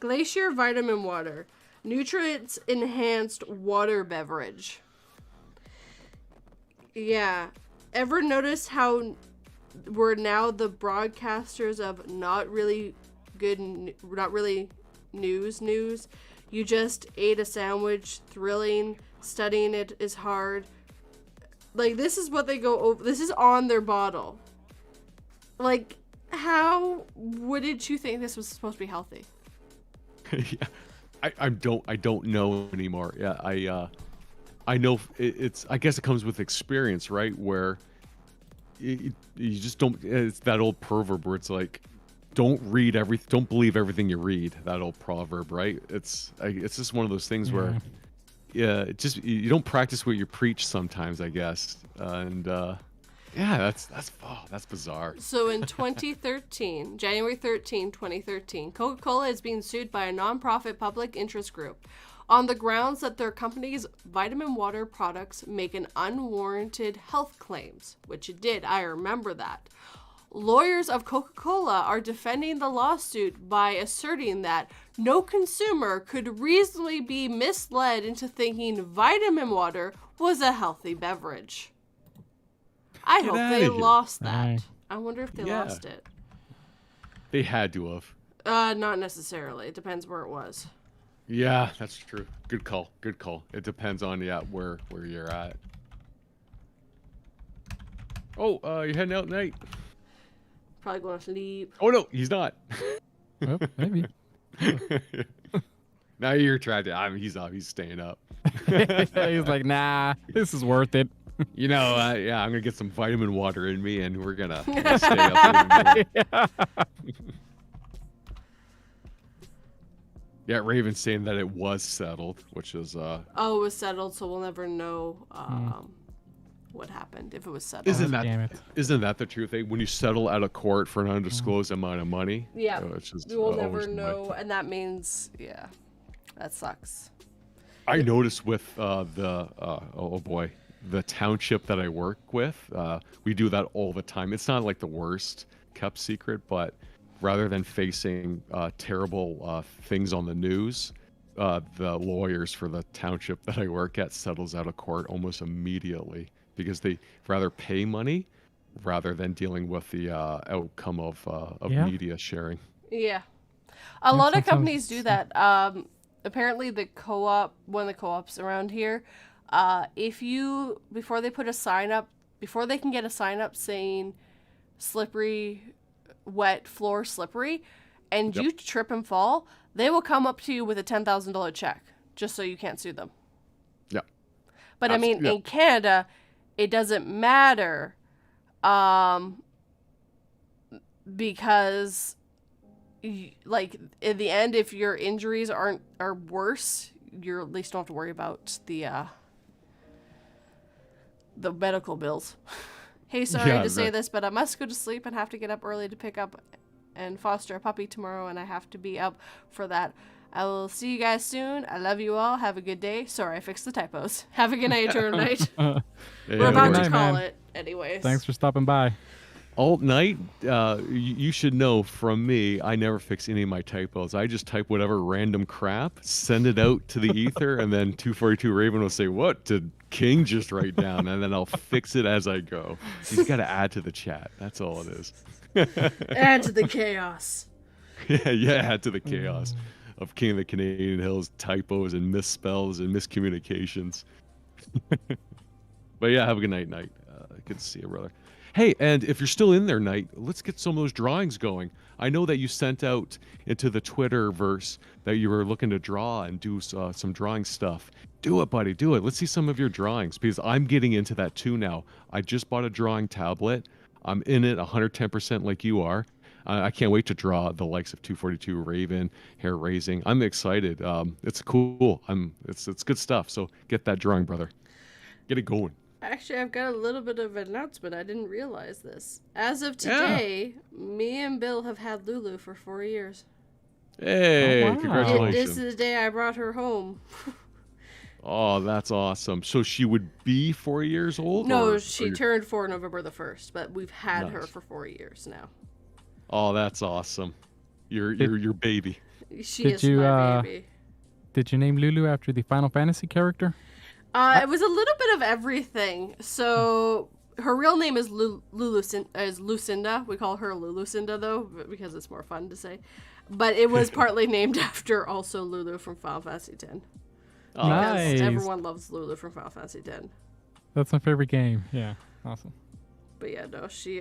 Glacier vitamin water, nutrients enhanced water beverage. Yeah, ever notice how we're now the broadcasters of not really news? You just ate a sandwich, thrilling, studying it is hard. Like, this is what they go over. This is on their bottle. Like, how wouldn't you think this was supposed to be healthy?
Yeah, I don't know anymore. Yeah, I know it's. I guess it comes with experience, right? Where you just don't. It's that old proverb where it's like, don't believe everything you read. That old proverb, right? It's just one of those things where, yeah, you don't practice what you preach sometimes, I guess. Yeah, that's bizarre.
So in 2013, January 13, 2013, Coca-Cola is being sued by a nonprofit public interest group on the grounds that their company's vitamin water products make an unwarranted health claims, which it did. I remember that. Lawyers of Coca-Cola are defending the lawsuit by asserting that no consumer could reasonably be misled into thinking vitamin water was a healthy beverage. I hope
outta
they
here.
lost that.
Aye.
I wonder if they
Yeah.
lost it.
They had to have.
Not necessarily. It depends where it was.
Yeah, that's true. Good call. It depends on where you're at. Oh, you're heading out tonight.
Probably going to sleep.
Oh no, he's not.
Well, maybe.
Now you're attracted. He's up. He's staying up.
He's like, nah, this is worth it.
You know, I'm gonna get some vitamin water in me, and we're gonna stay up. Even more. Yeah, Raven's saying that it was settled, which is
Oh, it was settled, so we'll never know what happened if it was settled.
Damn it.
Isn't that the truth? When you settle out of court for an undisclosed amount of money,
Yeah,
it's just,
we will
always
never
the way.
know, and that means, yeah, that sucks.
I noticed with the township that I work with, we do that all the time. It's not like the worst kept secret, but rather than facing terrible things on the news, the lawyers for the township that I work at settles out of court almost immediately because they rather pay money rather than dealing with the outcome of media sharing.
Yeah. A lot of
sounds-
companies do that. Apparently one of the co-ops around here, before they put a sign up, before they can get a sign up saying slippery, wet floor slippery, and you trip and fall, they will come up to you with a $10,000 check just so you can't sue them.
Yeah.
But I mean, in Canada, it doesn't matter, because like in the end, if your injuries are worse, you at least don't have to worry about the medical bills. Hey, sorry to say this, but I must go to sleep and have to get up early to pick up and foster a puppy tomorrow, and I have to be up for that. I will see you guys soon. I love you all. Have a good day. Sorry, I fixed the typos. Have a good night or night. We're about to call it anyways.
Thanks for stopping by.
Alt Night, you should know from me, I never fix any of my typos. I just type whatever random crap, send it out to the ether, and then 242 Raven will say, "What did King just write down?" And then I'll fix it as I go. He's got to add to the chat. That's all it is.
Add to the chaos.
Yeah, add to the chaos of King of the Canadian Hills typos and misspells and miscommunications. But yeah, have a good night, Knight. Good to see you, brother. Hey, and if you're still in there, Knight, let's get some of those drawings going. I know that you sent out into the Twitterverse that you were looking to draw and do some drawing stuff. Do it, buddy. Do it. Let's see some of your drawings because I'm getting into that too now. I just bought a drawing tablet. I'm in it 110% like you are. I can't wait to draw the likes of 242 Raven, Hair Raising. I'm excited. It's cool. It's good stuff. So get that drawing, brother. Get it going.
Actually, I've got a little bit of an announcement. I didn't realize this. As of today, me and Bill have had Lulu for 4 years.
Hey,
wow.
congratulations.
This is the day I brought her home.
Oh, that's awesome. So she would be 4 years old?
No,
or
she turned 4 November the 1st, but we've had her
Nice.
for 4 years now.
Oh, that's awesome. Your baby.
She
Did
is
you,
my baby.
Did you name Lulu after the Final Fantasy character?
It was a little bit of everything. So her real name is Lucinda. We call her Lulucinda though, because it's more fun to say. But it was partly named after also Lulu from Final Fantasy X.
Oh,
Nice.
Everyone loves Lulu from Final Fantasy X.
That's my favorite game. Yeah, awesome.
But yeah, no, she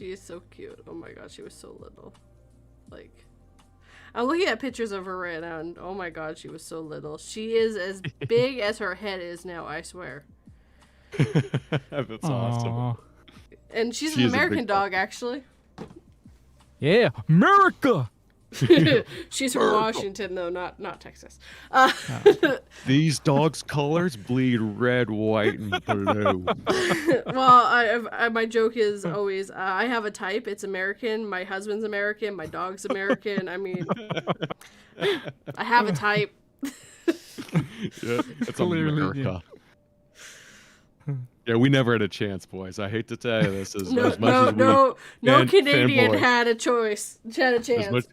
is so cute. Oh my god, she was so little. Like, I'm looking at pictures of her right now, and oh my god, she was so little. She is as big as her head is now, I swear.
That's awesome.
Aw.
And she's
She
an
is a big
American dog, actually.
Yeah, America.
She's from Washington, though, not Texas.
These dogs' colors bleed red, white, and blue.
Well, my joke is always, I have a type. It's American. My husband's American. My dog's American. I mean, I have a type.
Yeah, that's
Clearly,
America. Yeah, we never had a chance, boys. I hate to tell you this. As much as
No Canadian
fanboy.
had a choice. Had a
As
chance.
much,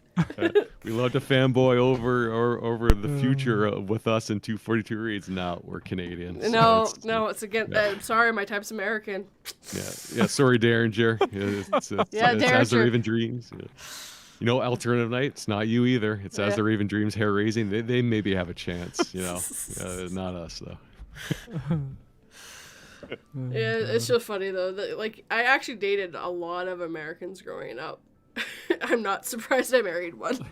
we love to fanboy over the future with us in 242 reads. No, we're Canadians. so
No,
it's-
it's again.
yeah.
I'm sorry, my type's American.
Yeah. Sorry, Derringer. It's
Yeah,
As the
Derringer.
Raven Dreams. Yeah. You know, Alternative Night. It's not you either. It's As
Yeah.
the Raven Dreams. Hair Raising. They maybe have a chance. You know, not us though.
Yeah, it's just funny though. That, like, I actually dated a lot of Americans growing up. I'm not surprised I married one.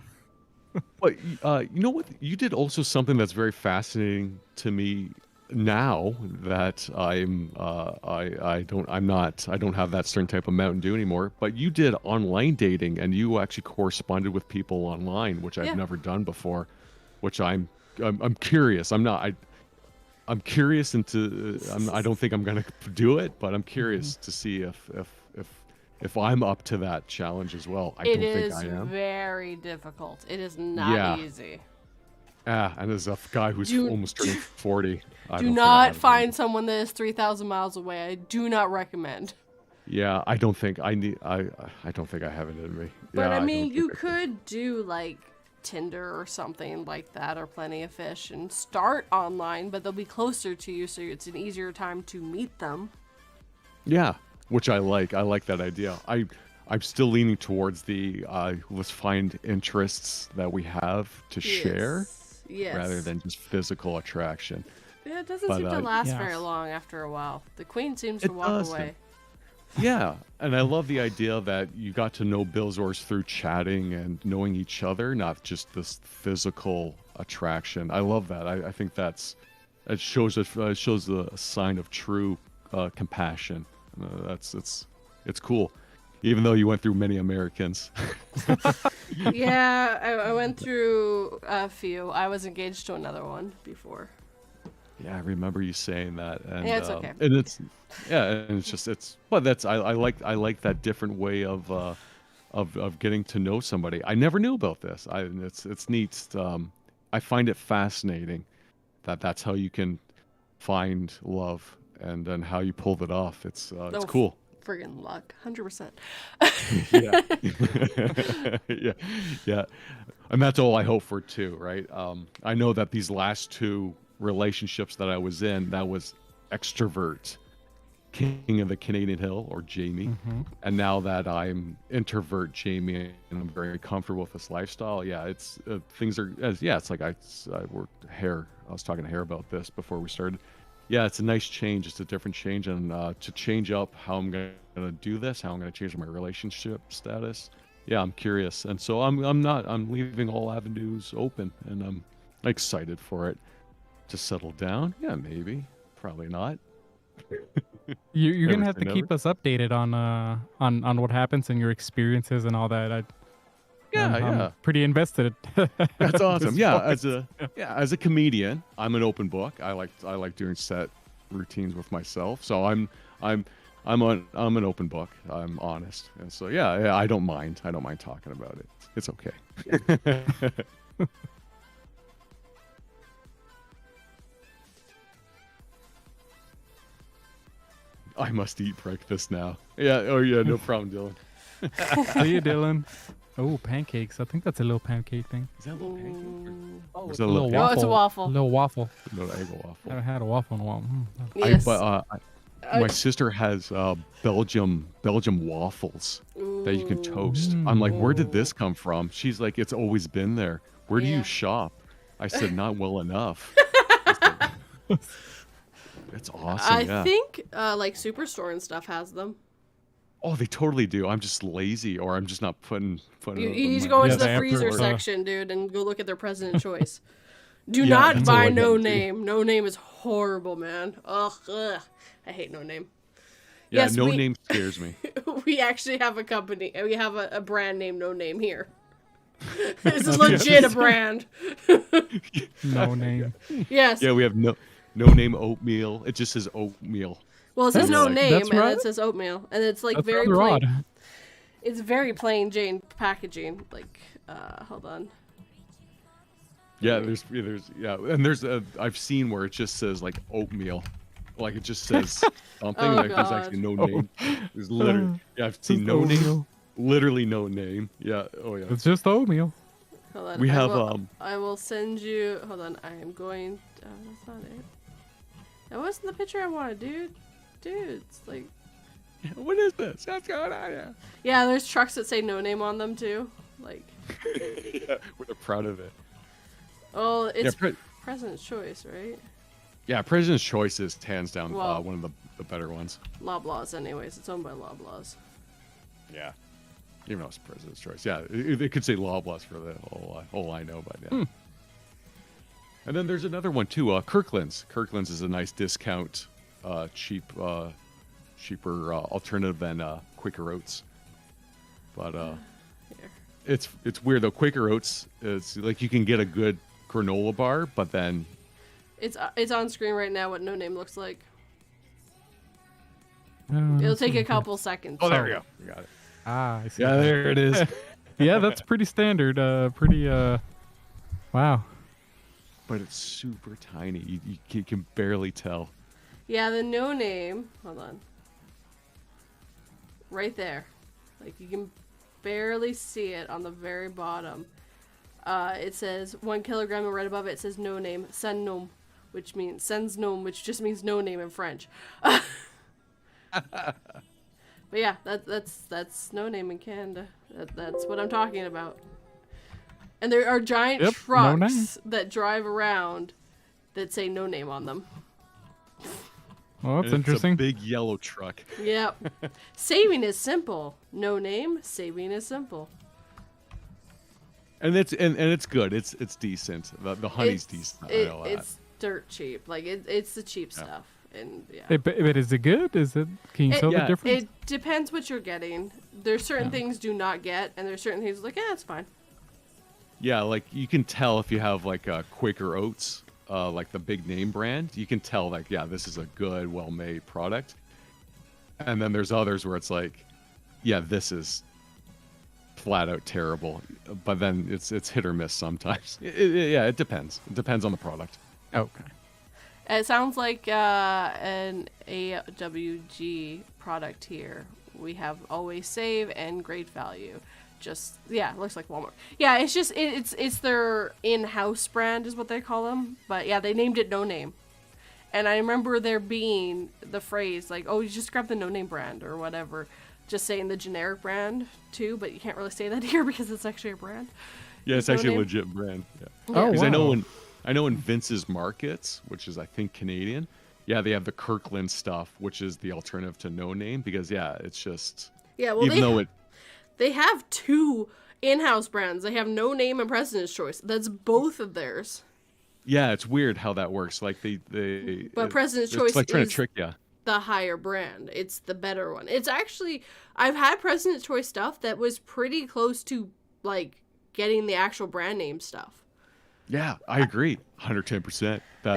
But you know what? You did also something that's very fascinating to me now that I don't have that certain type of Mountain Dew anymore. But you did online dating and you actually corresponded with people online, which I've
Yeah.
never done before. Which I'm curious. I'm curious into. I don't think I'm gonna do it, but I'm curious to see if I'm up to that challenge as well. I
It
don't think
is
I am.
very difficult. It is not
Yeah.
easy.
And as a guy who's
Do-
almost turning 40, I
Do
don't think
not
I would.
find someone that is 3,000 miles away. I do not recommend.
Yeah, I don't think I need. I don't think I have it in me.
But
Yeah,
I mean,
don't
you
think
could do like Tinder or something like that, or Plenty of Fish, and start online, but they'll be closer to you, so it's an easier time to meet them.
Yeah, which I like. I like that idea. I'm still leaning towards the let's find interests that we have to share
Yes.
rather than just physical attraction.
Yeah, it doesn't
but,
seem to last
yes.
very long after a while. The queen seems
It
to walk
doesn't.
away.
Yeah, and I love the idea that you got to know Billsors through chatting and knowing each other, not just this physical attraction. I love that. I think it shows the sign of true compassion. It's cool, even though you went through many Americans.
Yeah, I went through a few. I was engaged to another one before.
Yeah, I remember you saying that. And,
Yeah, it's okay.
And but I like that different way of getting to know somebody. I never knew about this. It's neat. I find it fascinating that's how you can find love and then how you pulled it off. It's cool.
Friggin' luck, 100%.
Yeah. Yeah. And that's all I hope for too, right? I know that these last two relationships that I was in, that was extrovert King of the Canadian Hill, or Jamie. And now that I'm introvert Jamie and I'm very comfortable with this lifestyle, yeah, it's things are it's like I worked hair. I was talking to Hair about this before we started. Yeah, it's a nice change. It's a different change, and to change up how I'm gonna do this, how I'm gonna change my relationship status. Yeah, I'm curious, and so I'm leaving all avenues open, and I'm excited for it to settle down. Yeah, maybe, probably not.
You're
Never
gonna have
say
to keep
never.
us updated on what happens and your experiences and all that.
Yeah,
I'm
yeah.
pretty invested.
That's
at
awesome.
this
Yeah,
point.
as a comedian, I'm an open book. I like doing set routines with myself. So I'm an open book. I'm honest, and so yeah, I don't mind. I don't mind talking about it. It's okay. I must eat breakfast now. Yeah. Oh yeah. No problem, Dylan.
See you, Dylan. Oh, pancakes. I think that's a little pancake thing.
Is that a little pancake? Or is
A
that a
little
little
No, it's a waffle.
A little waffle.
No, egg waffle.
I haven't had a waffle in a while.
Yes.
My sister has Belgium waffles that you can toast. I'm like, where did this come from? She's like, it's always been there. Where do
Yeah.
you shop? I said, not well enough. It's awesome.
I
Yeah.
think like Superstore and stuff has them.
Oh, they totally do. I'm just lazy, or I'm just not putting.
You
it
need
on
to
my-
go into
Yeah,
the
they
freezer
have to,
section, dude, and go look at their president choice. Do
Yeah,
not
that's all
buy
I
No
gotta do.
Name. No Name is horrible, man. Ugh. I hate No Name.
Yeah,
Yes,
no
we-
name scares me.
We actually have a company. We have a brand named No Name here. This is legit a brand.
No name.
Yes.
Yeah, we have no name oatmeal. It just says oatmeal.
Well, it says
That's
No
like-
Name,
That's
and
right.
it says oatmeal, and it's like
That's
very
rather
plain.
odd.
It's very plain Jane packaging. Like, hold on.
Yeah, and there's I've seen where it just says like oatmeal, like it just says something.
Oh,
like there's
God.
actually no name. There's literally I've seen no name,
Oatmeal.
literally no name. Yeah, oh yeah.
It's just oatmeal.
Hold on.
We have,
I will send you. Hold on. I am going. That's not it. That wasn't the picture I wanted, dude. Dude, it's like.
What is this? What's going on here?
Yeah, there's trucks that say No Name on them too. Like,
Yeah, we're proud of it.
oh, it's
Yeah,
President's Choice, right?
yeah, President's Choice is hands down
Well-
one of the better ones.
Loblaws, anyways. It's owned by Loblaws.
Yeah, even though it's President's Choice. Yeah, it could say Loblaws for the all I know, but yeah. And then there's another one too. Kirkland's. Kirkland's is a nice discount, cheaper alternative than Quaker Oats. But
Here.
it's weird though. Quaker Oats, it's like you can get a good granola bar, but then
It's on screen right now what No Name looks like.
Uh,
It'll take a couple seconds.
oh, there we go. We got it.
I see.
Yeah, there it is.
Yeah, that's pretty standard. Pretty. Wow.
But it's super tiny. You can barely tell.
Yeah, the No Name. Hold on. Right there. Like, you can barely see it on the very bottom. It says 1 kilogram, and right above it says No Name, Sans Nom, which means Sans Nom, which just means no name in French. But yeah, that's No Name in Canada. That's what I'm talking about. And there are giant
Yep, No Name.
trucks that drive around that say No Name on them.
Well, that's
And
interesting.
It's a big yellow truck.
Yep. Saving is simple. No name, saving is simple.
And it's good. It's decent. The honey's decent. I know that.
It's dirt cheap. Like, it's the cheap stuff. And yeah.
But is it good? Is it? Can you
It-
tell the
yeah,
difference?
It depends what you're getting. There's certain things do not get, and there's certain things like, it's fine.
Yeah, like you can tell if you have like Quaker Oats, like the big name brand, you can tell like, yeah, this is a good, well-made product. And then there's others where it's like, yeah, this is flat out terrible. But then it's hit or miss sometimes. Yeah, it depends. It depends on the product.
Okay.
It sounds like an AWG product here. We have Always Save and Great Value. Just, yeah, it looks like Walmart. Yeah, it's just, it's their in-house brand is what they call them. But yeah, they named it No Name. And I remember there being the phrase like, "Oh, you just grab the no-name brand or whatever," just saying the generic brand too, but you can't really say that here because it's actually a brand.
Yeah, it's
No
actually a
name.
legit brand. Yeah.
Oh,
Because
wow.
I know in Vince's Markets, which is I think Canadian, yeah, they have the Kirkland stuff, which is the alternative to No Name. Because yeah, it's just
Yeah, well,
even though it
they have two in-house brands. They have No Name and President's Choice. That's both of theirs.
yeah, it's weird how that works. Like
But President's
it's
Choice
like trying to
is
trick you.
the higher brand. It's the better one. It's actually, I've had President's Choice stuff that was pretty close to like getting the actual brand name stuff.
Yeah, I agree, 110%. That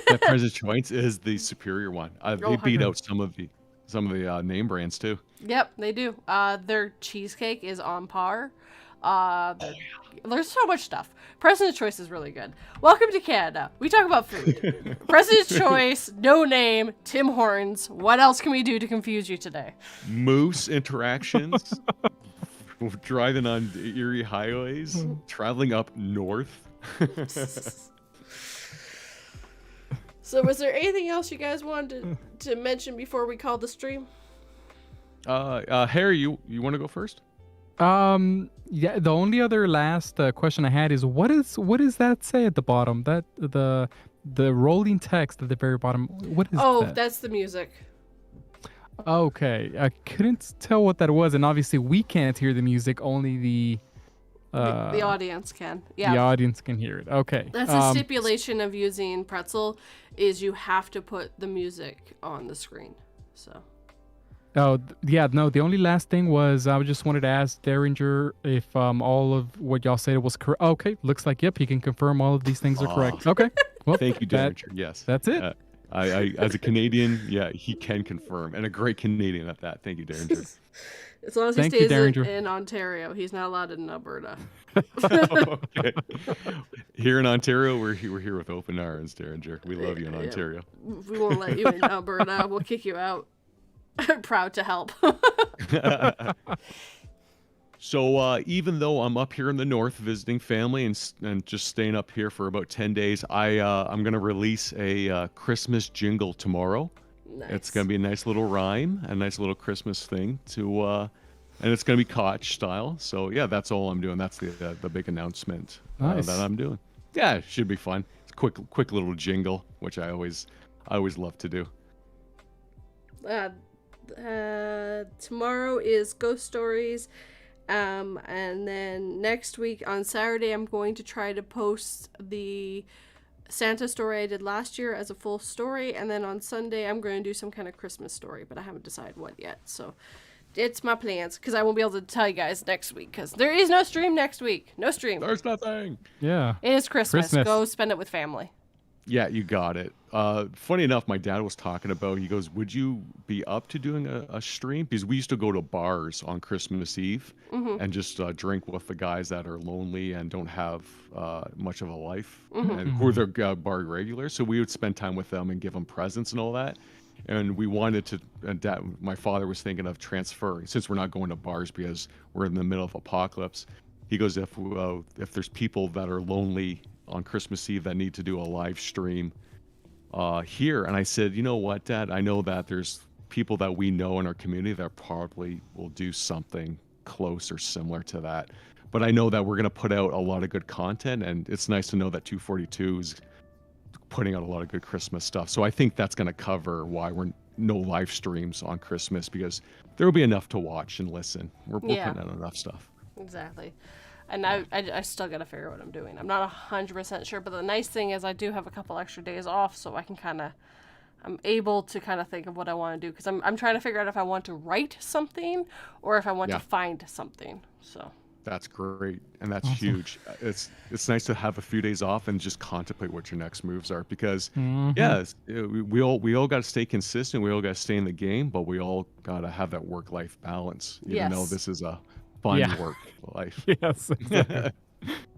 that President's Choice is the superior one. They beat out some of the name brands too.
Yep, they do. Their cheesecake is on par. There's so much stuff. President's Choice is really good. Welcome to Canada. We talk about food. President's Choice, No Name, Tim Hortons. What else can we do to confuse you today?
Moose interactions, driving on Erie highways, traveling up north.
So was there anything else you guys wanted to mention before we call the stream?
Harry, you want to go first?
Yeah, the only other last question I had is what does that say at the bottom? That the rolling text at the very bottom. What is that?
That's the music.
Okay, I couldn't tell what that was, and obviously we can't hear the music. Only the
audience can. Yeah.
the audience can hear it. Okay,
That's a stipulation of using Pretzel is you have to put the music on the screen. So.
Oh, yeah, no, the only last thing was I just wanted to ask Derringer if all of what y'all said was correct. Okay, looks like, yep, he can confirm all of these things are correct. Okay, well,
Thank you, Derringer. Yes,
that's it.
I as a Canadian, yeah, he can confirm, and a great Canadian at that. Thank you, Derringer.
As long as he
Thank you,
stays
Derringer.
in Ontario, he's not allowed in Alberta.
Okay. Here in Ontario, we're here with open arms, Derringer. We love you in Ontario.
We won't let you in Alberta. We'll kick you out. Proud to help.
So even though I'm up here in the north visiting family and just staying up here for about 10 days, I'm gonna release a Christmas jingle tomorrow.
Nice.
It's gonna be a nice little rhyme, a nice little Christmas thing and it's gonna be Koch style. So yeah, that's all I'm doing. That's the big announcement
Nice.
that I'm doing. Yeah, it should be fun. It's a quick little jingle, which I always love to do.
Tomorrow is Ghost Stories. And then next week on Saturday, I'm going to try to post the Santa story I did last year as a full story. And then on Sunday, I'm going to do some kind of Christmas story, but I haven't decided what yet. So it's my plans because I won't be able to tell you guys next week because there is no stream next week. No stream.
There's nothing.
Yeah.
It is Christmas.
Christmas.
Go spend it with family.
Yeah, you got it. Funny enough, my dad was talking about, he goes, would you be up to doing a stream? Because we used to go to bars on Christmas Eve and just drink with the guys that are lonely and don't have much of a life and who are their bar regulars. So we would spend time with them and give them presents and all that. And we wanted to, and my father was thinking of transferring, since we're not going to bars because we're in the middle of apocalypse. He goes, if there's people that are lonely on Christmas Eve that need to do a live stream here. And I said, you know what, Dad, I know that there's people that we know in our community that probably will do something close or similar to that. But I know that we're going to put out a lot of good content, and it's nice to know that 242 is putting out a lot of good Christmas stuff. So I think that's going to cover why we're no live streams on Christmas, because there will be enough to watch and listen. We're putting out enough stuff.
Exactly. And I still got to figure out what I'm doing. I'm not 100% sure, but the nice thing is I do have a couple extra days off, so I'm able to kind of think of what I want to do, because I'm trying to figure out if I want to write something or if I want to find something. So
that's great, and that's huge. It's nice to have a few days off and just contemplate what your next moves are, because we all got to stay consistent. We all got to stay in the game, but we all got to have that work-life balance, even though this is a fun work life.
Yes. Exactly.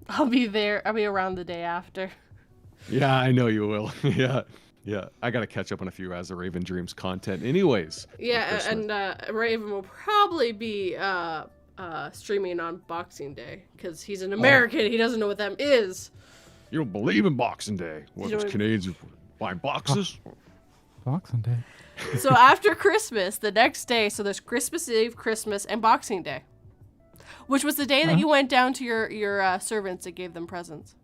I'll be there. I'll be around the day after.
Yeah, I know you will. Yeah. I got to catch up on a few As the Raven Dreams content anyways.
Yeah, and Raven will probably be streaming on Boxing Day, because he's an American. He doesn't know what that is.
You don't believe in Boxing Day. What, those Canadians Buying boxes.
Boxing Day.
So after Christmas, the next day, so there's Christmas Eve, Christmas, and Boxing Day, which was the day that you went down to your servants and gave them presents.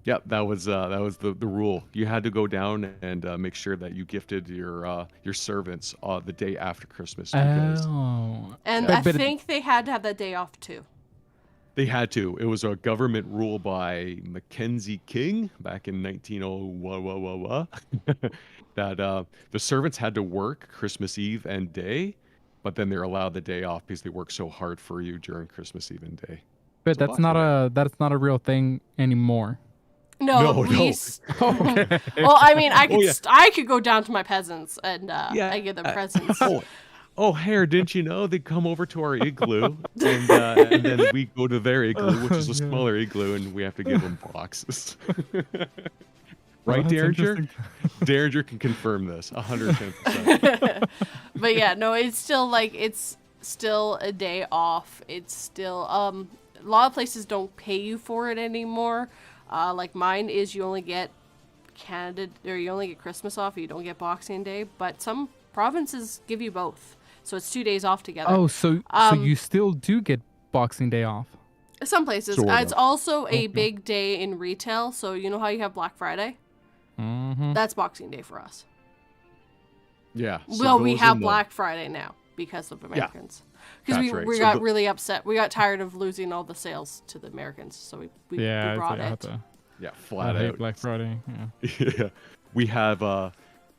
Yep, that was the rule. You had to go down and make sure that you gifted your servants the day after Christmas. Because
And I think they had to have that day off too.
they had to. It was a government rule by Mackenzie King back in 1901 that the servants had to work Christmas Eve and day, but then they're allowed the day off because they work so hard for you during Christmas Eve and day.
But
So
that's not a real thing anymore.
No,
No.
Well, I mean, I could go down to my peasants and I give them presents.
Oh, Hare, didn't you know they come over to our igloo and then we go to their igloo, which is a smaller igloo, and we have to give them boxes. Right,
that's
Derringer?
interesting.
Derringer can confirm this 110%.
But yeah, no, it's still a day off. It's still a lot of places don't pay you for it anymore. Like mine is you only get you only get Christmas off, you don't get Boxing Day, but some provinces give you both. So it's 2 days off together.
Oh, so you still do get Boxing Day off?
Some places.
Sort of.
It's also a big day in retail. So you know how you have Black Friday?
Mm-hmm.
That's Boxing Day for us.
Yeah. so
Well, we
those
have
in the-
Black Friday now because of Americans. Because
that's right.
we
So
got really upset. We got tired of losing all the sales to the Americans. So we brought it.
Yeah,
I
flat
hate
out.
Black Friday. Yeah.
Yeah. We have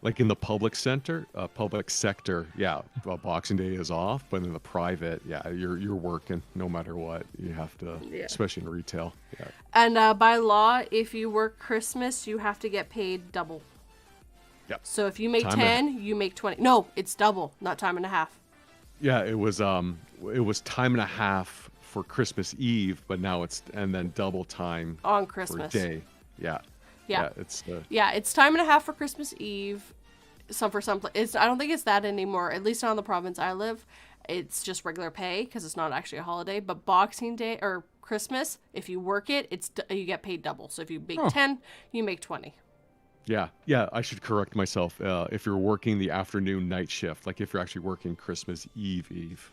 like in the public sector, Boxing Day is off, but in the private, you're working no matter what. You have to, especially in retail. Yeah.
And by law, if you work Christmas, you have to get paid double.
Yep.
So if you make
Time
10, you make 20. No, it's double, not time and a half.
Yeah, it was time and a half for Christmas Eve, but now it's and then double time
On
for
Christmas.
day. Yeah.
Yeah.
It's
Yeah, it's time and a half for Christmas Eve. I don't think it's that anymore. At least not in the province I live. It's just regular pay because it's not actually a holiday. But Boxing Day or Christmas, if you work it, you get paid double. So if you make 10, you make 20.
Yeah, I should correct myself. If you're working the afternoon night shift, like if you're actually working Christmas Eve.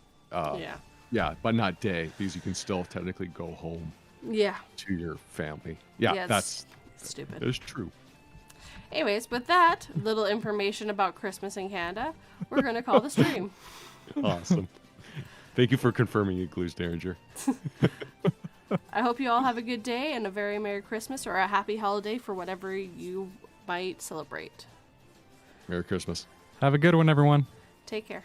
Yeah, but not day, because you can still technically go home.
Yeah.
To your family. Yeah, that's
stupid.
That is true.
Anyways, with that little information about Christmas in Canada, we're gonna call the stream.
Awesome. Thank you for confirming igloos, Derringer.
I hope you all have a good day and a very Merry Christmas or a happy holiday for whatever you might celebrate.
Merry Christmas.
Have a good one, everyone.
Take care.